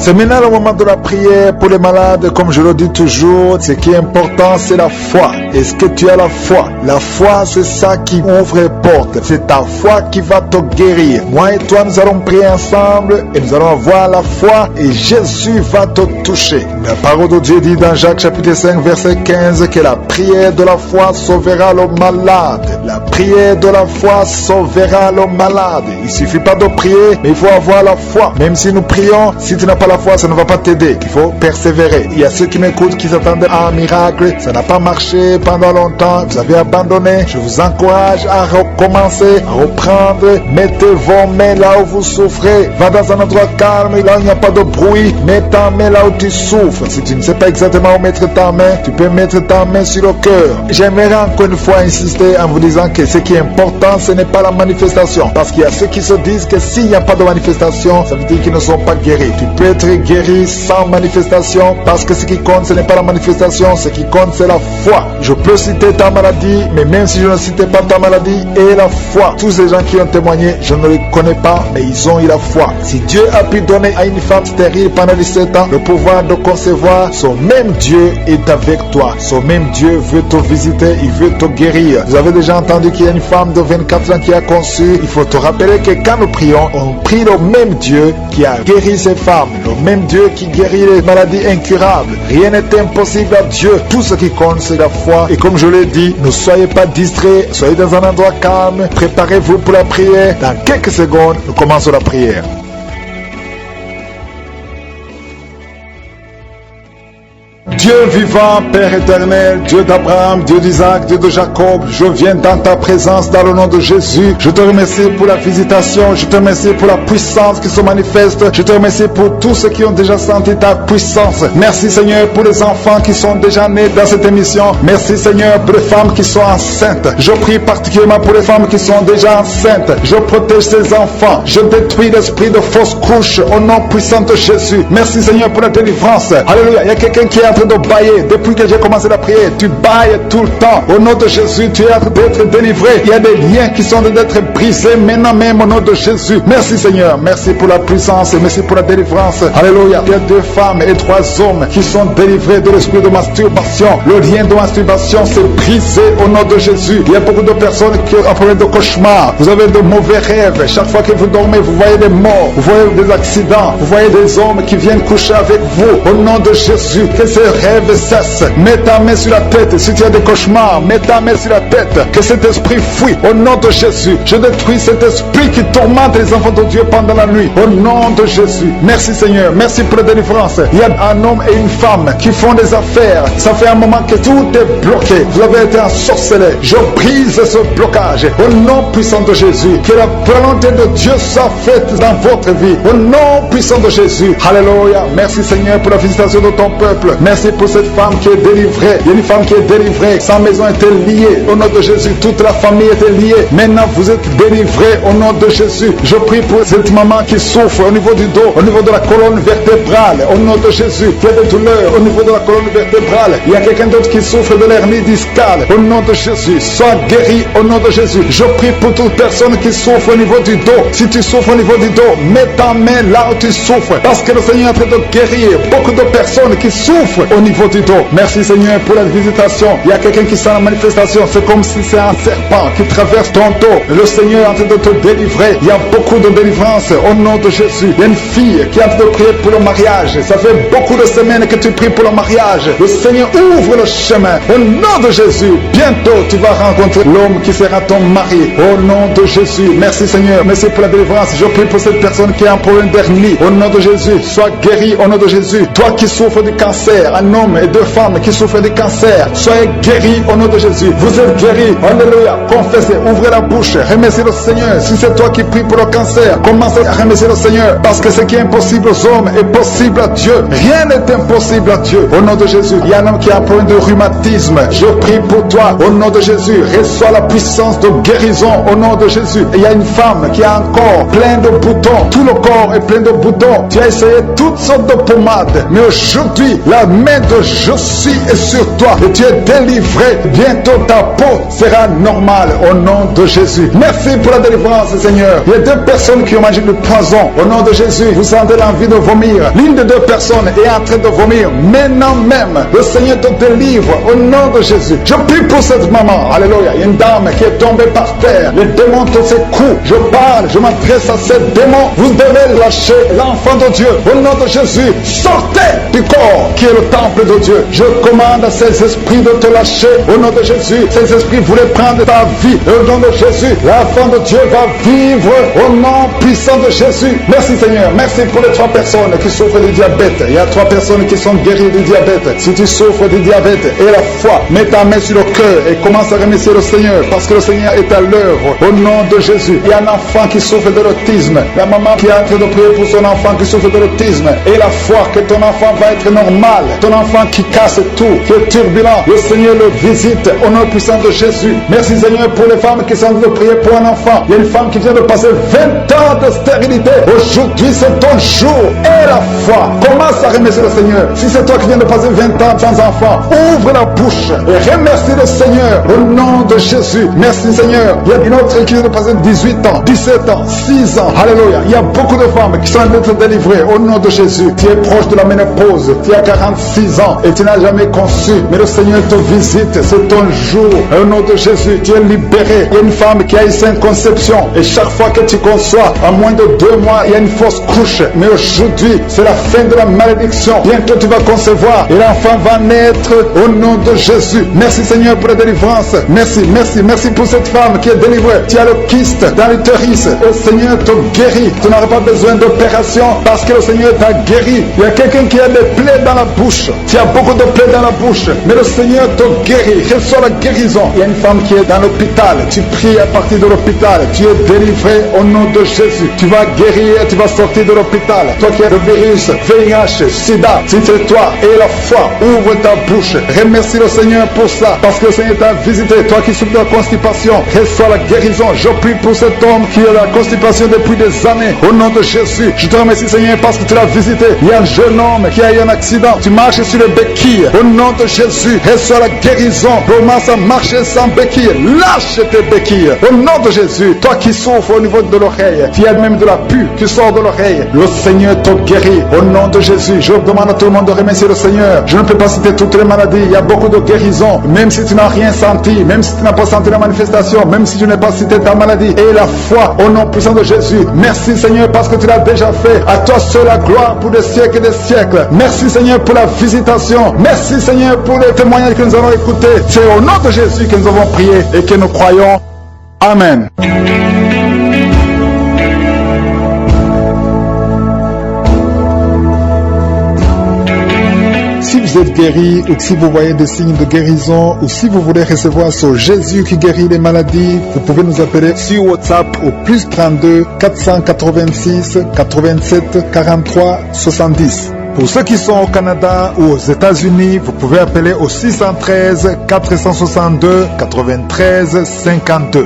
C'est maintenant le moment de la prière pour les malades. Comme je le dis toujours, ce qui est important, c'est la foi. Est-ce que tu as la foi? La foi, c'est ça qui ouvre les portes. C'est ta foi qui va te guérir. Moi et toi, nous allons prier ensemble et nous allons avoir la foi et Jésus va te toucher. La parole de Dieu dit dans Jacques chapitre 5 verset 15 que la prière de la foi sauvera le malade. La prière de la foi sauvera le malade. Il ne suffit pas de prier, mais il faut avoir la foi. Même si nous prions, si tu n'as pas la foi, ça ne va pas t'aider. Il faut persévérer. Il y a ceux qui m'écoutent qui s'attendaient à un miracle. Ça n'a pas marché pendant longtemps. Vous avez abandonné. Je vous encourage à recommencer, à reprendre. Mettez vos mains là où vous souffrez. Va dans un endroit calme, là où il n'y a pas de bruit. Mets ta main là où tu souffres. Si tu ne sais pas exactement où mettre ta main, tu peux mettre ta main sur le cœur. J'aimerais encore une fois insister en vous disant que que ce qui est important, ce n'est pas la manifestation. Parce qu'il y a ceux qui se disent que s'il n'y a pas de manifestation, ça veut dire qu'ils ne sont pas guéris. Tu peux être guéri sans manifestation, parce que ce qui compte, ce n'est pas la manifestation, ce qui compte, c'est la foi. Je peux citer ta maladie, mais même si je ne citais pas ta maladie, et la foi. Tous ces gens qui ont témoigné, je ne les connais pas, mais ils ont eu la foi. Si Dieu a pu donner à une femme stérile pendant 17 ans le pouvoir de concevoir, son même Dieu est avec toi. Son même Dieu veut te visiter, il veut te guérir. Vous avez déjà entendu qu'il y a une femme de 24 ans qui a conçu. Il faut te rappeler que quand nous prions, on prie le même Dieu qui a guéri ces femmes, le même Dieu qui guérit les maladies incurables. Rien n'est impossible à Dieu. Tout ce qui compte, c'est la foi. Et comme je l'ai dit, ne soyez pas distraits, soyez dans un endroit calme, préparez-vous pour la prière. Dans quelques secondes, nous commençons la prière. Dieu vivant, Père éternel, Dieu d'Abraham, Dieu d'Isaac, Dieu de Jacob, je viens dans ta présence dans le nom de Jésus. Je te remercie pour la visitation, je te remercie pour la puissance qui se manifeste, je te remercie pour tous ceux qui ont déjà senti ta puissance. Merci Seigneur pour les enfants qui sont déjà nés dans cette émission. Merci Seigneur pour les femmes qui sont enceintes. Je prie particulièrement pour les femmes qui sont déjà enceintes. Je protège ces enfants. Je détruis l'esprit de fausse couche au nom puissant de Jésus. Merci Seigneur pour la délivrance. Alléluia. Il y a quelqu'un qui est en train de bailler. Depuis que j'ai commencé la prière, tu bailles tout le temps. Au nom de Jésus, tu es en train d'être délivré. Il y a des liens qui sont en train d'être brisés maintenant même au nom de Jésus. Merci Seigneur. Merci pour la puissance et merci pour la délivrance. Alléluia. Il y a 2 femmes et 3 hommes qui sont délivrés de l'esprit de masturbation. Le lien de masturbation s'est brisé au nom de Jésus. Il y a beaucoup de personnes qui ont un problème de cauchemar. Vous avez de mauvais rêves. Chaque fois que vous dormez, vous voyez des morts, vous voyez des accidents, vous voyez des hommes qui viennent coucher avec vous. Au nom de Jésus, que ces rêves cessent. Mets ta main sur la tête. Si tu as des cauchemars, mets ta main sur la tête. Que cet esprit fuit. Au nom de Jésus, je détruis cet esprit qui tourmente les enfants de Dieu pendant la nuit. Au nom de Jésus. Merci Seigneur. Merci pour la délivrance. Il y a un homme et une femme qui font des affaires. Ça fait un moment que tout est bloqué. Vous avez été ensorcelé. Je brise ce blocage. Au nom puissant de Jésus. Que la volonté de Dieu soit faite dans votre vie. Au nom puissant de Jésus. Alléluia. Merci Seigneur pour la visitation de ton peuple. Merci pour cette femme qui est délivrée. Il y a une femme qui est délivrée. Sa maison était liée. Au nom de Jésus, toute la famille était liée. Maintenant, vous êtes délivrés au nom de Jésus. Je prie pour cette maman qui souffre au niveau du dos, au niveau de la colonne vertébrale. Au nom de Jésus, qui a des douleurs au niveau de la colonne vertébrale. Il y a quelqu'un d'autre qui souffre de l'hernie discale. Au nom de Jésus, sois guéri au nom de Jésus. Je prie pour toute personne qui souffre au niveau du dos. Si tu souffres au niveau du dos, mets ta main là où tu souffres. Parce que le Seigneur est en train de guérir beaucoup de personnes qui souffrent au niveau du dos. Merci Seigneur pour la visitation. Il y a quelqu'un qui sent la manifestation. C'est comme si c'est un serpent qui traverse ton dos. Le Seigneur est en train de te délivrer. Il y a beaucoup de délivrance au nom de Jésus. Il y a une fille qui est en train de prier pour le mariage. Ça fait beaucoup de semaines que tu pries pour le mariage. Le Seigneur ouvre le chemin. Au nom de Jésus, bientôt tu vas rencontrer l'homme qui sera ton mari. Au nom de Jésus. Merci Seigneur. Merci pour la délivrance. Je prie pour cette personne qui a un problème d'hernie. Au nom de Jésus, sois guéri au nom de Jésus. Toi qui souffres du cancer, un homme et 2 femmes qui souffrent du cancer, soyez guéris au nom de Jésus. Vous êtes guéris. Alléluia. Confessez, ouvrez la bouche, remerciez le Seigneur. Si c'est toi qui pries pour le cancer, commencez à remercier le Seigneur. Parce que ce qui est impossible aux hommes est possible à Dieu. Rien n'est impossible à Dieu. Au nom de Jésus, il y a un homme qui a un problème de rhumatisme. Je prie pour toi. Au nom de Jésus, reçois la puissance de guérison au nom de Jésus. Et il y a une femme qui a un corps plein de boutons. Tout le corps est plein de boutons. Tu as essayé toutes sortes de pommades. Mais aujourd'hui, la main de je suis est sur toi. Et tu es délivré. Bientôt ta peau sera normale au nom de Jésus. Merci pour la délivrance, Seigneur. Il y a 2 personnes qui ont mangé du poison. Au nom de Jésus, vous sentez l'envie de vomir. L'une des 2 personnes est en train de vomir. Maintenant même, le Seigneur te délivre au nom de Jésus. Je prie pour cette maman. Alléluia. Il y a une dame qui est tombée par terre. Les démons te secouent. Je parle, je m'adresse à ces démons. Vous devez lâcher l'enfant de Dieu. Au nom de Jésus, sortez du corps qui est le temple de Dieu. Je commande à ces esprits de te lâcher. Au nom de Jésus, ces esprits voulaient prendre ta vie. Au nom de Jésus, l'enfant de Dieu va vivre au nom puissant de Jésus. Merci Seigneur. Merci pour les 3 personnes qui souffrent du diabète. Il y a 3 personnes qui sont guéries du diabète. Si tu souffres du diabète et la foi, mets ta main sur le cœur et commence à remercier le Seigneur parce que le Seigneur est à l'œuvre. Au nom de Jésus, il y a un enfant qui souffre de l'autisme. La maman qui est en train de prier pour son enfant qui souffre de l'autisme et la foi que ton enfant va être normal. Ton enfant qui casse tout, qui est turbulent, le Seigneur le visite au nom puissant de Jésus. Merci Seigneur pour les femmes qui sont en train de prier pour un enfant. Il y a une femme qui vient de passer 20 ans de stérilité. Aujourd'hui c'est ton jour et la foi. Commence à remercier le Seigneur. Si c'est toi qui viens de passer 20 ans sans enfant, ouvre la bouche et remercie le Seigneur au nom de Jésus. Merci Seigneur. Il y a une autre qui vient de passer 18 ans, 17 ans, 6 ans. Alléluia. Il y a beaucoup de femmes qui sont en train d'être délivrées au nom de Jésus. Tu es proche de la ménopause, tu as 46 ans et tu n'as jamais conçu. Mais le Seigneur te visite, c'est ton jour. Au nom de Jésus, tu es libéré. Il y a une femme qui a eu 5 conceptions et chaque fois que tu conçois, en moins de 2 mois, il y a une fausse couche. Mais aujourd'hui, c'est la fin de la malédiction. Bientôt tu vas concevoir et l'enfant va naître au nom de Jésus. Merci Seigneur pour la délivrance. Merci, merci, merci pour cette femme qui est délivrée. Tu as le kyste dans l'utérus. Le Seigneur te guérit. Tu n'auras pas besoin d'opération parce que le Seigneur t'a guéri. Il y a quelqu'un qui a des plaies dans la bouche. Tu as beaucoup de plaies dans la bouche. Mais le Seigneur te guérit. Reçois la guérison. Il y a une femme qui est dans l'hôpital. Tu pries à partir de l'hôpital. Tu es délivré au nom de Jésus. Tu vas guérir. Tu vas sortir de l'hôpital. Toi qui as le virus, VIH, SIDA, si c'est toi et la foi, ouvre ta bouche. Remercie le Seigneur pour ça. Parce que le Seigneur t'a visité. Toi qui souffres de la constipation, reçois la guérison. Je prie pour cet homme qui a la constipation depuis des années. Au nom de Jésus, je te remercie Seigneur parce que tu l'as visité. Il y a un jeune homme qui a eu un accident. Tu marches sur les béquilles. Au nom de Jésus, reçois la guérison. Commence à marcher sans béquilles. Lâche tes béquilles. Au nom de Jésus, toi qui souffres au niveau de l'oreille, tu as même de la pue qui sort de l'oreille. Le Seigneur te guérit. Au nom de Jésus, je demande à tout le monde de remercier le Seigneur. Je ne peux pas citer toutes les maladies. Il y a beaucoup de guérisons. Même si tu n'as rien senti, même si tu n'as pas senti la manifestation, même si je n'ai pas cité ta maladie. Et la foi au nom puissant de Jésus. Merci Seigneur parce que tu l'as déjà fait. À toi seul la gloire pour des siècles et des siècles. Merci Seigneur pour la visitation. Merci Seigneur pour les témoignages que nous avons écoutés. C'est au nom de Jésus que nous avons prié et que nous croyons. Amen. Si vous êtes guéri ou si vous voyez des signes de guérison ou si vous voulez recevoir ce Jésus qui guérit les maladies, vous pouvez nous appeler sur WhatsApp au plus 32 486 87 43 70. Pour ceux qui sont au Canada ou aux États-Unis, vous pouvez appeler au 613 462 93 52.